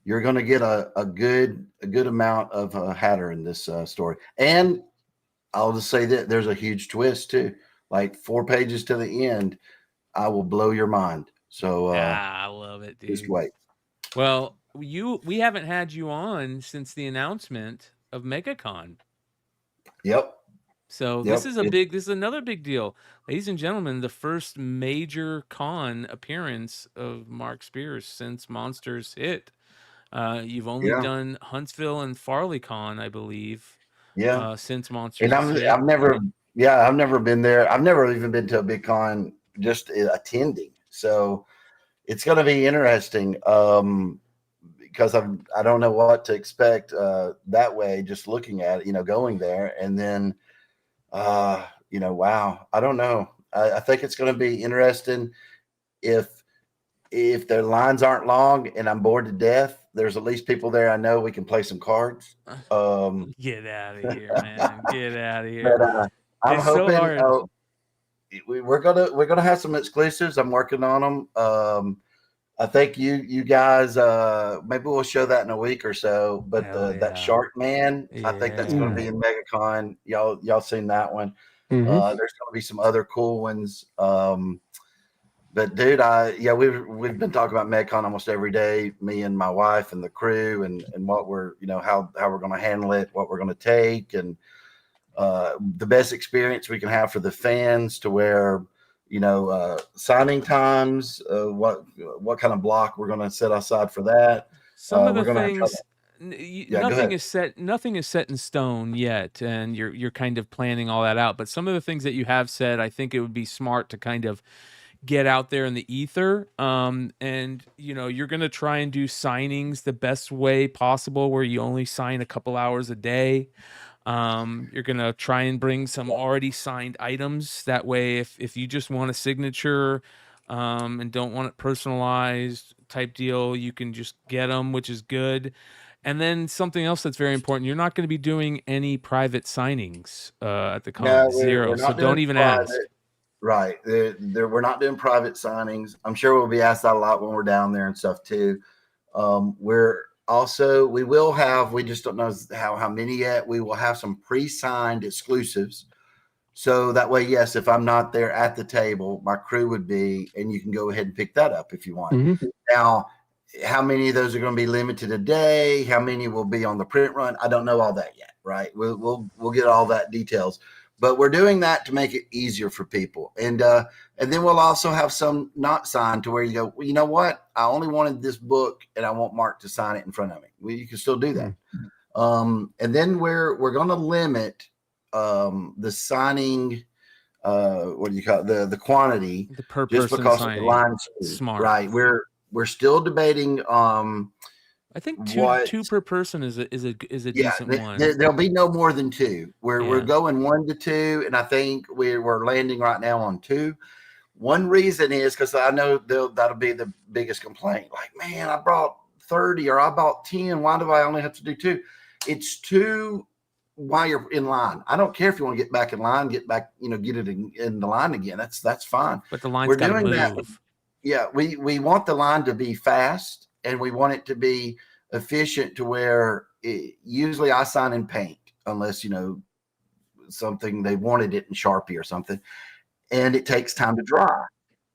you're going to get a good amount of Hatter in this story. And I'll just say that there's a huge twist too. Like 4 pages to the end, I will blow your mind. So I love it, dude. Just wait. Well, we haven't had you on since the announcement of MegaCon. Yep. So this is this is another big deal. Ladies and gentlemen, the first major con appearance of Mark Spears since Monsters hit. You've only done Huntsville and FarleyCon, I believe. Yeah. Since Monsters. And I've never been there. I've never even been to a big con, just attending. So it's going to be interesting because I don't know what to expect that way. Just looking at it, going there, and then wow, I don't know. I think it's going to be interesting if their lines aren't long and I'm bored to death. There's at least people there I know we can play some cards. Get out of here, man! Get out of here. But, I'm It's hoping so hard. we're gonna have some exclusives. I'm working on them. I think you guys maybe we'll show that in a week or so. But that Shark Man, I think that's going to be in MegaCon. Y'all seen that one? Mhm. There's going to be some other cool ones. But dude, we've been talking about MegaCon almost every day. Me and my wife and the crew, and what we're how we're going to handle it, what we're going to take, and the best experience we can have for the fans to where signing times, what kind of block we're going to set aside for that. Some of we're the gonna have things, go nothing ahead. is set. Nothing is set in stone yet, and you're kind of planning all that out. But some of the things that you have said, I think it would be smart to kind of get out there in the ether. And you're going to try and do signings the best way possible, where you only sign a couple hours a day. You're going to try and bring some already signed items. That way, if you just want a signature, and don't want it personalized type deal, you can just get them, which is good. And then something else that's very important, you're not going to be doing any private signings, at the con. No, Zero. we're So not don't doing even private. ask. Right. We're not doing private signings. I'm sure we'll be asked that a lot when we're down there and stuff too. We will have, we just don't know how many yet. We will have some pre-signed exclusives. So that way, yes, if I'm not there at the table, my crew would be, and you can go ahead and pick that up if you want. Mm-hmm. Now, how many of those are going to be limited a day? How many will be on the print run? I don't know all that yet, right? We'll get all that details. But we're doing that to make it easier for people. And then we'll also have some not signed to where you go, well, you know what? I only wanted this book and I want Mark to sign it in front of me. Well, you can still do that. And then we're going to limit the signing, what do you call it? The quantity, The per just person because signing. of the line speed. Smart. Right. We're still debating I think what two per person is a decent one. There'll be no more than two. We're going 1 to 2, and I think we're landing right now on 2. One reason is because I know that'll be the biggest complaint. Like, man, I brought 30 or I bought 10. Why do I only have to do 2? It's 2 while you're in line. I don't care if you want to get back in line, get it in the line again. That's fine. But the line's got to move. Yeah, we want the line to be fast, and we want it to be efficient to where usually I sign in paint unless, something they wanted it in Sharpie or something, and it takes time to dry.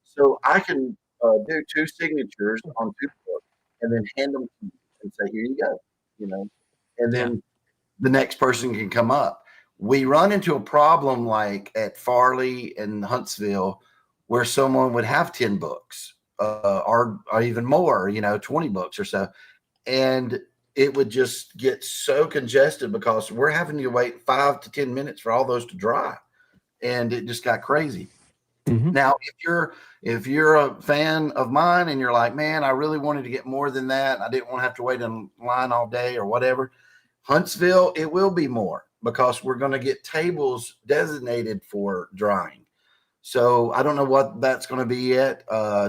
So I can do 2 signatures on 2 books and then hand them to you and say, here you go, and then the next person can come up. We run into a problem like at Farley and Huntsville where someone would have 10 books or even more, 20 books or so. And it would just get so congested because we're having to wait 5 to 10 minutes for all those to dry. And it just got crazy. Mm-hmm. Now, if you're a fan of mine and you're like, man, I really wanted to get more than that, I didn't want to have to wait in line all day or whatever, Huntsville, it will be more because we're going to get tables designated for drying. So I don't know what that's going to be yet.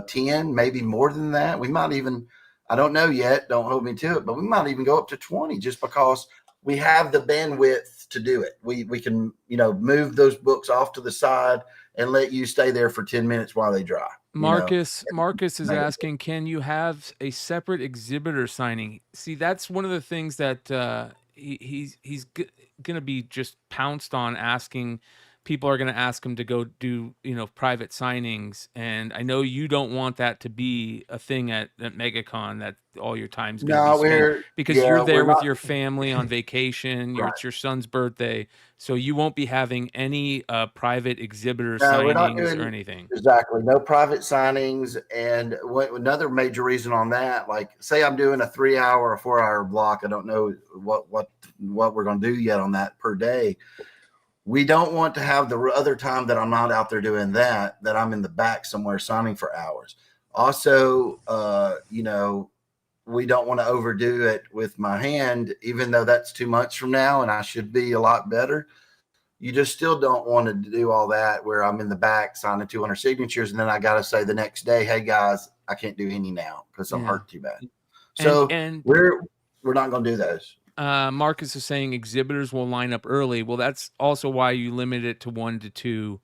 10, maybe more than that. We might even, I don't know yet. Don't hold me to it, but we might even go up to 20 just because we have the bandwidth to do it. We can, move those books off to the side and let you stay there for 10 minutes while they dry. Marcus is asking, can you have a separate exhibitor signing? See, that's one of the things that he's going to be just pounced on asking. People are going to ask him to go do, private signings. And I know you don't want that to be a thing at MegaCon, that all your time's going to be spent because you're there with your family on vacation. Right. It's your son's birthday. So you won't be having any private exhibitor signings or anything. Exactly. No private signings. And another major reason on that, like say I'm doing a 3-hour or 4-hour block. I don't know what we're going to do yet on that per day. We don't want to have the other time that I'm not out there doing that I'm in the back somewhere signing for hours. Also, we don't want to overdo it with my hand, even though that's 2 months from now and I should be a lot better. You just still don't want to do all that where I'm in the back signing 200 signatures and then I got to say the next day, hey guys, I can't do any now because I'm hurt too bad. So and we're not going to do those. Marcus is saying exhibitors will line up early. Well, that's also why you limit it to 1 to 2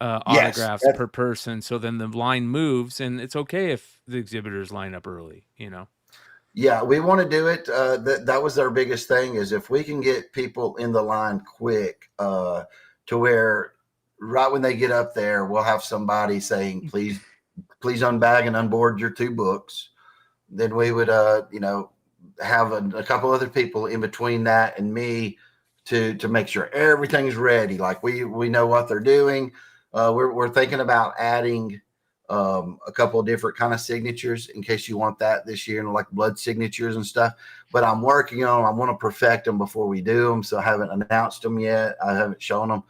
autographs per person. So then the line moves, and it's okay if the exhibitors line up early. Yeah, we want to do it. That was our biggest thing is if we can get people in the line quick to where right when they get up there, we'll have somebody saying, please unbag and unboard your 2 books. Then we would, have a couple other people in between that and me to make sure everything's ready. Like we know what they're doing. We're thinking about adding a couple of different kind of signatures in case you want that this year, like blood signatures and stuff. But I'm working on them. I want to perfect them before we do them. So I haven't announced them yet. I haven't shown them.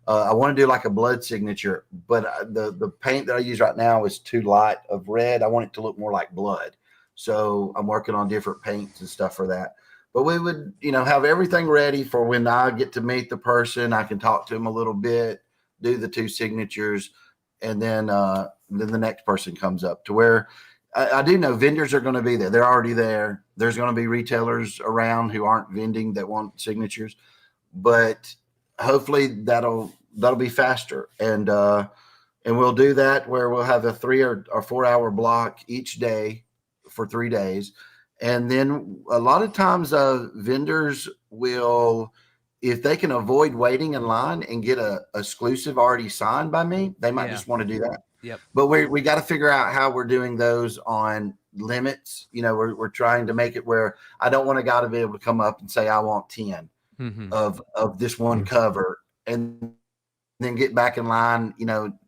I want to do like a blood signature, but the paint that I use right now is too light of red. I want it to look more like blood. So I'm working on different paints and stuff for that. But we would, have everything ready for when I get to meet the person. I can talk to them a little bit, do the 2 signatures, and then the next person comes up to where I do know vendors are going to be there. They're already there. There's going to be retailers around who aren't vending that want signatures, but hopefully that'll be faster. And And we'll do that where we'll have a 3 or 4 hour block each day for 3 days. And then a lot of times vendors will, if they can avoid waiting in line and get a exclusive already signed by me, they might just want to do that. Yep. But we got to figure out how we're doing those on limits. You know, we're trying to make it where I don't want a guy to be able to come up and say, I want 10 of this one cover, and then get back in line,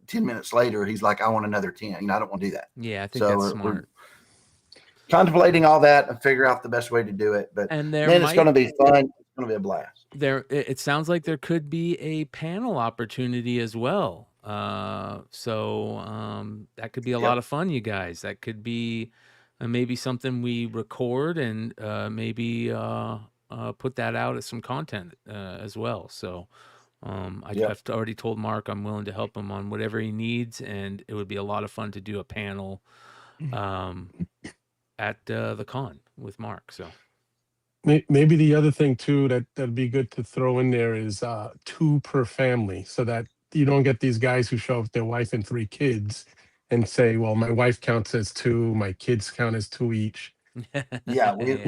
10 minutes later, he's like, I want another 10. I don't want to do that. Yeah, I think that's smart. We're contemplating all that and figure out the best way to do it. But And man, it's going to be fun. It's going to be a blast. It sounds like there could be a panel opportunity as well. So that could be a lot of fun, you guys. That could be maybe something we record and maybe put that out as some content as well. So I've already told Mark I'm willing to help him on whatever he needs, and it would be a lot of fun to do a panel at the con with Mark. So Maybe the other thing too that'd be good to throw in there is 2 per family, so that you don't get these guys who show up with their wife and 3 kids and say, well, my wife counts as 2, my kids count as 2 each. Yeah, we've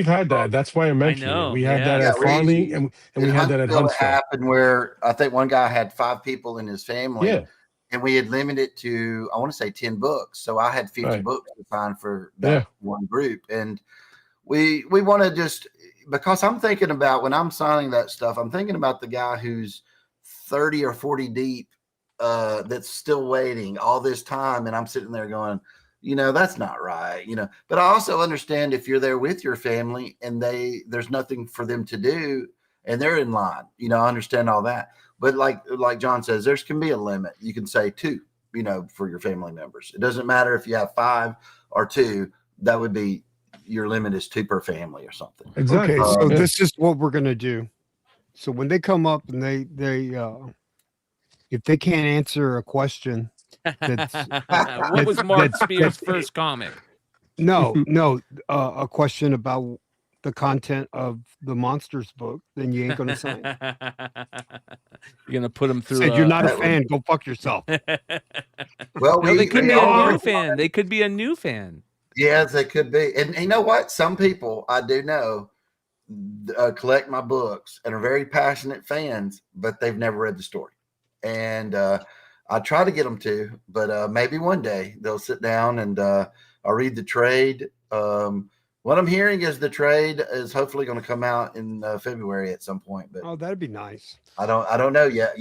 had that. That's why I mentioned it. We had that at Farley, and we had that at Huntsville. It Huntsville. happened where I think one guy had 5 people in his family. Yeah. And we had limited it to, I want to say 10 books. So I had 50 books to sign for that one group. And we want to just, because I'm thinking about when I'm signing that stuff, I'm thinking about the guy who's 30 or 40 deep that's still waiting all this time. And I'm sitting there going, that's not right, but I also understand if you're there with your family and there's nothing for them to do and they're in line, I understand all that. But like John says, there can be a limit. You can say 2, for your family members. It doesn't matter if you have 5 or 2, that would be your limit is 2 per family or something. Exactly. Okay. So this is what we're going to do. So when they come up and they if they can't answer a question, what was Mark Spears' first comic? No, a question about the content of the Monsters book, then you ain't gonna sign. You're gonna put them through. Said you're not a fan. Go fuck yourself. Well, they could be a new fan. They could be a new fan. Yes, they could be. And you know what? Some people I do know collect my books and are very passionate fans, but they've never read the story. And I try to get them to, but maybe one day they'll sit down and I'll read the trade. What I'm hearing is the trade is hopefully going to come out in February at some point. But that'd be nice. I don't know yet.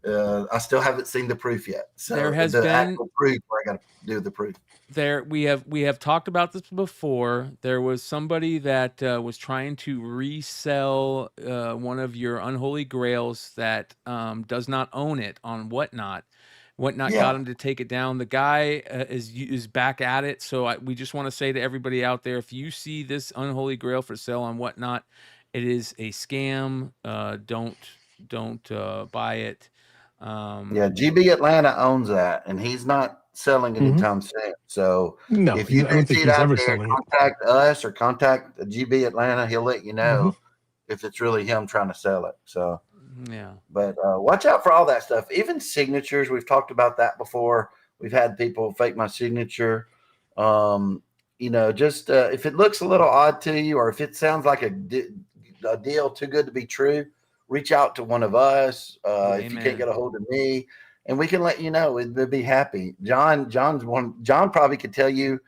I still haven't seen the proof yet. So there has been actual proof where I got to do the proof. We have talked about this before. There was somebody that was trying to resell one of your unholy grails that does not own it on Whatnot. Whatnot got him to take it down. The guy is back at it. So we just want to say to everybody out there, if you see this unholy grail for sale on Whatnot, it is a scam. Don't buy it. GB Atlanta owns that, and he's not selling anytime soon. So if you do see it out there, contact us or contact GB Atlanta. He'll let you know if it's really him trying to sell it. So but watch out for all that stuff. Even signatures, we've talked about that before. We've had people fake my signature. Just if it looks a little odd to you, or if it sounds like a deal too good to be true, reach out to one of us. If you can't get a hold of me, and we can let you know. We'd be happy. John probably could tell you.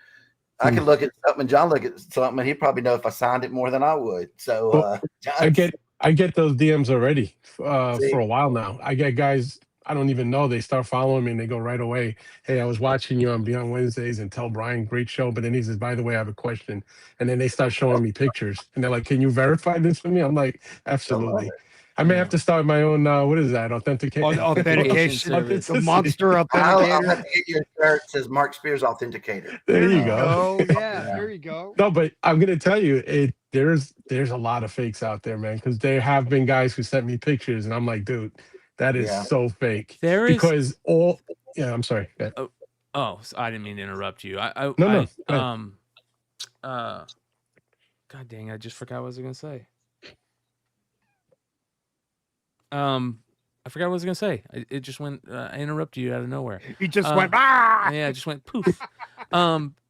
I could look at something, and John look at something, and he'd probably know if I signed it more than I would. So I get those DMs already for a while now. I get guys I don't even know. They start following me and they go right away, hey, I was watching you on Beyond Wednesdays and tell Brian, great show. But then he says, by the way, I have a question. And then they start showing me pictures and they're like, can you verify this for me? I'm like, absolutely. I may have to start my own, what is that? Authentication. The monster authenticator. I'll have to get you a shirt that says Mark Spears Authenticator. There you go. Oh, yeah. There you go. No, but I'm going to tell you, there's a lot of fakes out there, man, because there have been guys who sent me pictures and I'm like, dude, that is so fake. Because I'm sorry. Oh, I didn't mean to interrupt you. No. God dang, I just forgot what I was going to say. I forgot what I was gonna say. It just went. I interrupted you out of nowhere. He just went. Ah! Yeah, it just went poof.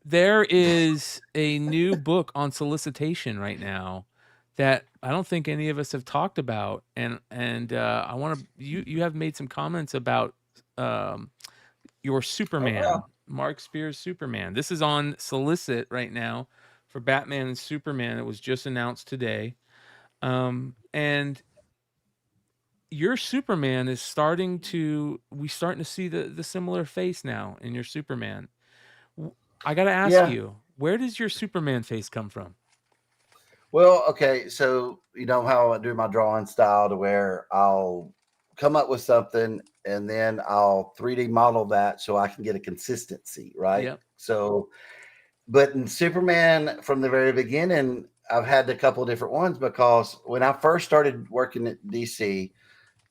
There is a new book on solicitation right now that I don't think any of us have talked about, and I want to. You have made some comments about your Superman, Mark Spears' Superman. This is on solicit right now for Batman and Superman. It was just announced today, and your Superman is starting to. We starting to see the similar face now in your Superman. I got to ask you, where does your Superman face come from? Well, okay, so you know how I do my drawing style to where I'll come up with something and then I'll 3D model that so I can get a consistency, right? Yep. So, but in Superman from the very beginning, I've had a couple of different ones because when I first started working at DC,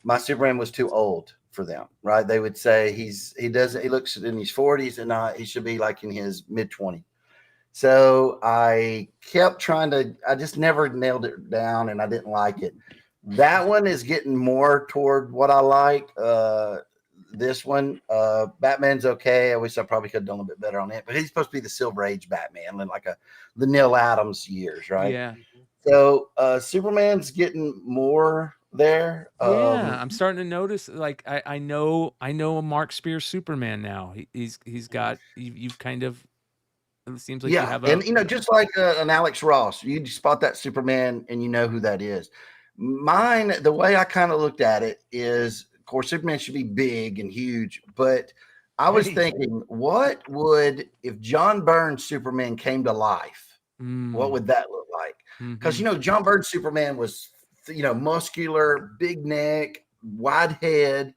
my Superman was too old for them, right? They would say he looks in his 40s and he should be like in his mid 20s. So I kept trying to, I just never nailed it down and I didn't like it. That one is getting more toward what I like. This one, Batman's okay. I wish I probably could have done a little bit better on it, but he's supposed to be the Silver Age Batman, like the Neil Adams years, right? Yeah. So Superman's getting more there. Yeah, I'm starting to notice. Like I know a Mark Spears Superman now. He's got you've kind of. It seems like you have and you know, just like an Alex Ross, you just spot that Superman and you know who that is. Mine, the way I kind of looked at it is, of course, Superman should be big and huge, but I was thinking, what would if John Byrne's Superman came to life? What would that look like? Because you know, John Byrne's Superman was, you know, muscular, big neck, wide head,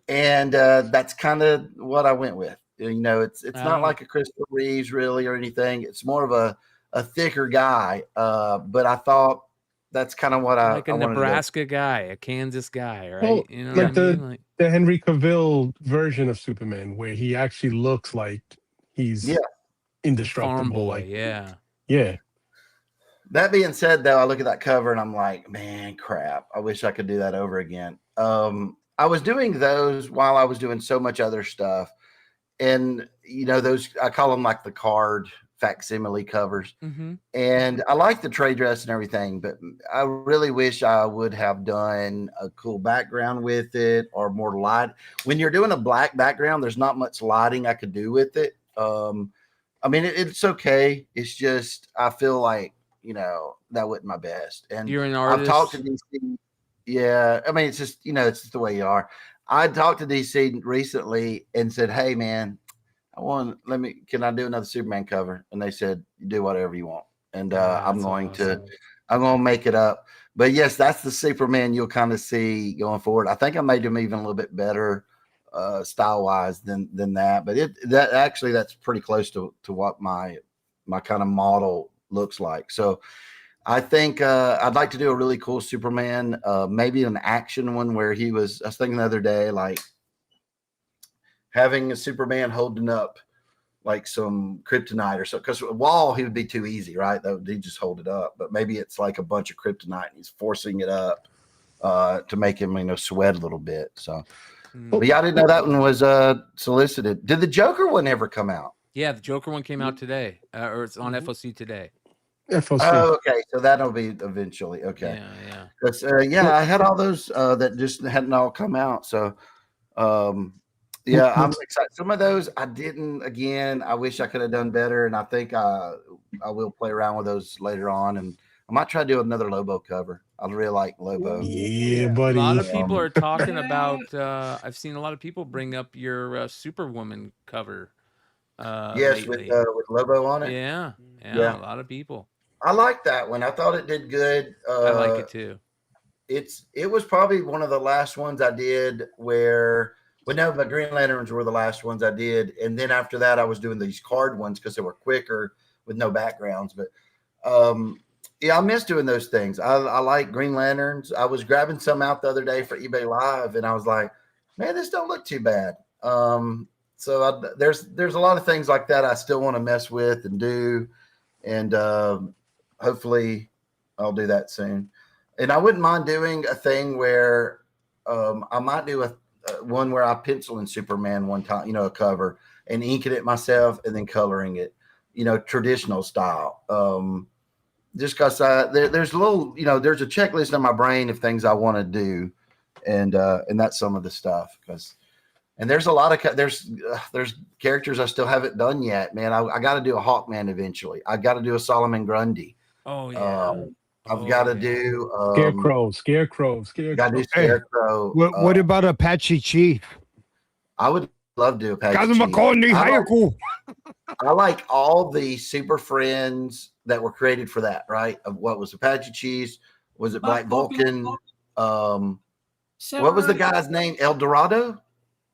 and that's kind of what I went with. You know, it's not like a Christopher Reeves really or anything. It's more of a thicker guy. But I thought that's kind of what like a Nebraska guy, a Kansas guy, right? Well, You know like what I mean? Like the Henry Cavill version of Superman, where he actually looks like he's indestructible. Farm boy, like, yeah. That being said, though, I look at that cover and I'm like, man, crap. I wish I could do that over again. I was doing those while I was doing so much other stuff. And, you know, those, I call them like the card facsimile covers. And I like the trade dress and everything, but I really wish I would have done a cool background with it or more light. When you're doing a black background, there's not much lighting I could do with it. I mean, it's okay. It's just, I feel like, you know, that wasn't my best. And you're an artist. I've talked to DC. Yeah. I mean, it's just, you know, it's just the way you are. I talked to DC recently and said, hey, man, can I do another Superman cover? And they said, do whatever you want. And I'm going to make it up. But yes, that's the Superman you'll kind of see going forward. I think I made him even a little bit better style wise than that. But that's pretty close to what my kind of model looks like. So I think I'd like to do a really cool Superman, maybe an action one where I was thinking the other day, like having a Superman holding up like some kryptonite or so, because a wall, he would be too easy, right? He'd just hold it up. But maybe it's like a bunch of kryptonite and he's forcing it up to make him, you know, sweat a little bit. So, but yeah, I didn't know that one was solicited. Did the Joker one ever come out? Yeah, the Joker one came out today, or it's on F.O.C. today. F.O.C. Oh, okay. So that'll be eventually. Okay. Yeah. Because, I had all those that just hadn't all come out. So, yeah, I'm excited. Some of those I didn't. Again, I wish I could have done better, and I think I will play around with those later on, and I might try to do another Lobo cover. I really like Lobo. Yeah, buddy. A lot of people are talking about. I've seen a lot of people bring up your Superwoman cover. Yes, with Lobo on it. Yeah, a lot of people. I like that one. I thought it did good. I like it too. It was probably one of the last ones I did where. But no, my Green Lanterns were the last ones I did. And then after that, I was doing these card ones because they were quicker with no backgrounds. But yeah, I miss doing those things. I like Green Lanterns. I was grabbing some out the other day for eBay Live, and I was like, man, this don't look too bad. So there's a lot of things like that I still want to mess with and do. And hopefully I'll do that soon. And I wouldn't mind doing a thing where I might do a one where I pencil in Superman one time, you know, a cover, and inking it myself and then coloring it, you know, traditional style. Just because there's a little, you know, there's a checklist in my brain of things I want to do, and that's some of the stuff. And there's a lot of there's characters I still haven't done yet, man. I got to do a Hawkman eventually. I got to do a Solomon Grundy. Oh yeah. I've got to do Scarecrow. Got to do Scarecrow. What about Apache Chief? I would love to do Apache Kazuma Chief. Kondi Hayaku. I like all the Super Friends that were created for that, right? Of what was Apache Chiefs? Was it Black Vulcan? What was the guy's name? El Dorado?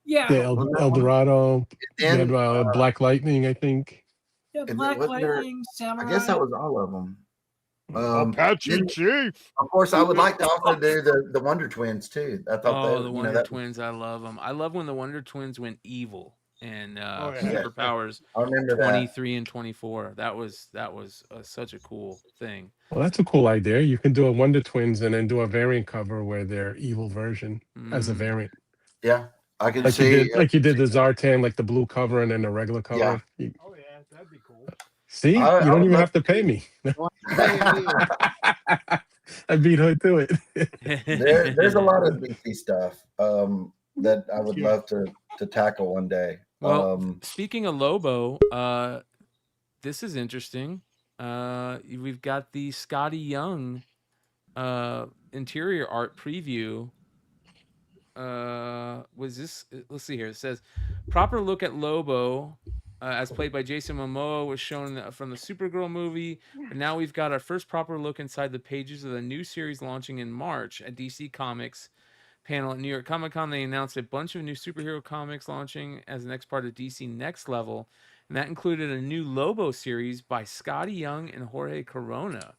Yeah. El Dorado. And, Black Lightning, I think. Yeah, Black Lightning, Samurai. I guess that was all of them. Apache Chief. Of course, I would like to also do the Wonder Twins too. I thought the Wonder Twins, I love them. I love when the Wonder Twins went evil and superpowers. I remember 23 and 24. That was such a cool thing. Well, that's a cool idea. You can do a Wonder Twins and then do a variant cover where they're evil version as a variant. Yeah, I can like see. You did the Zartan, like the blue cover and then the regular cover. Yeah. Oh yeah, that'd be cool. See, you don't even have to pay me. I beat her to it. There's a lot of DC stuff that I would love to tackle one day. Well, speaking of Lobo, this is interesting. We've got the Scotty Young interior art preview. Was this? Let's see here. It says proper look at Lobo. As played by Jason Momoa was shown from the Supergirl movie. But now we've got our first proper look inside the pages of the new series launching in March at DC Comics panel at New York Comic Con. They announced a bunch of new superhero comics launching as the next part of DC Next Level. And that included a new Lobo series by Scotty Young and Jorge Corona.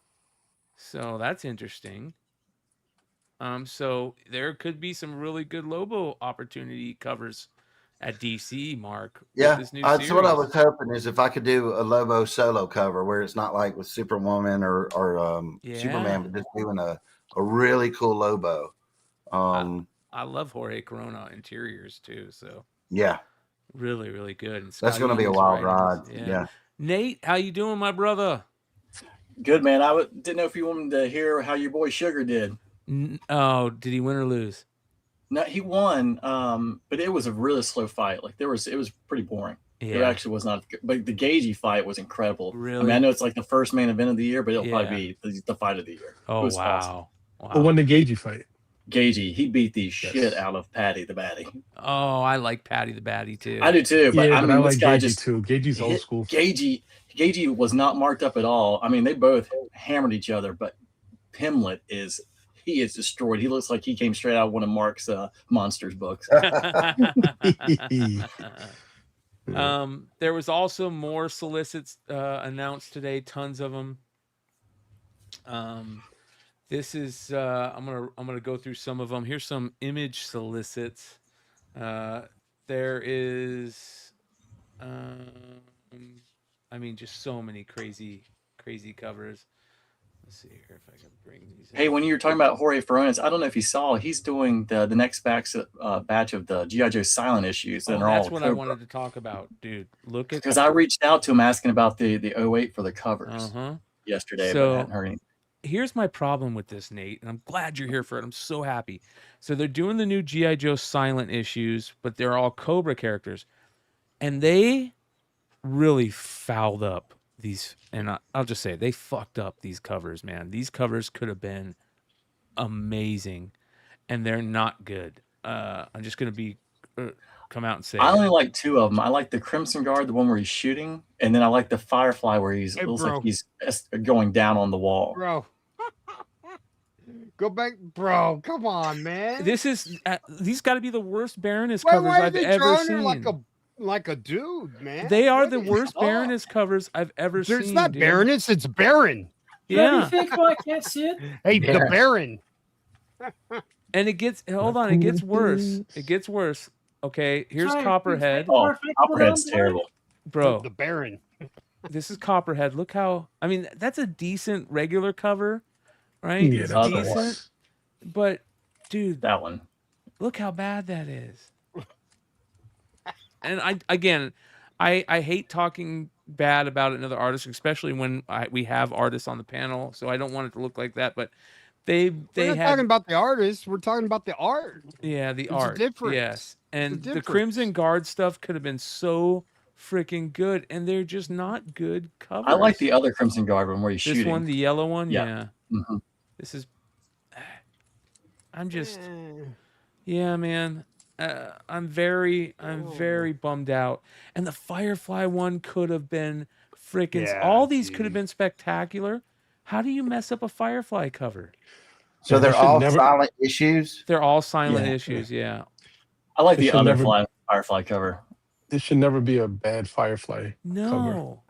So that's interesting. So there could be some really good Lobo opportunity covers at DC, Mark. Yeah, this new that's what I series. was hoping is if I could do a Lobo solo cover where it's not like with Superwoman or Superman, but just doing a really cool Lobo. I love Jorge Corona interiors too, so yeah, really, really good. And that's going to be a wild ride. Yeah. Nate, how you doing, my brother? Good, man. Didn't know if you wanted to hear how your boy Sugar did. Oh, did he win or lose? No, he won, but it was a really slow fight. Like it was pretty boring. Yeah. It actually was not good. But the Gagey fight was incredible. Really? I mean, I know it's like the first main event of the year, but it'll probably be the fight of the year. Oh, it was wow. Awesome. Who won the Gagey fight? Gagey, he beat the shit out of Patty the Batty. Oh, I like Patty the Batty too. I do too, but I mean, I this like guy Gagey too. Gagey's old school. Gagey was not marked up at all. I mean, they both hammered each other, but Pimlet is destroyed. He looks like he came straight out of one of Mark's Monsters books. There was also more solicits announced today, tons of them. This is I'm gonna go through some of them. Here's some image solicits. There is I mean, just so many crazy covers. Let's see here if I can bring these. Hey, when you were talking about Jorge Ferones, I don't know if you saw, he's doing the next batch of the G.I. Joe silent issues. That are that's all what Cobra. I wanted to talk about, dude. Look at Because I reached out to him asking about the 08 for the covers yesterday, but I hadn't heard anything. Here's my problem with this, Nate, and I'm glad you're here for it. I'm so happy. So they're doing the new G.I. Joe silent issues, but they're all Cobra characters. And they really fouled up these, and I'll just say they fucked up these covers, man. These covers could have been amazing, and they're not good. I'm just going to come out and say I only like two of them. I like the Crimson Guard, the one where he's shooting, and then I like the Firefly where it looks like he's going down on the wall. Bro. Go back, bro. Come on, man. This is these got to be the worst Baroness covers I've ever seen. Like a dude, man. They are the worst Baroness covers I've ever seen. It's not Baroness, it's Baron. Yeah. You think I can't see it? Hey, the Baron. And it gets it gets worse. It gets worse. Okay, here's Sorry, Copperhead. Oh, Copperhead's terrible. Bro. The Baron. This is Copperhead. Look how, I mean, that's a decent regular cover, right? Yeah, It's that's decent. But dude, that one. Look how bad that is. And I hate talking bad about another artist, especially when we have artists on the panel. So I don't want it to look like that. But We're not had talking about the artist. We're talking about the art. yeah, the It's a art. difference. Yes, and It's a the difference. Crimson Guard stuff could have been so freaking good, and they're just not good covers. I like the other Crimson Guard one where he's This shooting. one, the yellow one, Yeah. yeah. Mhm. This is. I'm just. Yeah, man. I'm very bummed out. And the Firefly one could have been freaking. Yeah, All these could have been spectacular. How do you mess up a Firefly cover? So Yeah, they they're should all never- silent issues. They're all silent Yeah. issues. Yeah. I like It the should other never- Firefly cover. This should never be a bad Firefly cover. No.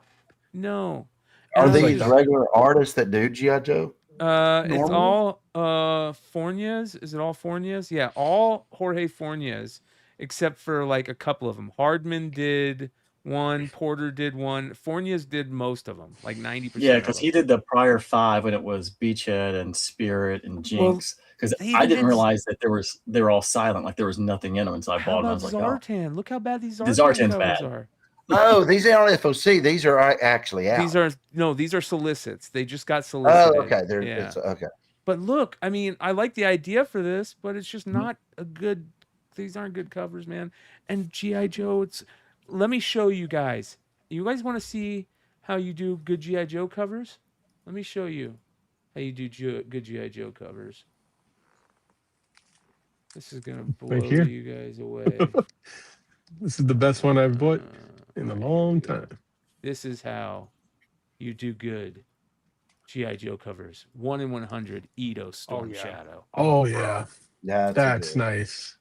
No. Are And I these like- regular artists that do G.I. Joe? It's Normal? all Fornias. Is it all Fornias? Yeah, all Jorge Fornias, except for like a couple of them. Hardman did one, Porter did one. Fornias did most of them, like 90%. Yeah, because he did the prior 5 when it was Beachhead and Spirit and Jinx. Because they I even didn't did- realize that they were all silent, like there was nothing in them until I How bought them. I about was like, oh. Zartan? Look how bad these Zartan, The Zartan's covers bad. are. Oh, these aren't F.O.C. These are actually out. These are solicits. They just got solicited. Oh, okay. Yeah. Okay. But look, I mean, I like the idea for this, but it's just Mm-hmm. not a good. These aren't good covers, man. And GI Joe, let me show you guys. You guys want to see how you do good GI Joe covers? Let me show you how you do good GI Joe covers. This is gonna blow Right here. you guys away. This is the best one I've bought in a long time. This is how you do good GI Joe covers. 1 in 100 Ito Storm Shadow. Oh yeah, Yeah, that's nice.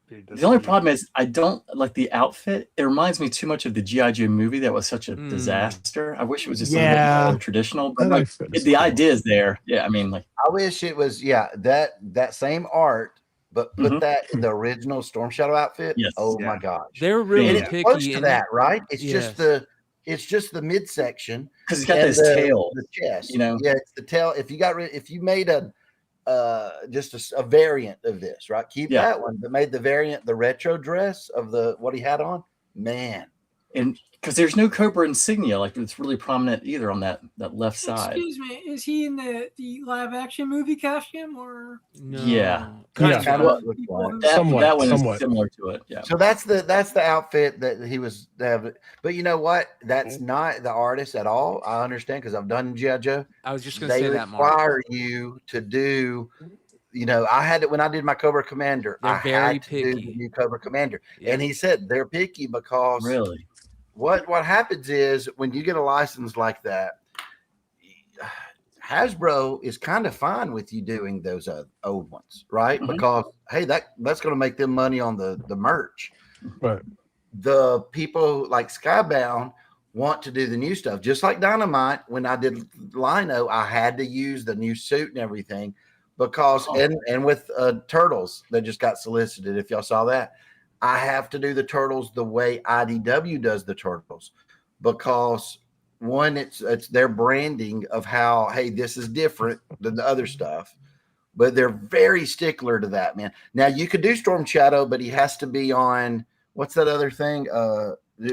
The only problem is I don't like the outfit. It reminds me too much of the G.I. Joe movie that was such a disaster. I wish it was just a little bit more traditional. But like, the idea is there. Yeah, I mean, like I wish it was that same art, but put that in the original Storm Shadow outfit. Yes. Oh Yeah. my gosh, They're really and it's picky close to in that, it. right? It's Yes. just the midsection 'Cause he's got and this tail, the chest. you know? Yeah, it's the tail. If you made a just a variant of this, right? Keep Yeah. that one, but made the variant the retro dress of what he had on. Man, and because there's no Cobra insignia, like it's really prominent either on that left side. Excuse me, is he in the live action movie costume or? No. Yeah, Kind Kind of of what it looked like. that one is similar to it. Yeah. So that's the outfit that he was having. But you know what? That's not the artist at all. I understand because I've done G.I. Joe. I was just going to They say that, Mark. require you to do. You know, I had it when I did my Cobra Commander. They're I very had to do picky. the new Cobra Commander, Yeah. and he said they're picky because Really, what happens is when you get a license like that, Hasbro is kind of fine with you doing those old ones, right? Mhm. Because hey, that's going to make them money on the merch. Right. The people like Skybound want to do the new stuff, just like Dynamite. When I did Lino, I had to use the new suit and everything because and with Turtles that just got solicited. If y'all saw that, I have to do the Turtles the way IDW does the Turtles because one, it's their branding of how, hey, this is different than the other stuff, but they're very stickler to that, man. Now you could do Storm Shadow, but he has to be on what's that other thing?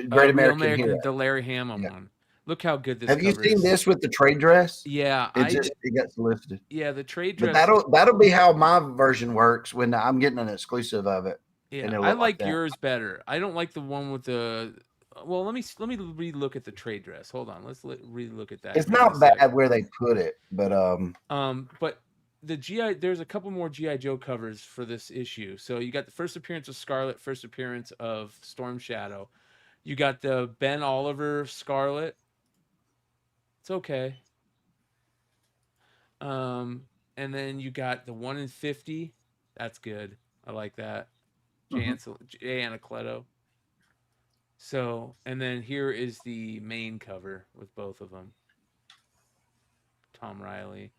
Great American Hero. The Larry Hamill one. Look how good this Have you cover seen is. this with the trade dress? Yeah, it got solicited. Yeah, the trade But dress. that'll be how my version works when I'm getting an exclusive of it. Yeah, and it'll I look like that. yours better. I don't like the one with the. Well, let me relook at the trade dress. Hold on, let's relook at that. It's here in not a sec. bad where they put it, but But the GI, there's a couple more GI Joe covers for this issue. So you got the first appearance of Scarlet, first appearance of Storm Shadow. You got the Ben Oliver Scarlet. It's okay. And then you got the 1 in 50. That's good. I like that. Jay Anacleto. So, and then here is the main cover with both of them. Tom Riley.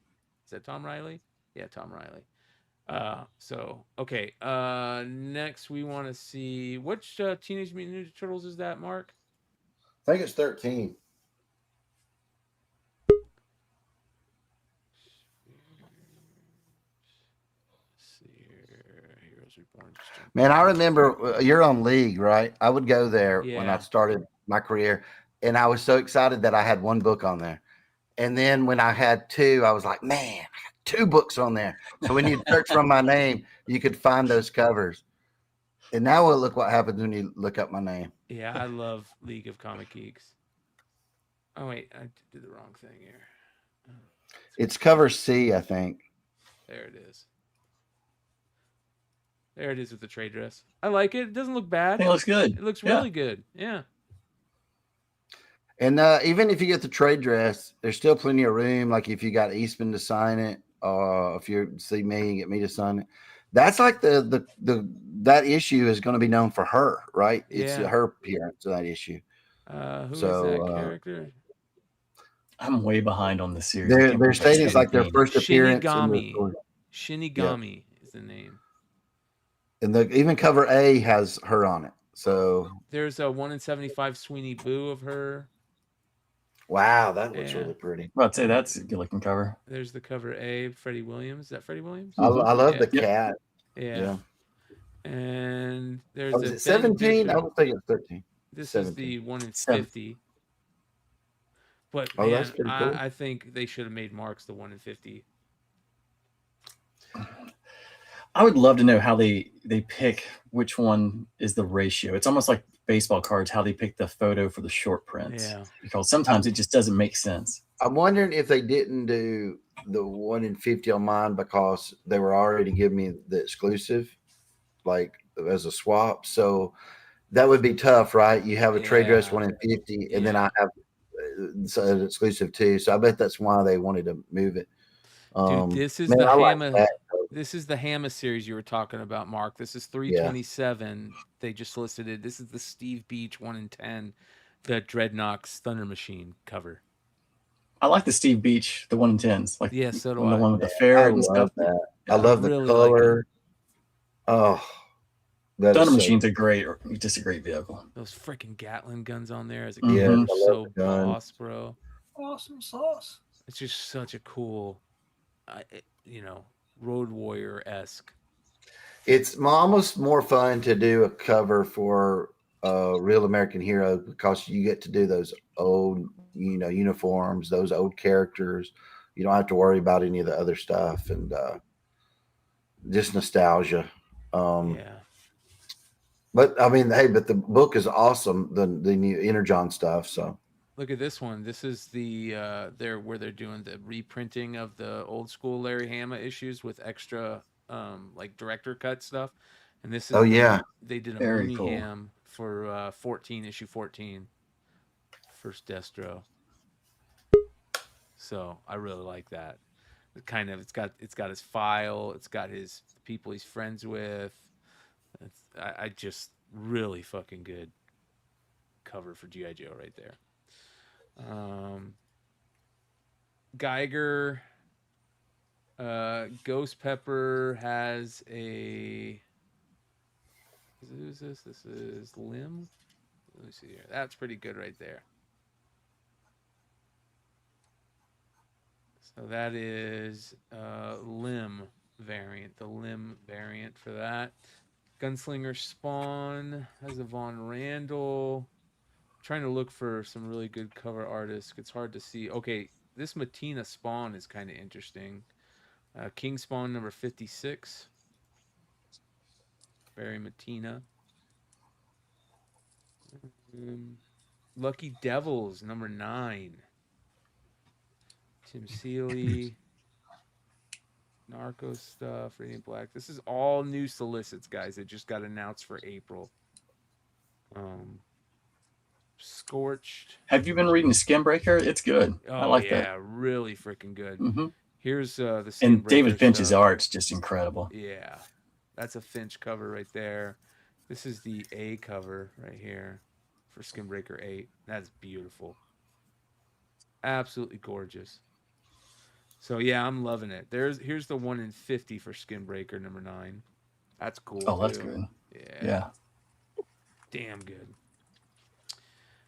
Is that Tom Riley? Yeah, Tom Riley. So, okay. Next we want to see which Teenage Mutant Ninja Turtles is that, Mark? I think it's 13. Let's see here. Heroes was reborn. Man, I remember you're on League, right? I would go there when I Yeah. started my career, and I was so excited that I had one book on there. And then when I had two, I was like, man, I got two books on there. So when you search from my name, you could find those covers. And now look what happens when you look up my name. Yeah, I love League of Comic Geeks. Oh wait, I did the wrong thing here. It's cover C, I think. There it is. There it is with the trade dress. I like it. It doesn't look bad. I think it looks good. It looks Yeah. really good. Yeah. And even if you get the trade dress, there's still plenty of room. Like if you got Eastman to sign it, if you see me, get me to sign it. That's like that issue is going to be known for her, right? It's Yeah. her appearance of that issue. Who is So, that character? I'm way behind on this series. They're stating it's like their first appearance. Shinigami. Shinigami is the name. And even cover A has her on it. So There's a 1 in 75 Sweeney Boo of her. wow, that looks really pretty. I'd say that's a good looking cover. There's the cover A, Freddie Williams. Is that Freddie Williams? I love the Yeah. cat. Yeah. And there's Was a it 17? I Ben would think it's 13. This 17. is the 1 in 50. But Oh, man, that's pretty cool. I think they should have made Marks the 1 in 50. I would love to know how they pick which one is the ratio. It's almost like baseball cards, how they pick the photo for the short prints. Yeah. Because sometimes it just doesn't make sense. I'm wondering if they didn't do the 1 in 50 on mine because they were already giving me the exclusive, like as a swap. So that would be tough, right? You have a trade dress 1 in 50, and then I have an exclusive too. So I bet that's why they wanted to move it. Dude, this is man, the I like Hammer. that. This is the Hammer series you were talking about, Mark. This is 327. They just listed it. This is the Steve Beach 1 in 10, the Dreadnoks Thunder Machine cover. I like the Steve Beach, the 1 in 10s. Like Yeah, so do the I. one with the I ferret and love stuff. that. Yeah, I love the really color. Oh, that Thunder is Machine's just a great vehicle. Those freaking Gatling guns on there as a Yeah, kid I were love so the gun. boss, bro. Awesome sauce. It's just such a cool, Road Warrior-esque. It's almost more fun to do a cover for Real American Hero because you get to do those old, uniforms, those old characters. You don't have to worry about any of the other stuff and just nostalgia. Yeah. But I mean, hey, but the book is awesome. The new Energon stuff. So Look at this one. This is the where they're doing the reprinting of the old school Larry Hama issues with extra like director cut stuff. And this is they did a Very Mooneyham for 14 issue 14. First Destro. So I really like that. It's got his file, it's got his people he's friends with. I just really fucking good cover for G.I. Joe right there. Geiger, Ghost Pepper has a. Who's this? This is Lim. Let me see here. That's pretty good right there. So that is Lim variant. The Lim variant for that. Gunslinger Spawn has a Von Randall. Trying to look for some really good cover artists. It's hard to see. Okay, this Matina Spawn is kind of interesting. King Spawn number 56. Barry Matina. Lucky Devils number 9. Tim Seeley. Narco stuff. Radiant Black. This is all new solicits, guys. It just got announced for April. Scorched. Have you been reading Skinbreaker? It's good. Oh, I like yeah, that. really freaking good. Mm-hmm. Here's the And Skinbreaker David Finch's stuff. art's just incredible. Yeah, that's a Finch cover right there. This is the A cover right here for Skinbreaker 8. That's beautiful. Absolutely gorgeous. So yeah, I'm loving it. Here's the 1 in 50 for Skinbreaker number 9. That's cool. Oh, that's too. good. Yeah. Damn good.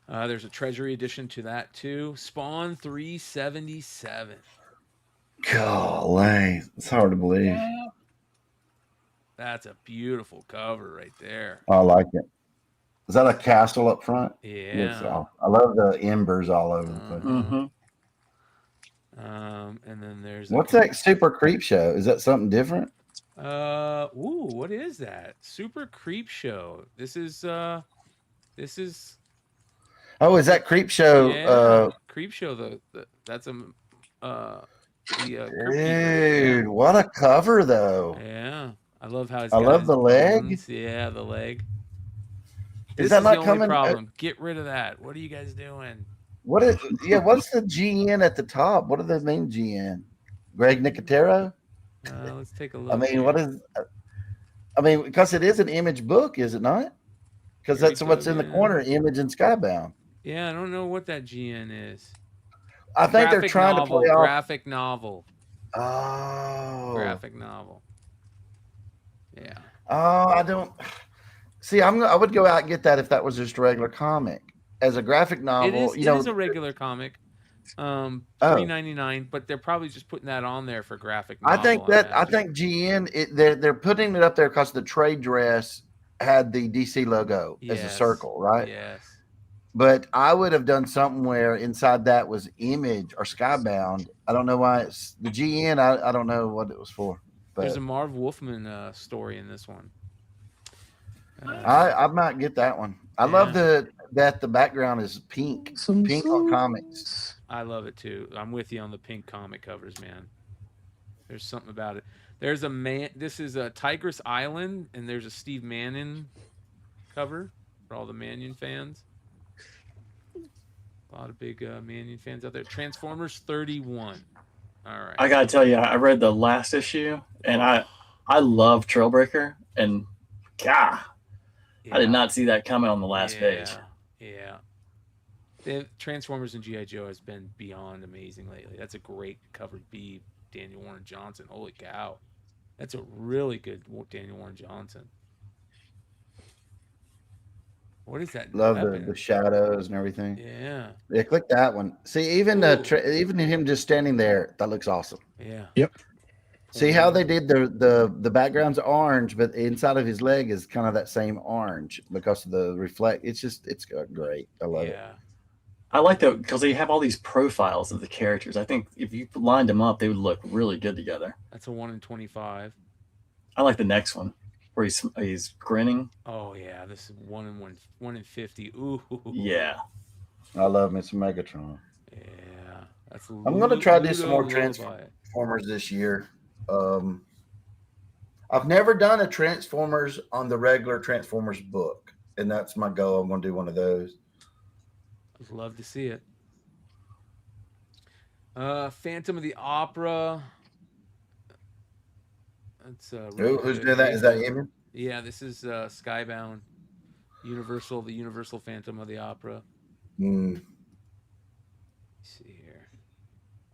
There's a Treasury edition to that too. Spawn 377. golly, it's hard to believe. That's a beautiful cover right there. I like it. Is that a castle up front? Yeah. I love the embers all over the place. And then there's What's that Super Creep Show? Is that something different? What is that? Super Creep Show. This is Oh, is that Creep Show? yeah, Creep Show. That's the Dude, what a cover though. Yeah, I love how it's I got love his the leg. bones. Yeah, the leg. Is This that is not the only coming? problem. Get rid of that. What are you guys doing? What is? Yeah, what's the GN at the top? What do they mean GN? Greg Nicotero? Let's take a look. I mean, here. what is? I mean, because it is an image book, is it not? Because that's what's in the corner, Image and Skybound. Yeah, I don't know what that GN is. I think they're Graphic trying novel, to play off. graphic novel. Oh, Graphic novel. Yeah. Oh, I don't see. I would go out and get that if that was just a regular comic. As a graphic novel, It is a regular comic. $3.99, but they're probably just putting that on there for graphic novel. I think GN they're putting it up there because the trade dress had the DC logo as a circle, right? Yes. But I would have done something where inside that was Image or Skybound. I don't know why it's the GN. I don't know what it was for. But There's a Marv Wolfman story in this one. I might get that one. I love that the background is pink. Pink on comics. I love it too. I'm with you on the pink comic covers, man. There's something about it. There's a man. This is a Tigress Island, and there's a Steve Mannion cover for all the Mannion fans. A lot of big Mannion fans out there. Transformers 31. All right. I gotta tell you, I read the last issue, and I love Trailbreaker, and I did not see that coming on the last page. Yeah. The Transformers and G.I. Joe has been beyond amazing lately. That's a great cover B, Daniel Warren Johnson. Holy cow. That's a really good Daniel Warren Johnson. What is that? Love the shadows and everything. Yeah. Yeah, click that one. See, even even him just standing there, that looks awesome. Yeah. Yep. See how they did the background's orange, but inside of his leg is kind of that same orange because of the reflect. It's great. I love it. I like that because they have all these profiles of the characters. I think if you lined them up, they would look really good together. That's a 1 in 25. I like the next one where he's grinning. Oh yeah, this is 1 in 50. Ooh. Yeah. I love Mr. Megatron. Yeah. That's I'm gonna try to do some more Transformers this year. I've never done a Transformers on the regular Transformers book, and that's my goal. I'm gonna do one of those. I'd love to see it. Phantom of the Opera. That's who's doing that? Is that Image? Yeah, this is Skybound. Universal, the Universal Phantom of the Opera. Let's see here.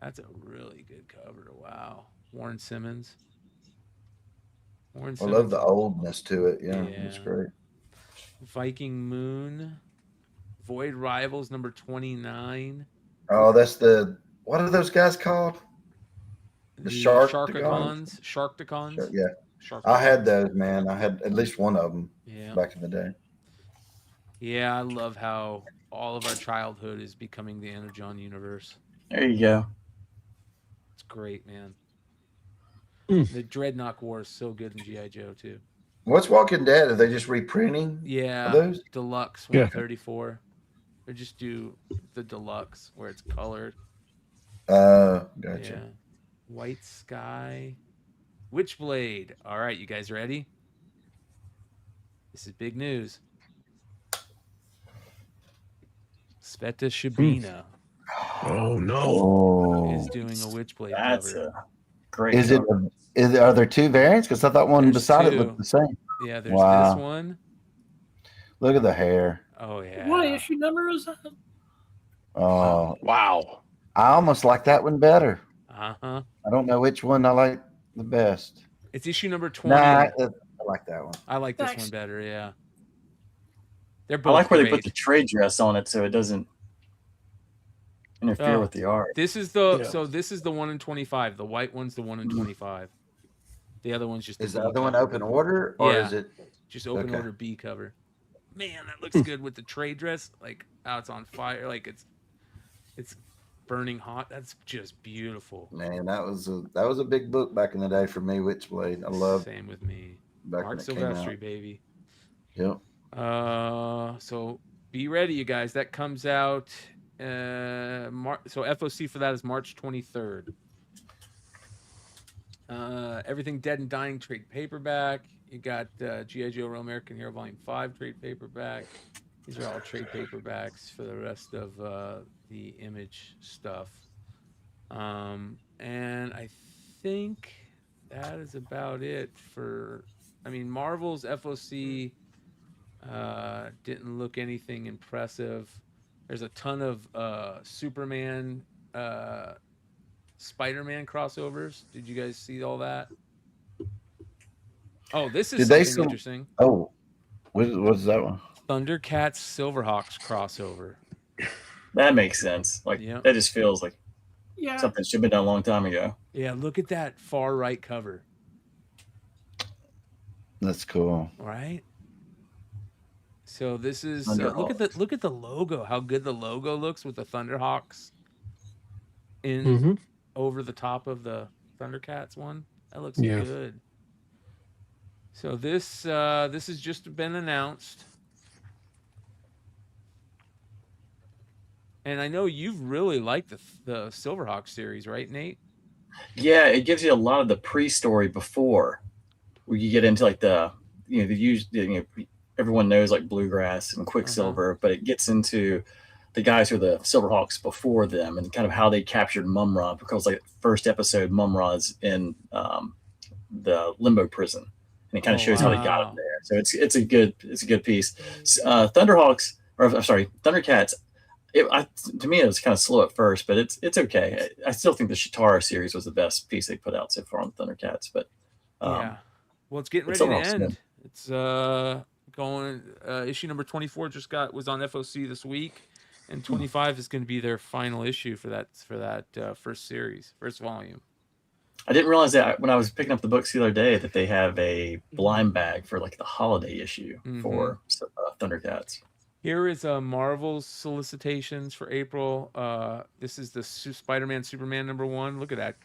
That's a really good cover. Wow. Warren Simmons. I love the oldness to it. Yeah, it's great. Viking Moon. Void Rivals number 29. Oh, that's what are those guys called? The Sharkticons. Yeah. I had those, man. I had at least one of them back in the day. Yeah, I love how all of our childhood is becoming the Energon universe. There you go. It's great, man. The Dreadnought War is so good in G.I. Joe, too. What's Walking Dead? Are they just reprinting? Yeah, those? Deluxe 134. They just do the Deluxe where it's colored. Gotcha. Yeah. White Sky. Witchblade. All right, you guys ready? This is big news. Sveta Shabina. Oh no! Is doing a Witchblade That's cover. Great. Are there two variants? Because I thought one beside it looked the same. Yeah, there's this one. Look at the hair. Oh yeah. What issue number is that? Oh wow! I almost like that one better. Uh-huh. I don't know which one I like the best. It's issue number 20. Nah, I like that one. I like this Thanks. one better. Yeah. They're I both like where great. they put the trade dress on it so it doesn't interfere with the art. This is the this is the 1 in 25. The white one's the 1 in 25. The other one's just Is a the B other one cover. open order, or Yeah, is it just open okay? order B cover? Man, that looks good with the trade dress. Like how it's on fire, like it's burning hot. That's just beautiful. Man, that was a big book back in the day for me. Witchblade, I love. Same with me. Back Mark when it came out. Silvestri, baby. Yep. So be ready, you guys. That comes out. So F.O.C. for that is March 23rd. Everything Dead and Dying trade paperback. You got G.I. Joe Real American Hero Volume 5 trade paperback. These are all trade paperbacks for the rest of the Image stuff. And I think that is about it for... I mean, Marvel's F.O.C. Didn't look anything impressive. There's a ton of Superman, Spider-Man crossovers. Did you guys see all that? Oh, this is something interesting. Oh, what's that one? Thundercats Silverhawks crossover. That makes sense. Like that just feels like something should have been done a long time ago. Yeah, look at that far right cover. That's cool. Right. So this is look at the logo. How good the logo looks with the Thunderhawks in over the top of the Thundercats one. That looks good. So this has just been announced. And I know you've really liked the Silverhawk series, right, Nate? Yeah, it gives you a lot of the pre-story before, where you get into like everyone knows like Bluegrass and Quicksilver, but it gets into the guys who are the Silverhawks before them and kind of how they captured Mumra, because like first episode, Mumra's in the limbo prison, and it kind of shows how they got him there. So it's a good piece. Thundercats. To me, it was kind of slow at first, but it's okay. I still think the Shatara series was the best piece they put out so far on Thundercats. But well, it's getting ready to end. It's going issue number 24 was on F.O.C. this week, and 25 is going to be their final issue for that first volume. I didn't realize that when I was picking up the books the other day that they have a blind bag for like the holiday issue for Thundercats. Here is Marvel's solicitations for April. This is the Spider-Man Superman #1. Look at that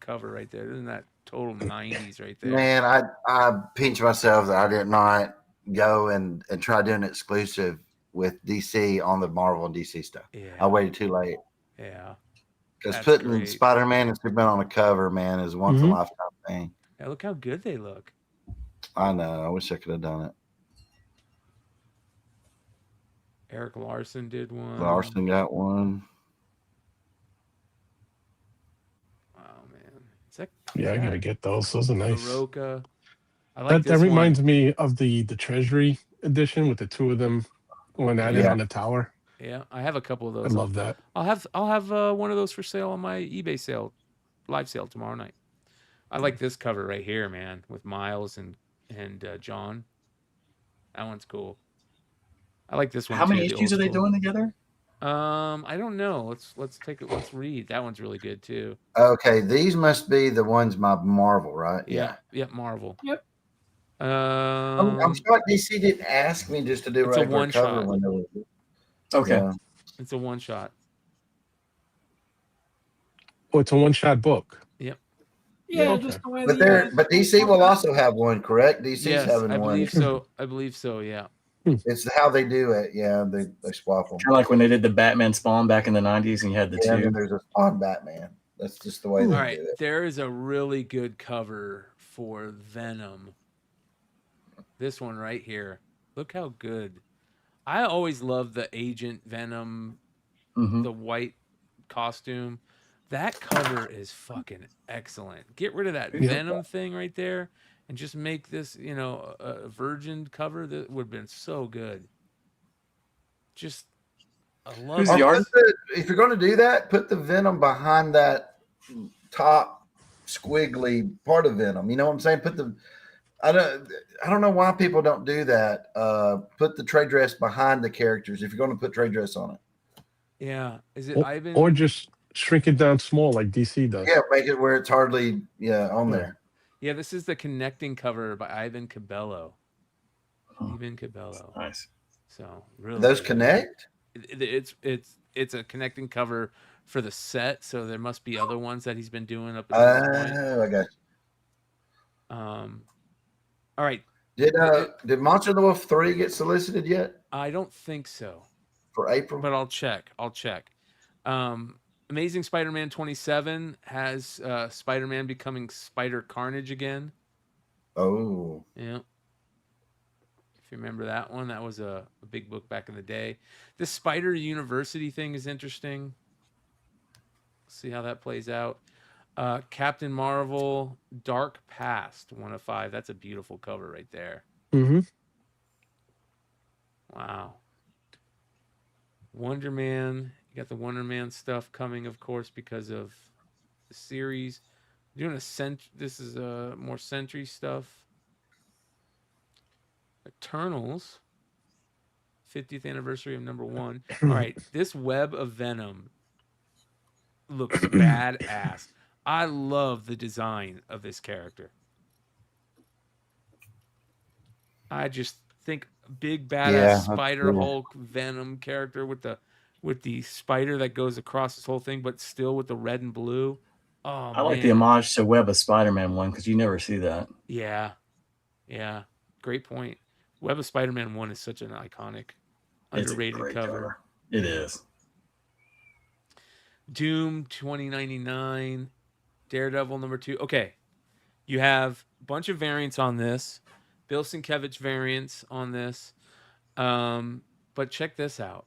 cover right there. Isn't that total 90s right there? Man, I pinch myself that I did not go and try doing an exclusive with DC on the Marvel and DC stuff. Yeah. I waited too late. Yeah. Because putting Spider-Man and Superman on the cover, man, is once a lifetime thing. Yeah, look how good they look. I know. I wish I could have done it. Eric Larson did one. Larson got one. Wow, man. I gotta get those. Those are nice. Baroka. I like that reminds me of the Treasury edition with the two of them going at it on the tower. Yeah, I have a couple of those. I love that. I'll have one of those for sale on my eBay live sale tomorrow night. I like this cover right here, man, with Miles and John. That one's cool. I like this one. How many issues are they doing together? I don't know. Let's take it. Let's read. That one's really good too. Okay, these must be the ones by Marvel, right? Yeah. Yep, Marvel. Yep. I'm shocked DC didn't ask me just to do it's regular a one cover shot. when they were. Okay. Yeah. It's a one shot. Oh, it's a one-shot book. Yep. Yeah, just the way. But DC will also have one, correct? DC's having I one. believe so. I believe so. Yeah. It's how they do it. Yeah, they swap them. Kind of like when they did the Batman Spawn back in the 90s, and you had the two. And there's a Spawn Batman. That's just the way they do it. There is a really good cover for Venom. This one right here. Look how good. I always loved the Agent Venom, the white costume. That cover is fucking excellent. Get rid of that Venom thing right there and just make this, a virgin cover. That would have been so good. Just, I love it. If you're going to do that, put the Venom behind that top squiggly part of Venom. You know what I'm saying? I don't know why people don't do that. Put the trade dress behind the characters if you're going to put trade dress on it. Yeah. Is it Ivan? Or just shrink it down small like DC does. Yeah, make it where it's hardly on there. Yeah, this is the connecting cover by Ivan Cabello. Ivan Cabello. Nice. So really, Those good. connect? It's a connecting cover for the set. So there must be other ones that he's been doing up until this point. I got you. All right. Did Monster the Wolf 3 get solicited yet? I don't think so. For April? But I'll check. Amazing Spider-Man 27 has Spider-Man becoming Spider Carnage again. Oh. Yeah. If you remember that one, that was a big book back in the day. This Spider University thing is interesting. See how that plays out. Captain Marvel Dark Past 1 of 5. That's a beautiful cover right there. Mm-hmm. Wow. Wonder Man. You got the Wonder Man stuff coming, of course, because of the series. Doing this is more Sentry stuff. Eternals. 50th anniversary of #1. All right, this Web of Venom looks badass. I love the design of this character. I just think big badass Spider Hulk Venom character with the spider that goes across this whole thing, but still with the red and blue. Oh, I like the homage to Web of Spider-Man one because you never see that. Yeah, great point. Web of Spider-Man 1 is such an iconic, underrated cover. It is. Doom 2099, Daredevil #2. Okay, you have a bunch of variants on this. Bill Sienkiewicz variants on this. But check this out.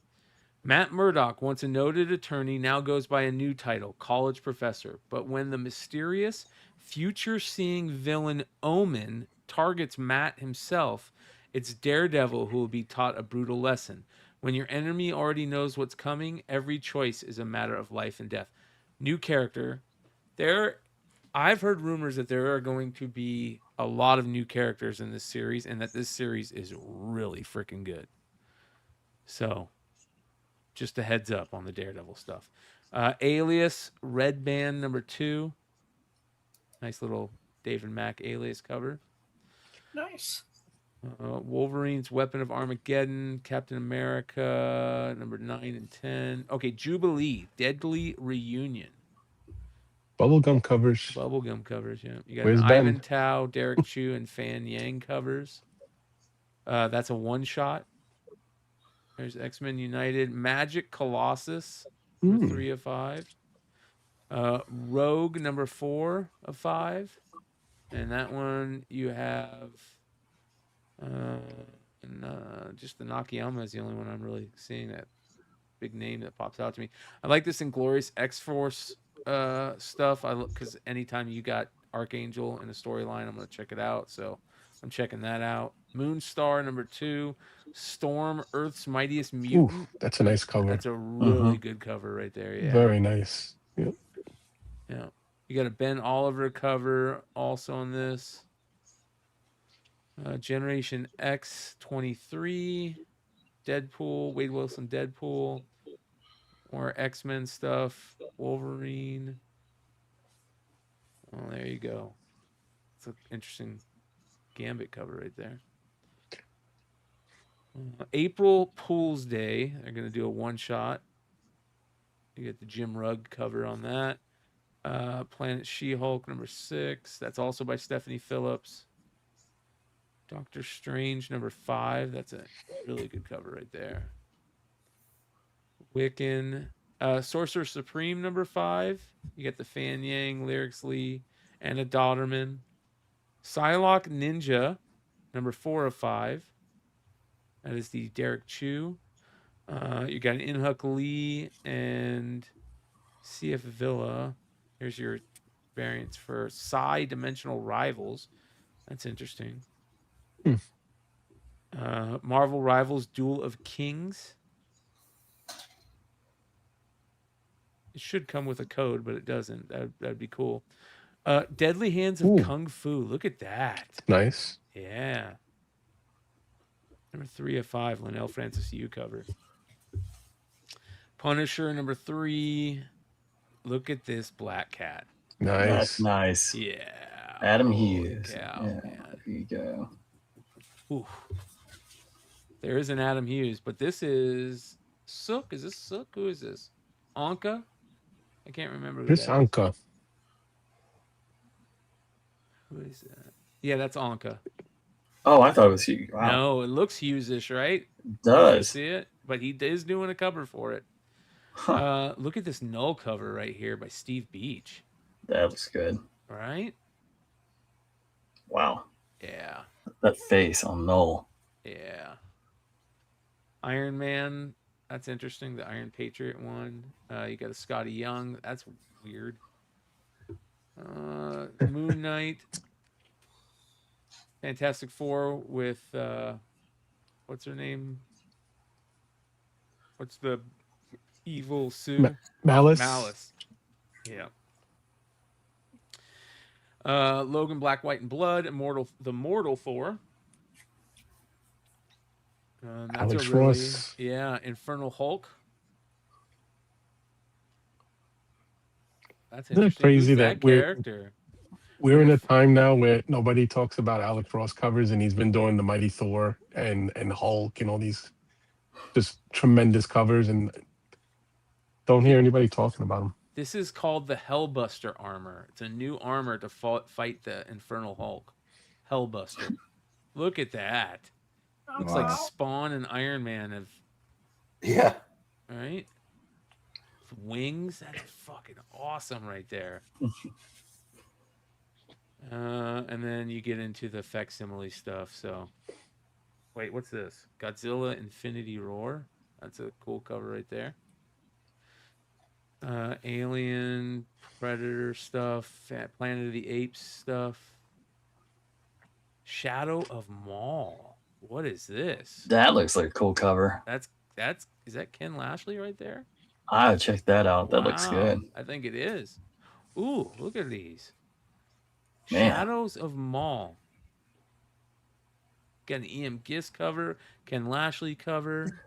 Matt Murdock, once a noted attorney, now goes by a new title, college professor. But when the mysterious, future-seeing villain Omen targets Matt himself, it's Daredevil who will be taught a brutal lesson. When your enemy already knows what's coming, every choice is a matter of life and death. New character. I've heard rumors that there are going to be a lot of new characters in this series, and that this series is really freaking good. So, just a heads up on the Daredevil stuff. Alias Red Band #2. Nice little David Mack Alias cover. Nice. Wolverine's Weapon of Armageddon, Captain America #9 and 10. Okay, Jubilee, Deadly Reunion. Bubblegum covers. Bubblegum covers, yeah. You got Where's an Ben? Ivan Tao, Derek Chu, and Fan Yang covers. That's a one-shot. There's X-Men United. Magic Colossus, 3 of 5. Rogue #4 of 5. And that one you have... just the Nakayama is the only one I'm really seeing that big name that pops out to me. I like this Inglorious X-Force stuff. Because anytime you got Archangel in a storyline, I'm going to check it out. So I'm checking that out. Moonstar #2. Storm, Earth's Mightiest Mutant. Ooh, that's a nice cover. That's a really good cover right there. Yeah. Very nice. Yep. Yeah. You got a Ben Oliver cover also on this. Generation X 23, Deadpool, Wade Wilson Deadpool, more X-Men stuff, Wolverine. Oh, there you go. It's an interesting Gambit cover right there. April Fool's Day, they're going to do a one-shot. You get the Jim Rugg cover on that. Planet She-Hulk #6. That's also by Stephanie Phillips. Doctor Strange #5. That's a really good cover right there. Wiccan. Sorcerer Supreme #5. You get the Fan Yang, Lyrics Lee, and a Dodderman. Psylocke Ninja #4 of 5. That is the Derek Chu. You got an Inhuck Lee and CF Villa. Here's your variants for Psi Dimensional Rivals. That's interesting. Marvel Rivals Duel of Kings. It should come with a code, but it doesn't. That'd be cool. Deadly Hands of Kung Fu. Look at that. Nice. Yeah. #3 of 5. Linnell Francis Yu cover. Punisher #3. Look at this Black Cat. Nice. That's nice. Yeah. Adam Hughes. Cow, Yeah, man. there you go. Ooh. There is an Adam Hughes, but this is Sook. Is this Sook? Who is this? Anka? I can't remember who Chris that is. Anka. Who is that? Yeah, that's Anka. Oh, I thought it was Hughes. Wow. No, it looks Hughes-ish, right? It does. You see it? But he is doing a cover for it. Look at this Null cover right here by Steve Beach. That looks good. Right? Wow. Yeah. That face on Null. Yeah. Iron Man. That's interesting. The Iron Patriot one. You got a Scotty Young. That's weird. Moon Knight. Fantastic Four with what's her name? What's the evil Sue? Malice. Malice. Yeah. Logan, Black, White, and Blood. The Mortal Thor. That's Alex a really, Ross. yeah, Infernal Hulk. That's Isn't it interesting. crazy Who's that character? we're in a time now where nobody talks about Alex Ross covers, and he's been doing the Mighty Thor and Hulk and all these just tremendous covers, and don't hear anybody talking about him. This is called the Hellbuster armor. It's a new armor to fight the Infernal Hulk. Hellbuster. Look at that. Looks like Spawn and Iron Man have. Yeah. Right? Wings. That's fucking awesome right there. And then you get into the facsimile stuff. So, wait, what's this? Godzilla Infinity Roar. That's a cool cover right there. Alien, Predator stuff, Planet of the Apes stuff. Shadow of Maul. What is this? That looks like a cool cover. Is that Ken Lashley right there? I'll check that out. That looks good. I think it is. Ooh, look at these. Man. Shadows of Maul. Got an E.M. Gist cover, Ken Lashley cover.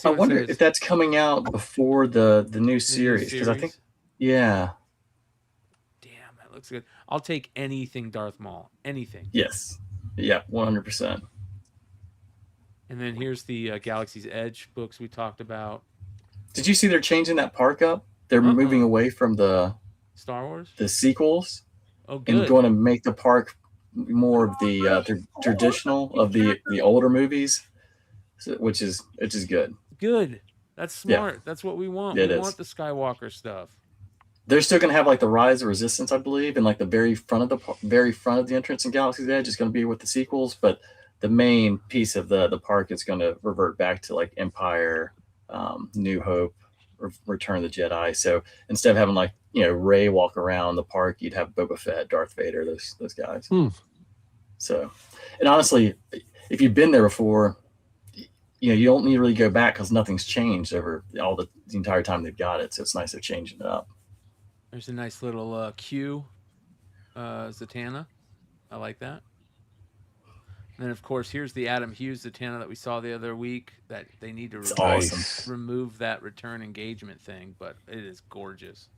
I wonder if that's coming out before the new series, because I think, yeah. Damn, that looks good. I'll take anything Darth Maul. Anything. Yes. Yeah, 100%. And then here's the Galaxy's Edge books we talked about. Did you see they're changing that park up? They're moving away from the Star Wars, the sequels, oh, good. and going to make the park more of the traditional of the older movies, which is good. Good. That's smart. Yeah. That's what we want. It We is. want the Skywalker stuff. They're still going to have like the Rise of Resistance, I believe, and like the very front of the entrance in Galaxy's Edge is going to be with the sequels, but the main piece of the park is going to revert back to like Empire, New Hope, Return of the Jedi. So instead of having like, Rey walk around the park, you'd have Boba Fett, Darth Vader, those guys. So, and honestly, if you've been there before, you don't need to really go back because nothing's changed over the entire time they've got it. So it's nice they're changing it up. There's a nice little Q Zatanna. I like that. And then, of course, here's the Adam Hughes Zatanna that we saw the other week that they need to remove that return engagement thing, but it is gorgeous.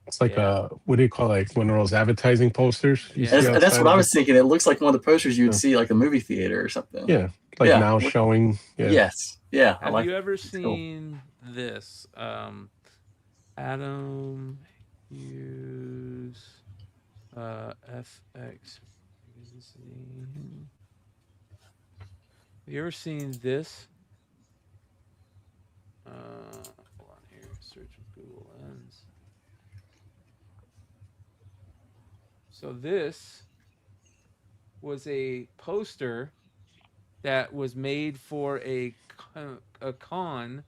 It's like what do you call like one of those advertising posters? That's what I was thinking. It looks like one of the posters you would see like a movie theater or something. Yeah, like now showing. Yeah. Yes. Yeah. Have you ever seen this? Adam Hughes FX. Have you ever seen this? Hold on here. Search with Google Lens. So this was a poster that was made for a con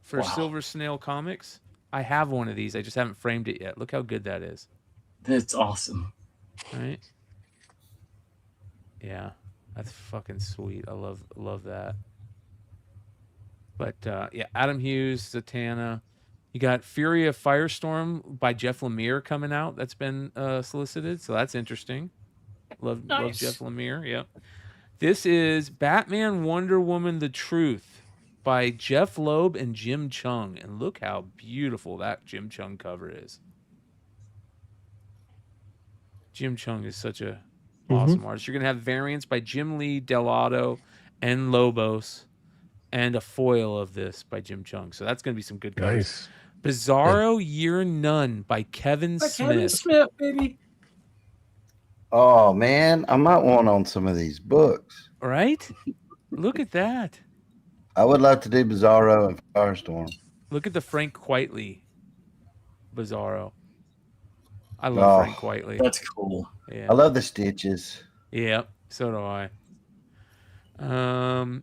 for Silver Snail Comics. I have one of these. I just haven't framed it yet. Look how good that is. That's awesome. Right? Yeah, that's fucking sweet. I love that. But yeah, Adam Hughes, Zatanna. You got Fury of Firestorm by Jeff Lemire coming out. That's been solicited, so that's interesting. Love Jeff Lemire. Yep. This is Batman Wonder Woman: The Truth by Jeff Loeb and Jim Chung, and look how beautiful that Jim Chung cover is. Jim Chung is such a awesome artist. You're gonna have variants by Jim Lee, Delato, and Lobos, and a foil of this by Jim Chung. So that's gonna be some good covers. Nice. Bizarro Year None by Kevin But Smith. Kevin Smith, baby. Oh man, I might want on some of these books. Right? Look at that. I would love to do Bizarro and Firestorm. Look at the Frank Quitely Bizarro. I love Frank Quitely. That's cool. Yeah. I love the stitches. Yeah, so do I.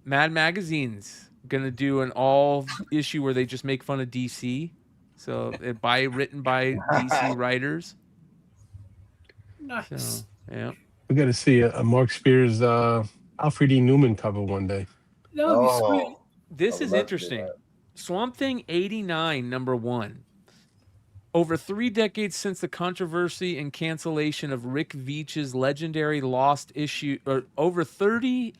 Mad Magazine's gonna do an all issue where they just make fun of DC. So written by DC writers. Nice. So, yeah. We got to see a Mark Spears, Alfred E. Newman cover one day. That would be sweet. This is interesting. Swamp Thing 89, #1. Over 3 decades since the controversy and cancellation of Rick Veitch's legendary lost issue, or over 3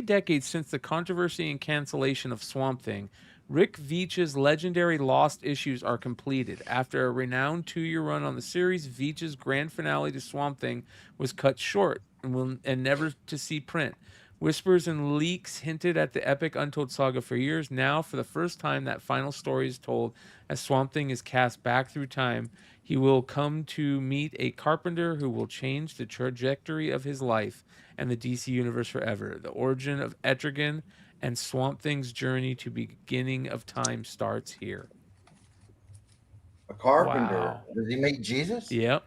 decades since the controversy and cancellation of Swamp Thing, Rick Veitch's legendary lost issues are completed. After a renowned 2-year run on the series, Veitch's grand finale to Swamp Thing was cut short and never to see print. Whispers and leaks hinted at the epic Untold Saga for years. Now, for the first time, that final story is told as Swamp Thing is cast back through time. He will come to meet a carpenter who will change the trajectory of his life and the DC universe forever. The origin of Etrigan and Swamp Thing's journey to beginning of time starts here. A carpenter. Wow. Does he meet Jesus? Yep.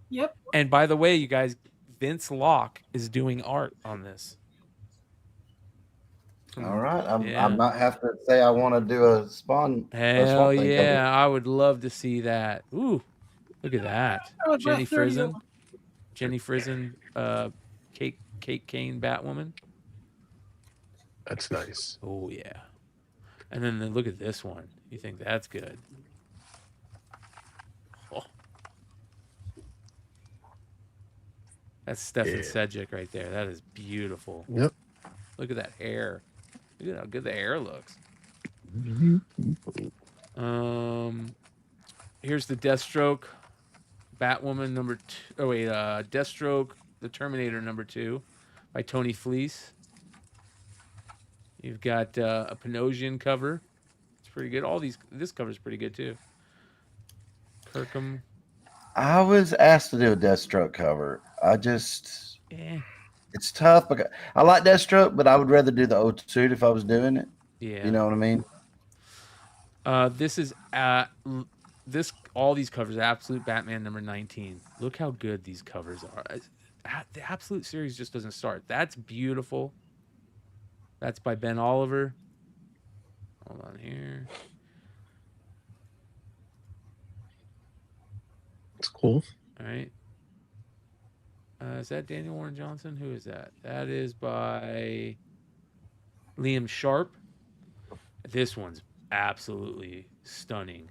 Yep. And by the way, you guys, Vince Locke is doing art on this. All right. I might have to say I want to do a Spawn. Hell Thing yeah. cover. I would love to see that. Ooh, look at that. Oh, Jenny about 30 of Frizen. them. Jenny Frizen, Kate Kane, Batwoman. That's nice. Oh, yeah. And then look at this one. You think that's good? Oh. That's Stefan Sedgwick right there. That is beautiful. Yep. Look at that hair. Look at how good the hair looks. Here's the Deathstroke, Batwoman Deathstroke, the Terminator #2 by Tony Fleece. You've got a Panosian cover. It's pretty good. This cover's pretty good too. Kirkham. I was asked to do a Deathstroke cover. It's tough because I like Deathstroke, but I would rather do the old suit if I was doing it. Yeah. You know what I mean? This is all these covers, Absolute Batman #19. Look how good these covers are. The Absolute series just doesn't start. That's beautiful. That's by Ben Oliver. Hold on here. It's cool. All right. Is that Daniel Warren Johnson? Who is that? That is by Liam Sharp. This one's absolutely stunning.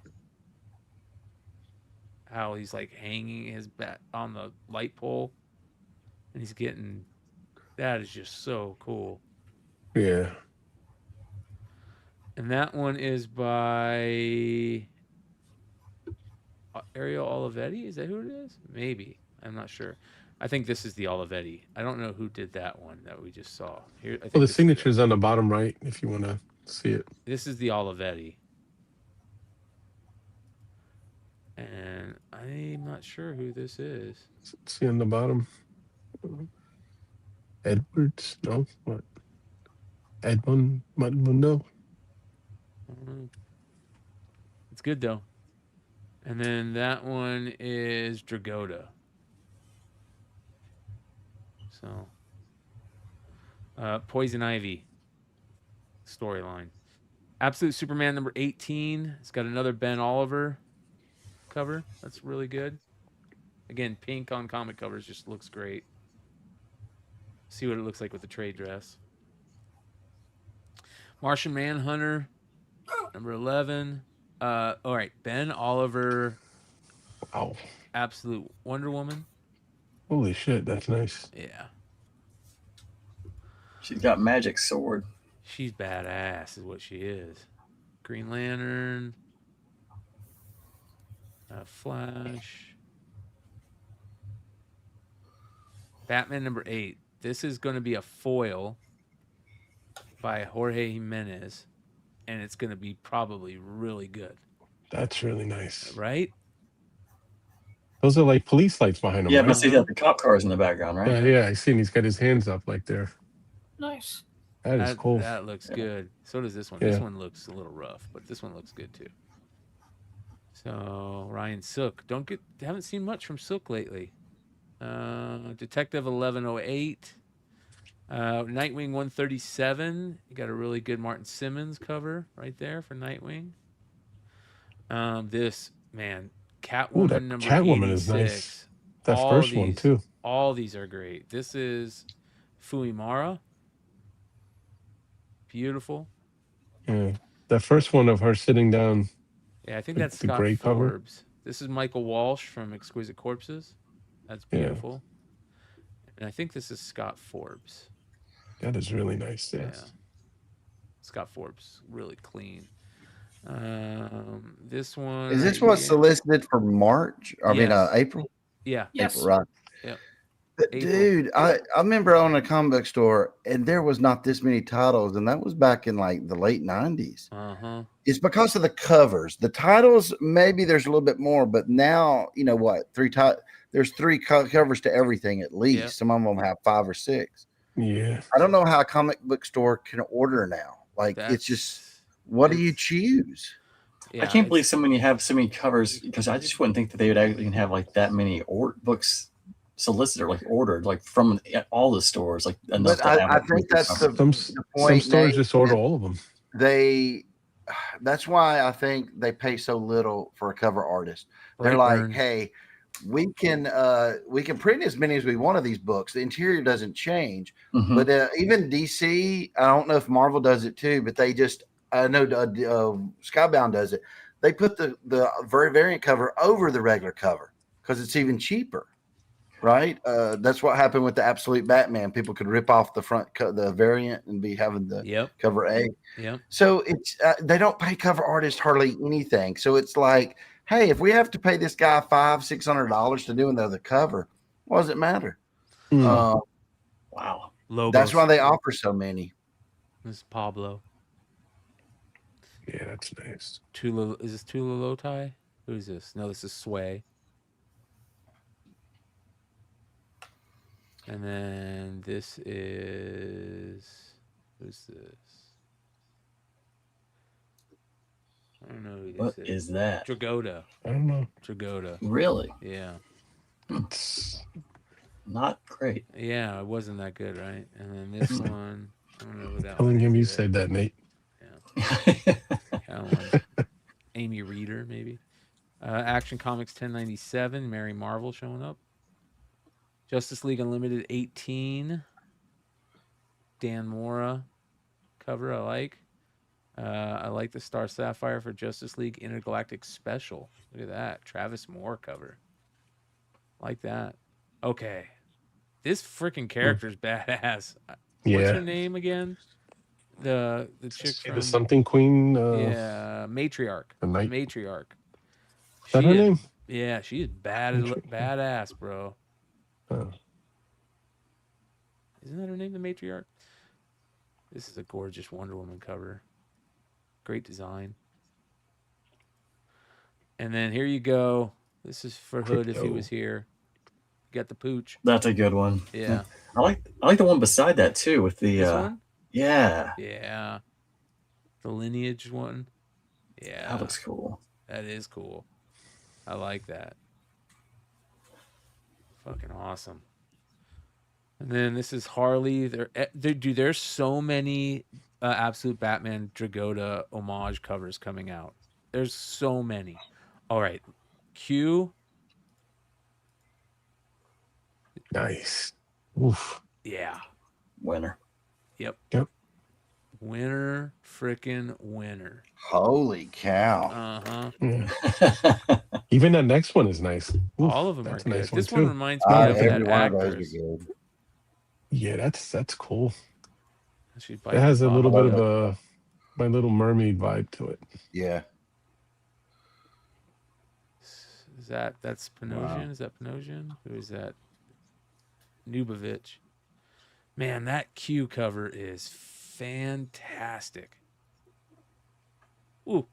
How he's like hanging his bat on the light pole, and he's getting. That is just so cool. Yeah. And that one is by Ariel Olivetti. Is that who it is? Maybe. I'm not sure. I think this is the Olivetti. I don't know who did that one that we just saw. Here, I think Well, the signature's on the bottom right if you want to see it. This is the Olivetti. And I'm not sure who this is. See on the bottom. Edwards? No. What? Edmund Mundo? It's good though. And then that one is Dragotta. So, Poison Ivy storyline. Absolute Superman #18. It's got another Ben Oliver cover. That's really good. Again, pink on comic covers just looks great. See what it looks like with the trade dress. Martian Manhunter #11. All right, Ben Oliver. Wow. Absolute Wonder Woman. Holy shit, that's nice. Yeah. She's got magic sword. She's badass is what she is. Green Lantern. Flash. Batman number 8. This is going to be a foil by Jorge Jimenez, and it's going to be probably really good. That's really nice. Right? Those are like police lights behind him, Yeah, right? but see the cop cars in the background, right? Yeah, I seen he's got his hands up like there. Nice. That is cool. That looks good. So does this one. Yeah. This one looks a little rough, but this one looks good too. So Ryan Sook, haven't seen much from Sook lately. Detective 1108, Nightwing 137. You got a really good Martin Simmons cover right there for Nightwing. This man, Catwoman that number Catwoman 86. is nice. That All first one these- too. All these are great. This is Fuimara. Beautiful. Yeah, that first one of her sitting down. Yeah, I think the- that's the Scott gray cover. Forbes. This is Michael Walsh from Exquisite Corpses. That's Yeah. beautiful. And I think this is Scott Forbes. That is really nice. Yes. Yeah. Scott Forbes, really clean. This one. Is this right what's here- solicited for March? Yes. April? Yeah. April, right. Yep. But dude, I remember owning a comic book store and there was not this many titles, and that was back in like the late 90s. Uh-huh. It's because of the covers. The titles, maybe there's a little bit more, but now, you know what? There's three covers to everything at least. Yep. Some of them have 5 or 6. Yeah. I don't know how a comic book store can order now. Like, it's just, what do you choose? Yeah, I can't believe so many have so many covers, because I just wouldn't think that they would actually have like that many books solicited or like ordered like from all the stores. Like, enough But to have I like, think that's the Some point. stores Nate, just order that all of them. That's why I think they pay so little for a cover artist. They're like, Brightburn. hey, we can print as many as we want of these books. The interior doesn't change. Mhm. But even DC, I don't know if Marvel does it too, but they just, I know Skybound does it. They put the very variant cover over the regular cover because it's even cheaper, right? That's what happened with the Absolute Batman. People could rip off the front, the variant, and be having the cover A. Yep. So it's they don't pay cover artists hardly anything. So it's like, hey, if we have to pay this guy $500-$600 to do another cover, what does it matter? Wow. That's why they offer so many. This is Pablo. Yeah, that's nice. Is this Tula Lotai? Who is this? No, this is Sway. And then this is, who's this? I don't know who this What is that? Dragoda. I don't know. Dragoda. Really? Yeah. It's not great. Yeah, it wasn't that good, right? And then this one, I don't know who that Telling one him you is. said that, Nate. That one. Amy Reeder, maybe. Action Comics 1097, Mary Marvel showing up. Justice League Unlimited 18. Dan Mora cover, I like. I like the Star Sapphire for Justice League Intergalactic Special. Look at that. Travis Moore cover. Like that. Okay. This freaking character's badass. What's Yeah. her name again? The chick The from something queen. yeah, Matriarch. The Night- Matriarch. Is that her She name? Yeah, she is badass, bro. Oh. Isn't that her name, the Matriarch? This is a gorgeous Wonder Woman cover. Great design. And then here you go. This is for Hood if he was here. Got the pooch. That's a good one. Yeah. I like the one beside that too with the This one? yeah. Yeah. The lineage one. Yeah. That looks cool. That is cool. I like that. Fucking awesome. And then this is Harley. There's so many Absolute Batman Dragoda homage covers coming out. There's so many. All right. Q. Nice. Oof. Yeah. Winner. Yep. Yep. Winner, freaking winner. Holy cow. Uh-huh. Yeah. Even that next one is nice. Oof, All of them are that's a good. nice This one one too. reminds me of Every that one of those actress. are good. Yeah, that's cool. She's It has a biting little Bob. bit of a My Little Mermaid vibe to it. Yeah. That's Panosian? Is that Panosian? Who is that? Nubovich. Man, that Q cover is fantastic. Ooh.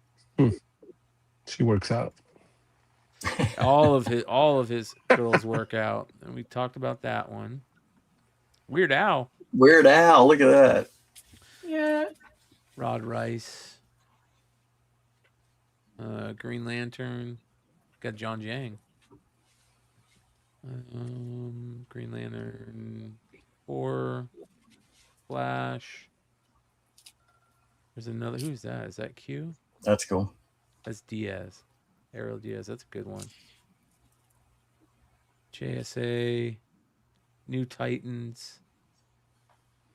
She works out. all of his girls work out, and we talked about that one. Weird Al. Weird Al, look at that. Yeah. Rod Rice. Green Lantern. Got John Jang. Green Lantern 4. Flash. There's another. Who's that? Is that Q? That's cool. That's Diaz. Ariel Diaz. That's a good one. JSA. New Titans.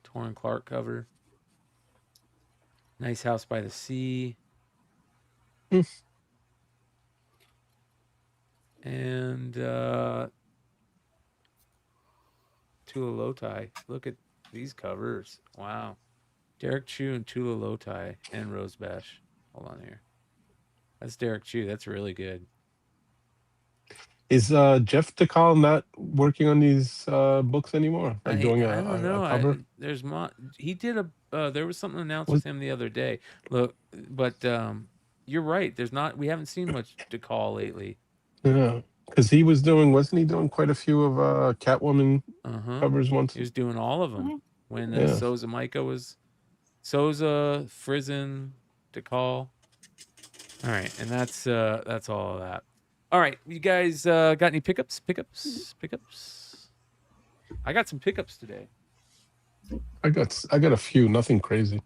Torrin Clark cover. Nice House by the Sea. And Tula Lotai. Look at these covers. Wow. Derek Chu and Tula Lotai and Rose Besh. Hold on here. That's Derek Chu. That's really good. Is Jeff DeCall not working on these books anymore? Like doing I don't know. a cover? He did a. There was something announced with him the other day. Look, but you're right. We haven't seen much DeCall lately. Yeah, because he was doing. Wasn't he doing quite a few of Catwoman covers once? He was doing all of them when Yeah. Souza Micah was Souza, Frizen, DeCall. All right, and that's all of that. All right, you guys got any pickups? I got some pickups today. I got a few. Nothing crazy.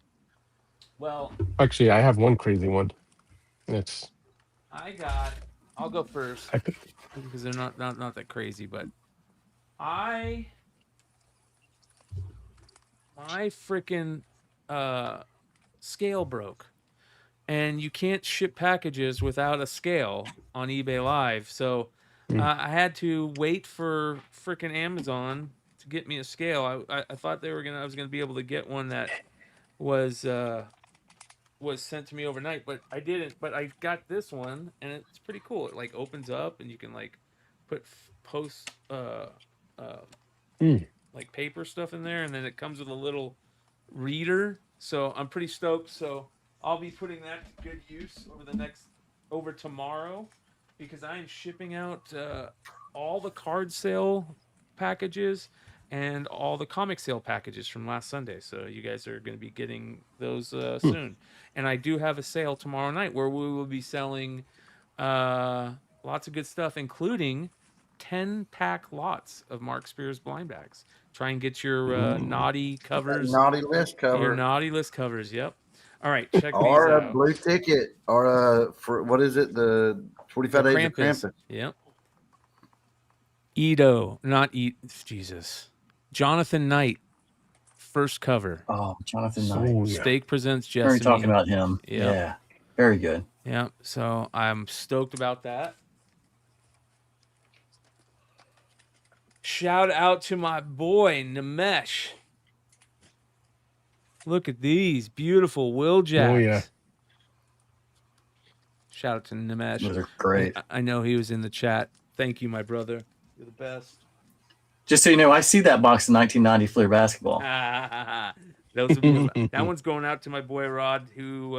Well, actually, I have one crazy one. I'll go first because they're not that crazy, but my freaking scale broke. And you can't ship packages without a scale on eBay Live. So I had to wait for freaking Amazon to get me a scale. I thought I was gonna be able to get one that was sent to me overnight, but I didn't. But I got this one, and it's pretty cool. It like opens up, and you can like put post like paper stuff in there, and then it comes with a little reader. So I'm pretty stoked. So I'll be putting that to good use over tomorrow, because I am shipping out all the card sale packages and all the comic sale packages from last Sunday. So you guys are going to be getting those soon. And I do have a sale tomorrow night where we will be selling lots of good stuff, including 10-pack lots of Mark Spears blind bags. Try and get your naughty covers. Naughty list cover. Your naughty list covers, yep. All right, check or these a out. blue ticket, or for what is it? The 45 days of Krampus. Yep. Jesus. Jonathan Knight, first cover. Oh, Jonathan Knight. Steak presents Jesse. We're talking about him. Yep. Yeah, very good. Yeah, so I'm stoked about that. Shout out to my boy Nimesh. Look at these beautiful Willjacks. Oh yeah. Shout out to Nimesh. Those are great. I know he was in the chat. Thank you, my brother. You're the best. Just so you know, I see that box in 1990 Fleer basketball. That one's going out to my boy Rod, who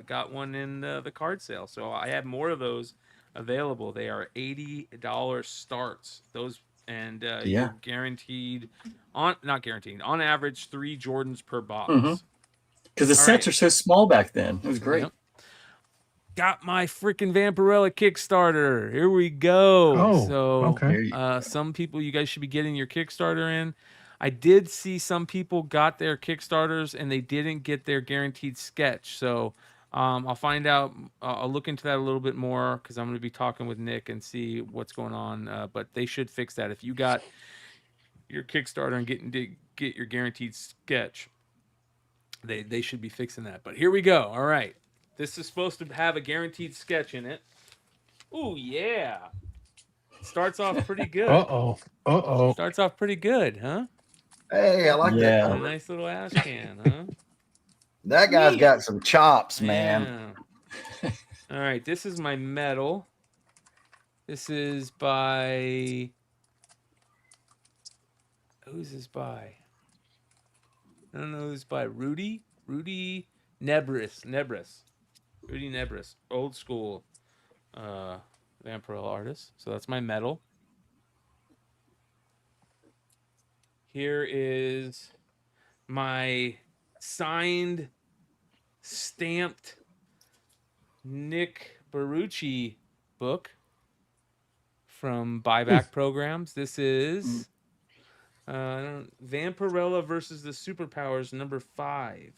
got one in the card sale. So I have more of those available. They are $80 starts. Those and you're guaranteed on average 3 Jordans per box. Because the sets are so small back then. It was great. Yep. Got my freaking Vampirella Kickstarter. Here we go. Oh, so okay. Some people, you guys should be getting your Kickstarter in. I did see some people got their Kickstarters and they didn't get their guaranteed sketch. So I'll find out. I'll look into that a little bit more, because I'm going to be talking with Nick and see what's going on. But they should fix that. If you got your Kickstarter and get your guaranteed sketch, they should be fixing that. But here we go. All right. This is supposed to have a guaranteed sketch in it. Ooh, yeah. Starts off pretty good. Uh-oh. Starts off pretty good, huh? Hey, I like that. A nice little ash can, huh? That guy's got some chops, man. Yeah. All right, this is my medal. This is by... Who's this by? I don't know who's by. Rudy Nebris. Rudy Nebris, old school Vampirella artist. So that's my medal. Here is my signed, stamped Nick Barucci book from Buyback Programs. This is Vampirella versus the Superpowers #5.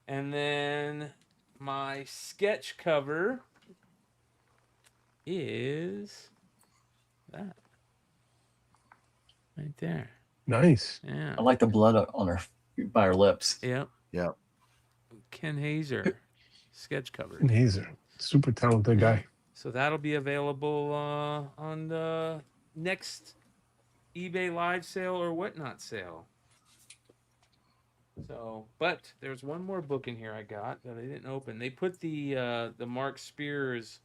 And then my sketch cover is that right there. Nice. Yeah. I like the blood on her by her lips. Yep. Yep. Ken Hazer sketch cover. And Hazer, super talented guy. So that'll be available on the next eBay live sale or whatnot sale. So, but there's one more book in here I got that I didn't open. They put the Mark Spears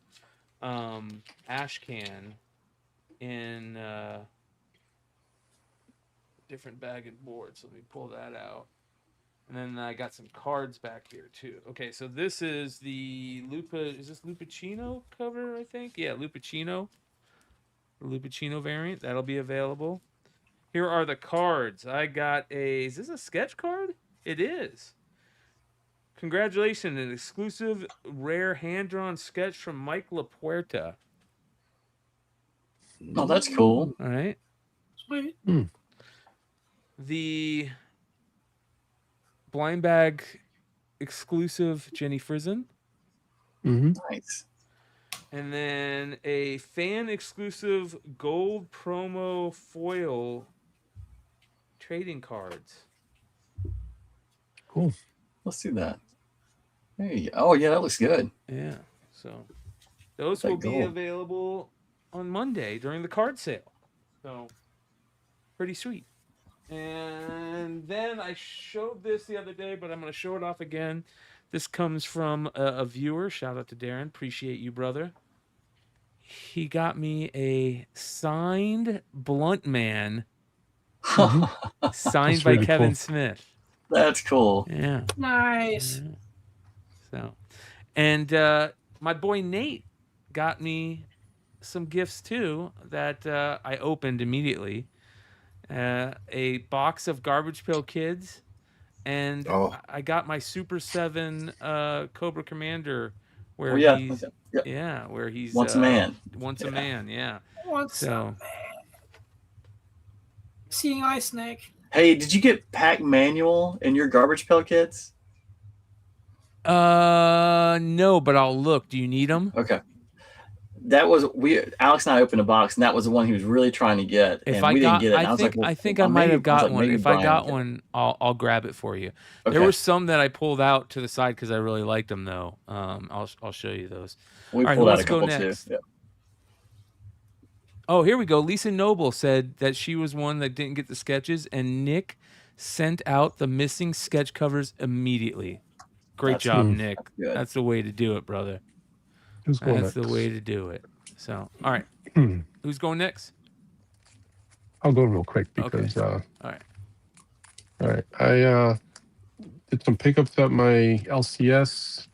ash can in different bag and board. So let me pull that out. And then I got some cards back here too. Okay, so this is the is this Lupacino cover, I think? Yeah, Lupacino. The Lupacino variant. That'll be available. Here are the cards. I got is this a sketch card? It is. Congratulations, an exclusive rare hand-drawn sketch from Mike LaPuerta. Oh, that's cool. All right. Sweet. The blind bag exclusive Jenny Frizen. Nice. And then a fan exclusive gold promo foil trading cards. Cool. Let's do that. Hey, oh yeah, that looks good. Yeah. So those That will be gold. available on Monday during the card sale. So pretty sweet. And then I showed this the other day, but I'm going to show it off again. This comes from a viewer. Shout out to Darren. Appreciate you, brother. He got me a signed Blunt Man, signed That's by really Kevin cool. Smith. That's cool. Yeah. Nice. So, and my boy Nate got me some gifts too that I opened immediately. A box of Garbage Pail Kids, and I got my Super 7 Cobra Commander, where he's where he's Once a man. Once a man, yeah. Once a man. Seeing Eye Snake. Hey, did you get Pack Manual in your Garbage Pail Kids? No, but I'll look. Do you need them? Okay. That was Alex and I opened a box, and that was the one he was really trying to get, If and I we got, didn't get it. And I was think like, I think I might have got one. If I got Brian one, I'll grab it for you. There Okay. were some that I pulled out to the side because I really liked them, though. I'll show you those. We All right, pulled out let's a go couple next. too. Yeah. Oh, here we go. Lisa Noble said that she was one that didn't get the sketches, and Nick sent out the missing sketch covers immediately. Great That's job, good. Nick. That's good. That's the way to do it, brother. Who's going That's the next? way to do it. So, all right. Who's going next? I'll go real quick because All right. all right. I did some pickups at my LCS.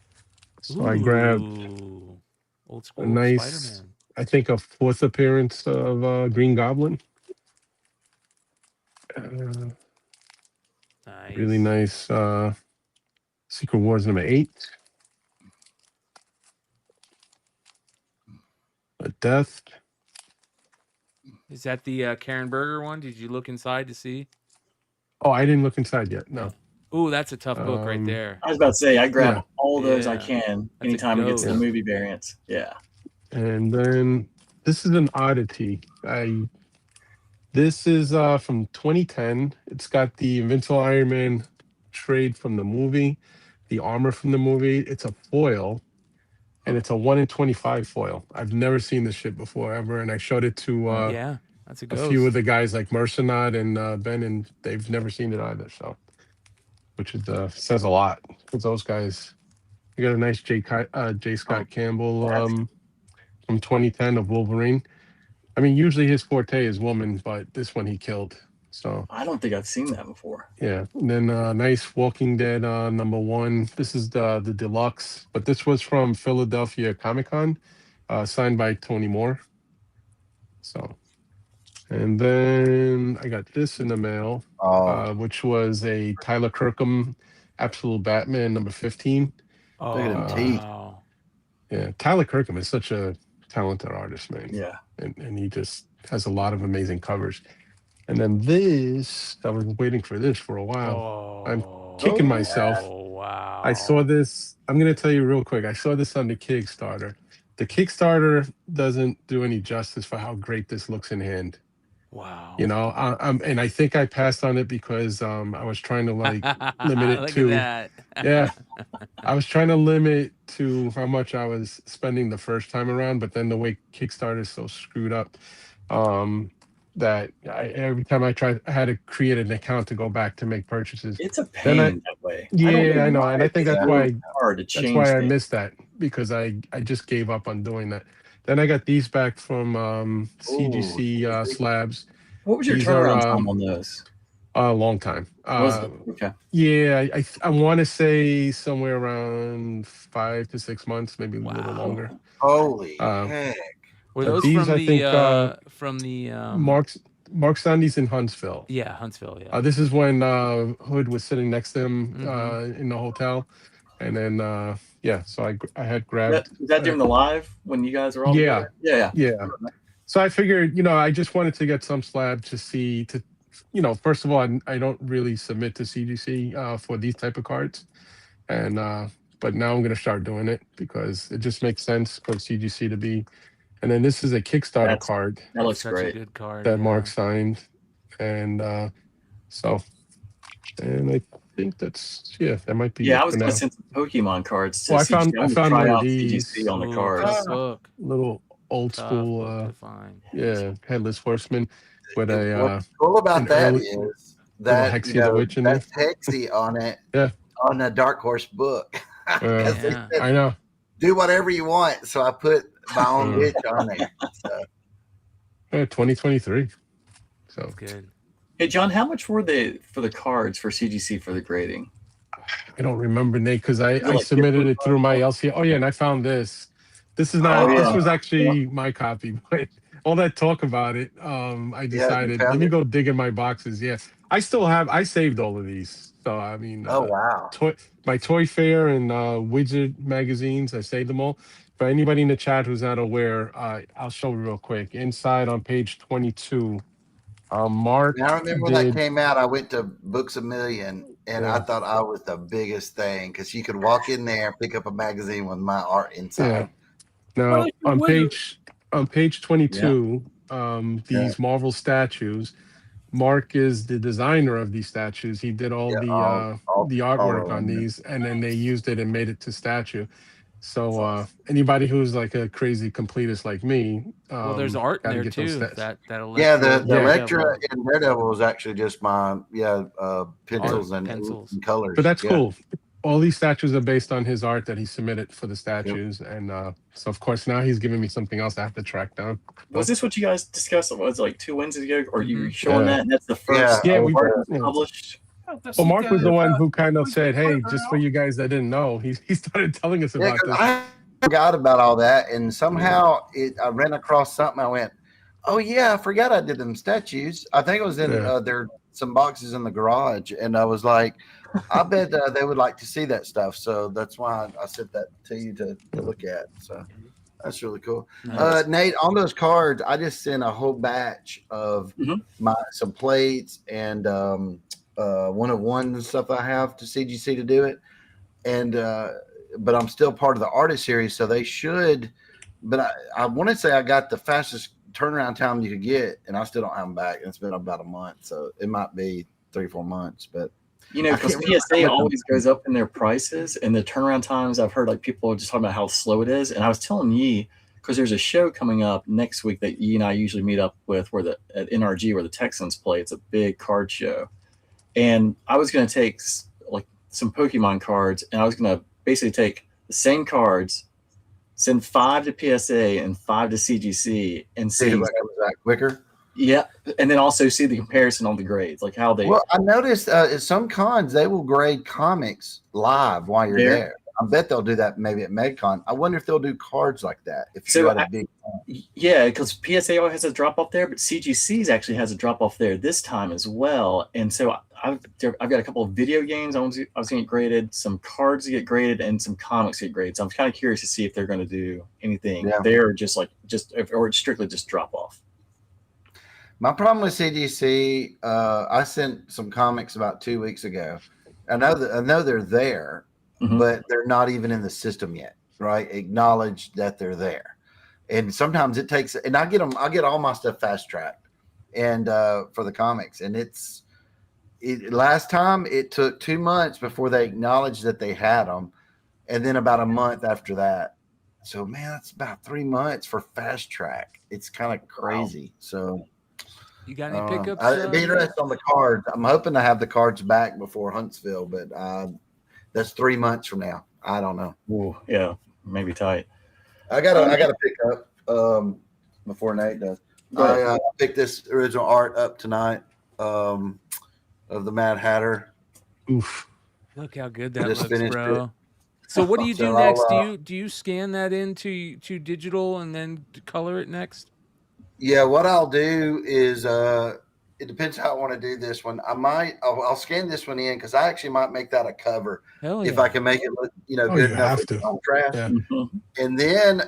So I grabbed old a school nice, Spider-Man. I think a 4th appearance of Green Goblin. Nice. Really nice Secret Wars #8. A Death. Is that the Karen Berger one? Did you look inside to see? Oh, I didn't look inside yet. No. Ooh, that's a tough book right there. I was about to say I grab Yeah. all those I Yeah. can That's a anytime it gets to the ghost. movie variants. Yeah. And then this is an oddity. This is from 2010. It's got the Invincible Iron Man trade from the movie, the armor from the movie. It's a foil, and it's a 1 in 25 foil. I've never seen this shit before ever, and I showed it to Yeah, that's a a ghost. few of the guys like Mercenot and Ben, and they've never seen it either. So, which is says a lot because those guys. You got a nice J. Scott Campbell from 2010 of Wolverine. I mean, usually his forte is woman, but this one he killed. So I don't think I've seen that before. yeah, and then nice Walking Dead #1. This is the deluxe, but this was from Philadelphia Comic Con, signed by Tony Moore. So, and then I got this in the mail, which was a Tyler Kirkham Absolute Batman #15. Look at them teeth. Yeah, Tyler Kirkham is such a talented artist, man. Yeah, and he just has a lot of amazing covers. And then this, I was waiting for this for a while. I'm kicking myself. Wow. I saw this. I'm going to tell you real quick. I saw this on the Kickstarter. The Kickstarter doesn't do any justice for how great this looks in hand. Wow. You know, and I think I passed on it because I was trying to like limit it Look to. at that. Yeah. I was trying to limit to how much I was spending the first time around, but then the way Kickstarter is so screwed up, that every time I had to create an account to go back to make purchases. It's a pain that way. Yeah, I know, and I think that's why hard to that's change why I things. missed that, because I just gave up on doing that. Then I got these back from CGC slabs. What was your These turnaround time on those? A long time. Was it? Okay. Yeah, I want to say somewhere around 5 to 6 months, maybe a little longer. Holy heck! Were those these, from I think, from the Mark's done these in Huntsville. Yeah, Huntsville. Yeah. This is when Hood was sitting next to him in the hotel, and then so I had grabbed. Was that during the live when you guys were all Yeah, together? yeah. So I figured, I just wanted to get some slab to see first of all, I don't really submit to CGC for these type of cards, and but now I'm going to start doing it because it just makes sense for CGC to be. And then this is a Kickstarter card. That looks Such great. a good card. That Mark signed, and and I think that might be. Yeah, it I was for going now. to send some Pokemon cards to Well, I CGC. found try one of out these. CGC on the cards. Little old school, headless horseman with a. What's cool about an that early- is little that Hexy the Witch in there. that's Hexy on it. Yeah. On the Dark Horse book. 'Cause they said, I know. do whatever you want. So I put my own witch on there. So. 2023. So good. Hey, John, how much were they for the cards for CGC for the grading? I don't remember, Nate, because I like submitted it through my LC. Oh yeah, and I found this. This is not. Oh, This yeah. was actually my copy, but all that talk about it, I decided let found me it? go dig in my boxes. Yeah, I still have. I saved all of these. So I mean, Oh wow. my Toy Fair and Widget magazines. I saved them all. For anybody in the chat who's not aware, I'll show you real quick. Inside on page 22, Mark. Now, I remember when that came out, I went to Books A Million, and Yeah. I thought I was the biggest thing because you could walk in there, pick up a magazine with my art inside. Now Well, on wait. page 22, these Marvel statues. Mark is the designer of these statues. He did all the artwork all on of them. these, and then they used it and made it to statue. So anybody who's like a crazy completist like me, Well, there's art in gotta there get those too. stats. That Yeah, the Daredevil. Electra in Daredevil was actually just my pencils and colors. But that's Yeah. cool. All these statues are based on his art that he submitted for the statues, and so of course now he's giving me something else I have to track down. Was this what you guys discussed? It was like 2 Wednesdays ago, or you were showing Yeah. that? And that's the first we art yeah. published. Well, Mark was the one who kind of said, "Hey, just for you guys that didn't know," he started telling us Yeah, about 'cause this. I forgot about all that, and somehow I ran across something. I went, "Oh yeah, I forgot I did them statues." I think it was in there some boxes in the garage, and I was like, "I bet they would like to see that stuff." So that's why I sent that to you to look at. So that's really cool. Nice. Nate, on those cards, I just sent a whole batch of some plates and 101 and stuff I have to CGC to do it, and but I'm still part of the artist series, so they should. But I want to say I got the fastest turnaround time you could get, and I still don't have them back. It's been about a month, so it might be 3-4 months. But You know, because PSA always goes up in their prices, and the turnaround times. I've heard like people are just talking about how slow it is, and I was telling Yi because there's a show coming up next week that Yi and I usually meet up with, where at NRG where the Texans play. It's a big card show, and I was going to take like some Pokemon cards, and I was going to basically take the same cards, send 5 to PSA and 5 to CGC, and see who comes back quicker. Yeah, and then also see the comparison on the grades, like how they. Well, I noticed at some cons they will grade comics live while you're there. I bet they'll do that maybe at MegCon. I wonder if they'll do cards like that if you're at a big con. Yeah, because PSA always has a drop off there, but CGC's actually has a drop off there this time as well. And so I've got a couple of video games I was going to get graded, some cards to get graded, and some comics to get graded. So I'm kind of curious to see if they're going to do anything there, or or it's strictly just drop off. My problem with CGC, I sent some comics about 2 weeks ago. I know they're there, but they're not even in the system yet, right? Acknowledge that they're there. And sometimes it takes, and I get all my stuff fast tracked and for the comics. And last time it took 2 months before they acknowledged that they had them. And then about a month after that. So man, that's about 3 months for fast track. It's kind of crazy. Wow. So you got any pickups? I'd be interested on the cards. I'm hoping to have the cards back before Huntsville, but that's 3 months from now. I don't know. Ooh, yeah, maybe tight. I got to pick up before Nate does. I picked this original art up tonight of the Mad Hatter. Oof! Look how good that looks, bro. It. So what do you do next? Do you scan that into digital and then color it next? Yeah, what I'll do is it depends how I want to do this one. I'll scan this one in because I actually might make that a cover if I can make it look good enough for contrast. Yeah. And then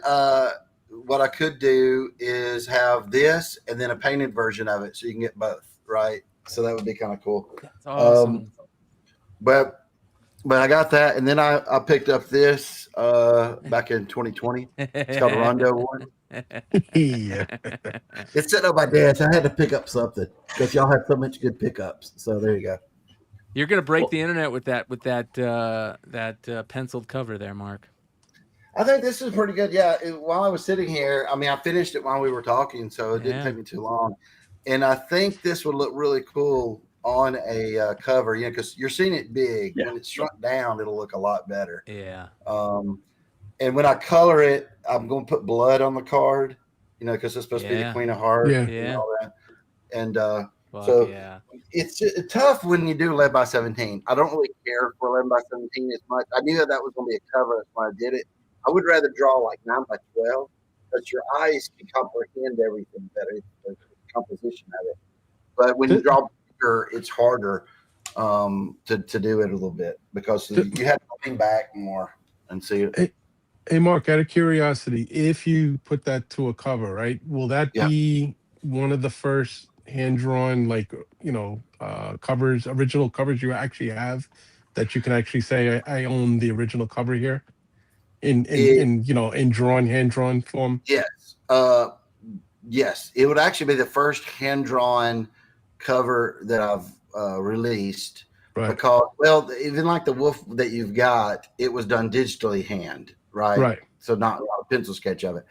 what I could do is have this and then a painted version of it so you can get both, right? So that would be kind of cool. That's awesome. But I got that, and then I picked up this back in 2020. It's called a Rondo one. Yeah. It's sitting on my desk. I had to pick up something because y'all have so much good pickups. So there you go. You're gonna break the internet with that penciled cover there, Mark. I think this is pretty good. Yeah. While I was sitting here, I finished it while we were talking, so it didn't take me too long. And I think this would look really cool on a cover, because you're seeing it big. When it's shrunk down, it'll look a lot better. Yeah. And when I color it, I'm going to put blood on the card, because it's supposed to be the Queen of Hearts and all that. And it's tough when you do 11 by 17. I don't really care for 11 by 17 as much. I knew that was going to be a cover. That's why I did it. I would rather draw like 9 by 12, but your eyes can comprehend everything better, the composition of it. But when you draw bigger, it's harder to do it a little bit because you have to lean back more and see it. Hey, Mark, out of curiosity, if you put that to a cover, right, will that be one of the first hand-drawn, original covers you actually have that you can actually say, I own the original cover here in hand-drawn form? Yes. Yes. It would actually be the first hand-drawn cover that I've released because, even like the wolf that you've got, it was done digitally hand. Right. So not a lot of pencil sketch of it.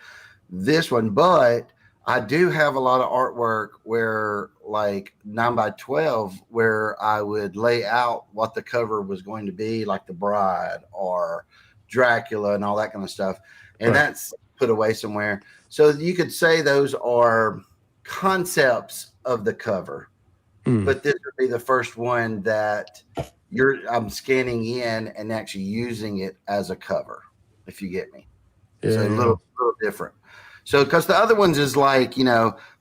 This one, but I do have a lot of artwork where like 9 by 12, where I would lay out what the cover was going to be, like the Bride or Dracula and all that kind of stuff. And that's put away somewhere. So you could say those are concepts of the cover, but this would be the first one that I'm scanning in and actually using it as a cover. If you get me. So a little different. So because the other ones is like,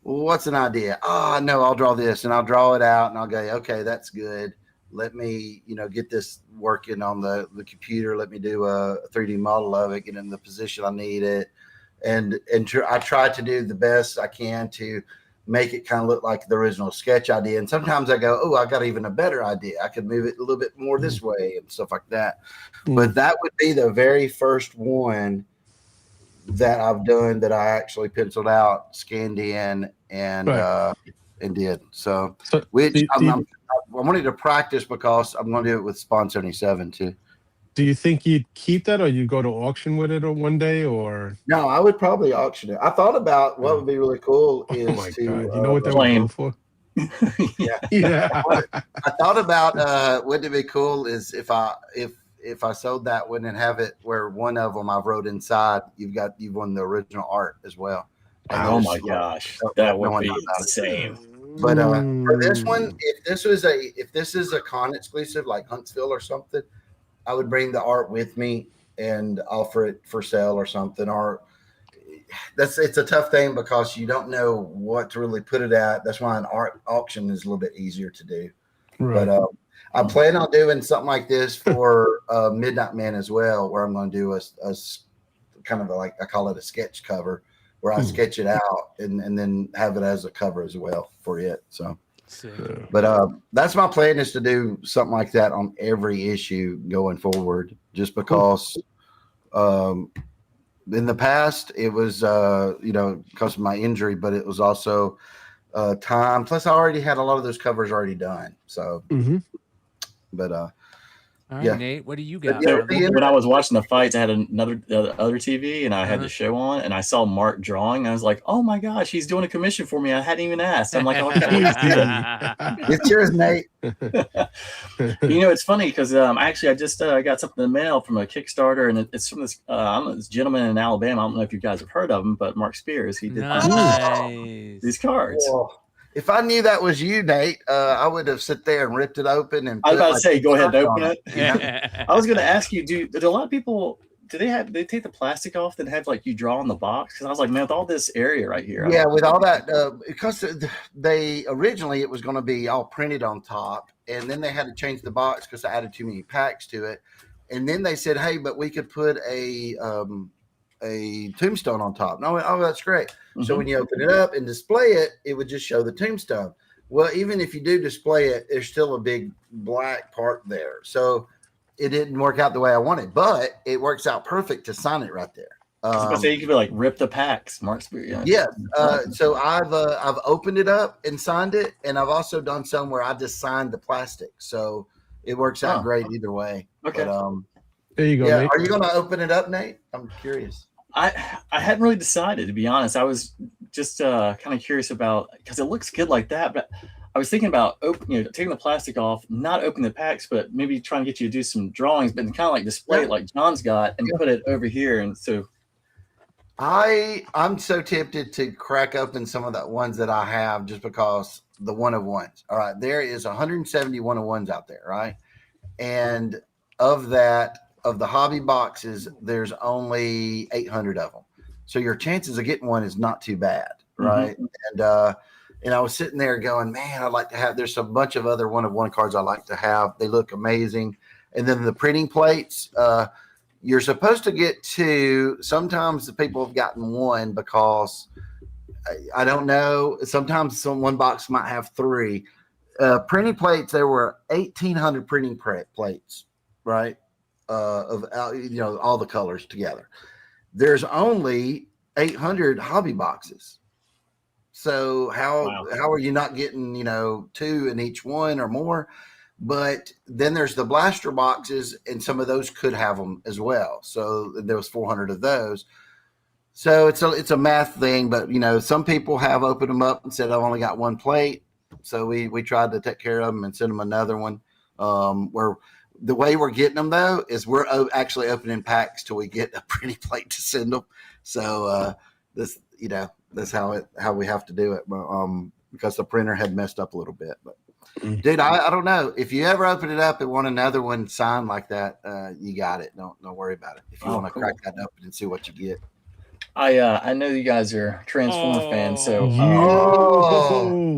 what's an idea? Oh, no, I'll draw this and I'll draw it out and I'll go, okay, that's good. Let me, get this working on the computer. Let me do a 3D model of it, get in the position I need it. And I try to do the best I can to make it kind of look like the original sketch idea. And sometimes I go, oh, I got even a better idea. I could move it a little bit more this way and stuff like that. But that would be the very first one that I've done that I actually penciled out, scanned in, and did. So which I wanted to practice because I'm going to do it with Spawn 77 too. Do you think you'd keep that, or you go to auction with it, or one day, or? No, I would probably auction it. I thought about what would be really cool is God. You know what they would go for? Yeah. I thought about wouldn't it be cool is if I sold that one and have it where one of them I wrote inside, you've won the original art as well, Oh my gosh, that would be insane. But for this one, if this is a con exclusive like Huntsville or something, I would bring the art with me and offer it for sale or something. Or it's a tough thing because you don't know what to really put it at. That's why an art auction is a little bit easier to do. Right. But I plan on doing something like this for Midnight Man as well, where I'm going to do a kind of like, I call it a sketch cover, where I sketch it out and then have it as a cover as well for it. So, but that's my plan, is to do something like that on every issue going forward, just because in the past it was, because of my injury, but it was also time. Plus I already had a lot of those covers already done. So, but All right, yeah. Nate, what do you got? When I was watching the fights, I had the other TV, and I had the show on, and I saw Mark drawing. I was like, "Oh my gosh, he's doing a commission for me! I hadn't even asked." I'm like, "Oh, it's yours, Nate." It's funny because I just got something in the mail from a Kickstarter, and it's from this this gentleman in Alabama. I don't know if you guys have heard of him, but Mark Spears. He did these cards. Well, if I knew that was you, Nate, I would have sit there and ripped it open. And I was about to say, go ahead and open on it. I was going to ask you, do a lot of people, do they take the plastic off and have like you draw on the box? Because I was like, man, with all this area right here. Yeah, with all that, because they originally it was going to be all printed on top, and then they had to change the box because I added too many packs to it, and then they said, hey, but we could put a tombstone on top. And I went, oh, that's great. So when you open it up and display it, it would just show the tombstone. Well, even if you do display it, there's still a big black part there. So it didn't work out the way I wanted, but it works out perfect to sign it right there. I was going to say, you could be like, rip the packs, Mark Spears. Yeah. So I've opened it up and signed it, and I've also done some where I just signed the plastic. So it works out great either way. Okay. But, there you go. Yeah. Nate. Are you going to open it up, Nate? I'm curious. I hadn't really decided, to be honest. I was just kind of curious about, because it looks good like that, but I was thinking about taking the plastic off, not opening the packs, but maybe trying to get you to do some drawings, but kind of like display it like John's got and put it over here. And so I'm so tempted to crack open some of the ones that I have, just because the one of ones. All right, there is 170 one of ones out there, right? And of the hobby boxes, there's only 800 of them. So your chances of getting one is not too bad, right? And I was sitting there going, man, I'd like to have, there's a bunch of other one of one cards I like to have. They look amazing. And then the printing plates, you're supposed to get two. Sometimes the people have gotten one because I don't know. Sometimes one box might have three. Printing plates, there were 1,800 printing plates, right? Of all the colors together. There's only 800 hobby boxes. So how are you not getting two in each one or more? But then there's the blaster boxes, and some of those could have them as well. So there was 400 of those. So it's a math thing, but some people have opened them up and said, I've only got one plate. So we tried to take care of them and send them another one. Where the way we're getting them though is we're actually opening packs till we get a pretty plate to send them. So that's how we have to do it. Because the printer had messed up a little bit, but. Dude, I don't know. If you ever open it up and want another one signed like that, you got it. Don't worry about it. If you want to crack that open and see what you get. I know you guys are Transformer fans, so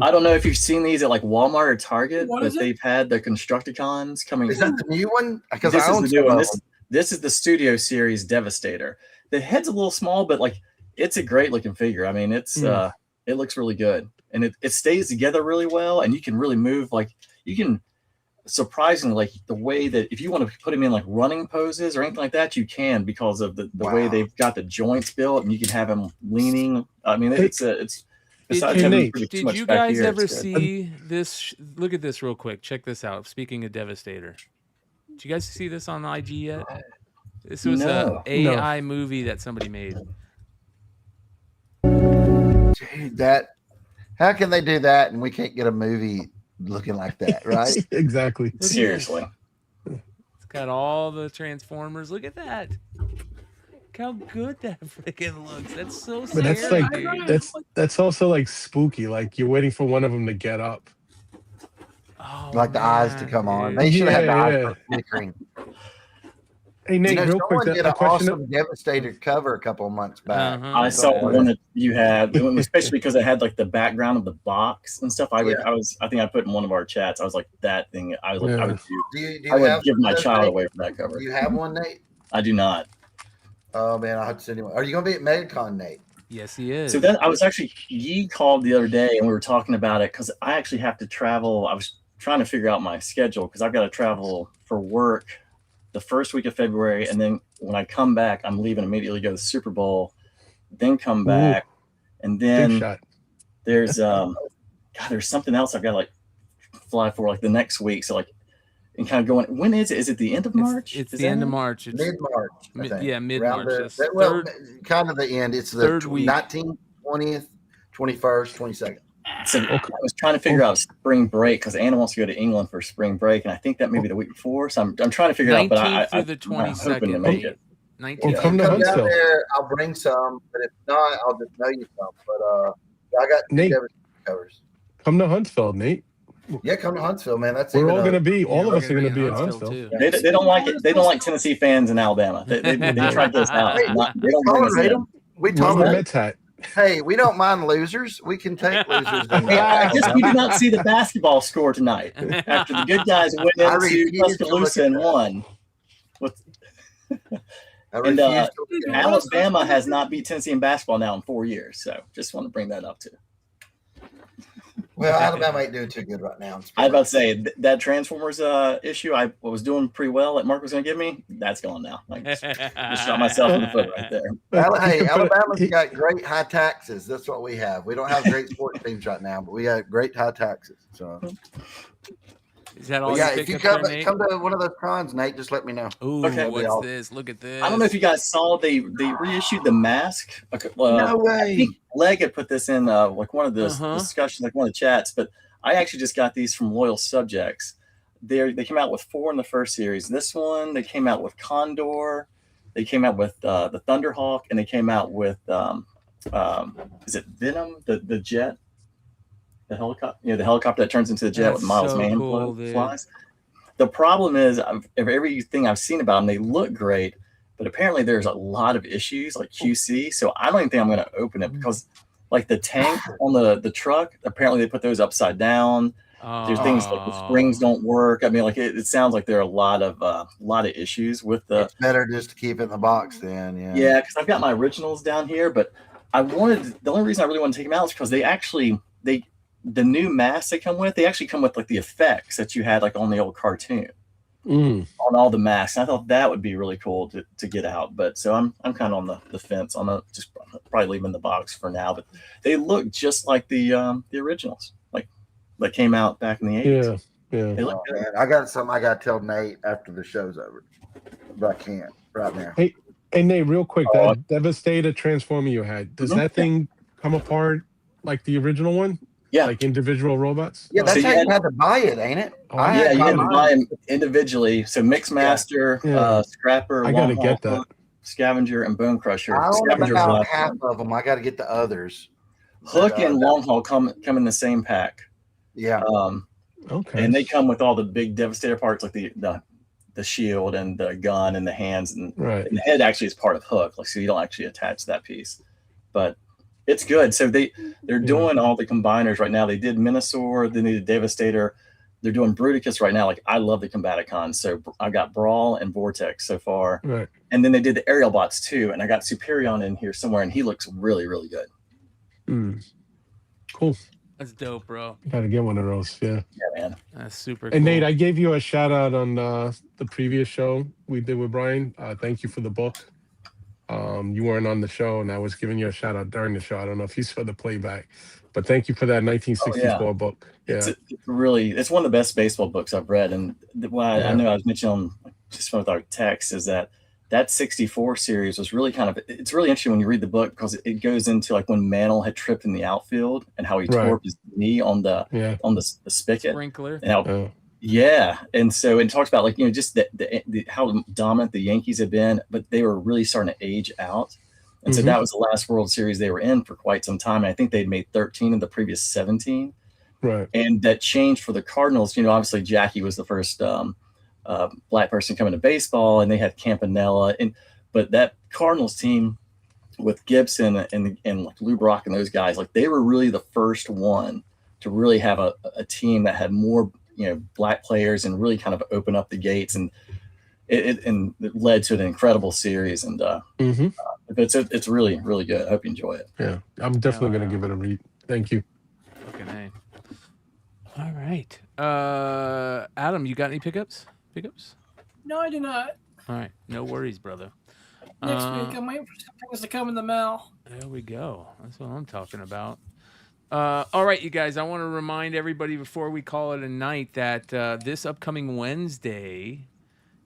I don't know if you've seen these at like Walmart or Target, but they've had the Constructicons coming. Is that the new one? Because this is the new one. This is the Studio Series Devastator. The head's a little small, but like it's a great looking figure. I mean, it's it looks really good. And it stays together really well, and you can really move. Like you can, surprisingly, like the way that if you want to put him in like running poses or anything like that, you can, because of the way they've got the joints built, and you can have him leaning. I mean, it's. Besides Did you guys ever see this? Look at this real quick. Check this out. Speaking of Devastator, did you guys see this on IG yet? This was an AI movie that somebody made. Dude, how can they do that and we can't get a movie looking like that, right? Seriously. It's got all the Transformers. Look at that. how good that freaking looks. That's so But scary. that's like that's also like spooky. Like you're waiting for one of them to get up. Oh, Like the eyes to come on. They should have had the eyes start flickering. Hey Nate, real quick, someone did a an question. awesome Devastator cover a couple of months back. I saw one that you had, especially because it had like the background of the box and stuff. I think I put in one of our chats. I was like, that thing. I was like, I would Do I would have give my those, child Nate? away for that cover. Do you have one, Nate? I do not. Oh man, I'll have to send you one. Are you going to be at MegCon, Nate? Yes, he is. So then I was actually, Yi called the other day and we were talking about it because I actually have to travel. I was trying to figure out my schedule because I've got to travel for work the first week of February. And then when I come back, I'm leaving immediately to go to the Super Bowl, then come back. And then there's, there's something else I've got to like fly for like the next week. So like, and kind of going, when is it? Is it the end of March? It's the end of March. It's mid-March. mid-March. Well, kind of the end. It's the third week. 19th, 20th, 21st, 22nd. So I was trying to figure out spring break because Anna wants to go to England for spring break, and I think that may be the week before. So I'm trying to figure it out. But 19th through the I'm hoping to 22nd. make it. 19th. If you come down there, I'll bring some. But if not, I'll just mail you some. But I got Nate, covers. Come to Huntsville, Nate. Yeah, come to Huntsville, man. That's We're all going to be. All of us are going to be in Huntsville Huntsville. They don't like it. They don't like Tennessee fans in Alabama. They try to get us out. Hey, They don't bring us in. We Where's the tolerate Mets hat? Hey, we don't mind losers. We can take losers. Hey, I guess we did not see the basketball score tonight. After the good guys went I into refuse to Tuscaloosa and won. And Alabama has not beat Tennessee in basketball now in 4 years. So just want to bring that up too. Well, Alabama ain't doing too good right now. I was about to say that Transformers issue I was doing pretty well that Mark was going to give me. That's gone now. I just shot myself in the foot right there. Hey, Alabama's got great high taxes. That's what we have. We don't have great sports teams right now, but we got great high taxes. So, is that all? Yeah, if you come to one of those cons, Nate, just let me know. Ooh, what's this? Look at this. I don't know if you guys saw they reissued the mask. No way. I think Leg had put this in like one of the discussions, like one of the chats. But I actually just got these from loyal subjects. They came out with 4 in the first series. This one they came out with Condor. They came out with the Thunderhawk, and they came out with is it Venom, the jet, the helicopter, the helicopter that turns into the jet with Miles Mann flies. The problem is, everything I've seen about them, they look great, but apparently there's a lot of issues like QC. So I don't even think I'm going to open it because, like the tank on the truck, apparently they put those upside down. There's things like the springs don't work. I mean, like it sounds like there are a lot of issues with the. It's better just to keep it in the box then. Yeah. Yeah, because I've got my originals down here, but the only reason I really want to take them out is because the new masks they come with, they actually come with like the effects that you had like on the old cartoon on all the masks. And I thought that would be really cool to get out. But so I'm kind of on the fence. I'm just probably leaving the box for now. But they look just like the originals, like that came out back in the 80s. Yeah. They look good. I got something I got to tell Nate after the show's over, but I can't right now. Hey, Nate, real quick, that Devastator Transformer you had, does that thing come apart like the original one? Yeah, like individual robots. Yeah, that's how you had to buy it, ain't it? You had to buy them individually. So Mixmaster, Scrapper, I gotta get that. Scavenger, and Bone Crusher. I own Scavenger's about half of them. I got to get the others. Hook and Long Haul come in the same pack. Yeah. Okay. And they come with all the big Devastator parts, like the shield and the gun and the hands, and the head actually is part of Hook. Like, so you don't actually attach that piece, but it's good. So they're doing all the combiners right now. They did Minosaur, then they did Devastator. They're doing Bruticus right now. Like, I love the Combaticons. So I've got Brawl and Vortex so far. Right. And then they did the Aerial Bots too. And I got Superion in here somewhere, and he looks really, really good. Cool. That's dope, bro. Gotta get one of those. Yeah. Yeah, man. That's super And cool. Nate, I gave you a shout out on the previous show we did with Brian. Thank you for the book. You weren't on the show, and I was giving you a shout out during the show. I don't know if you saw the playback, but thank you for that 1964 book. Yeah, it's one of the best baseball books I've read. And what I know I was mentioning just with our text is that 64 series was really it's really interesting when you read the book, because it goes into like when Mantle had tripped in the outfield and how he tore up his knee on the spigot sprinkler, and how Yeah, and so it talks about, like, just the how dominant the Yankees have been, but they were really starting to age out, and so Mhm. that was the last World Series they were in for quite some time. And I think they'd made 13 of the previous 17, Right. and that changed for the Cardinals. Obviously Jackie was the first black person coming to baseball, and they had Campanella, but that Cardinals team with Gibson and like Lou Brock and those guys, like they were really the first one to really have a team that had more black players and really kind of open up the gates, and it led to an incredible series. And it's really, really good. I hope you enjoy it. Yeah, I'm definitely going to give it a read. Thank you. Fucking A. All right. Adam, you got any pickups? No, I do not. All right. No worries, brother. Next week, I'm waiting for some things to come in the mail. There we go. That's what I'm talking about. All right, you guys, I want to remind everybody before we call it a night that this upcoming Wednesday,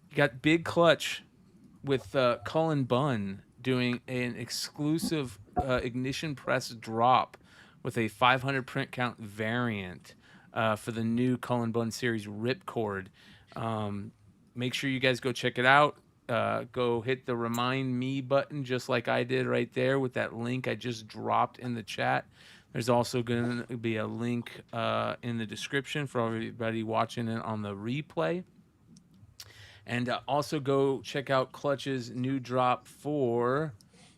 you got Big Clutch with Cullen Bunn doing an exclusive Ignition Press drop with a 500 print count variant for the new Cullen Bunn series Ripcord. Make sure you guys go check it out. Go hit the remind me button just like I did right there with that link I just dropped in the chat. There's also going to be a link in the description for everybody watching it on the replay. And also go check out Clutch's new drop for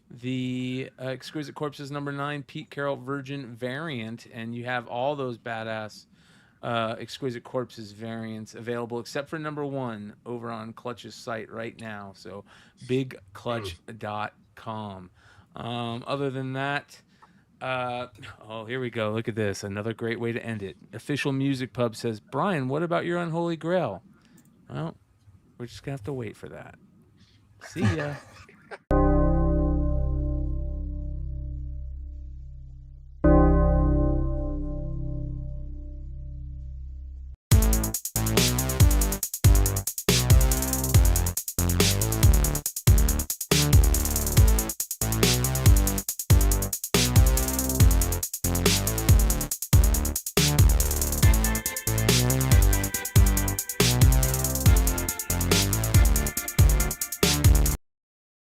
the Exquisite Corpses #9 Pete Carroll Virgin variant. And you have all those badass Exquisite Corpses variants available except for #1 over on Clutch's site right now. So bigclutch.com. Other than that, oh, here we go. Look at this. Another great way to end it. Official Music Pub says, Brian, what about your Unholy Grail? Well, we're just going to have to wait for that. See ya.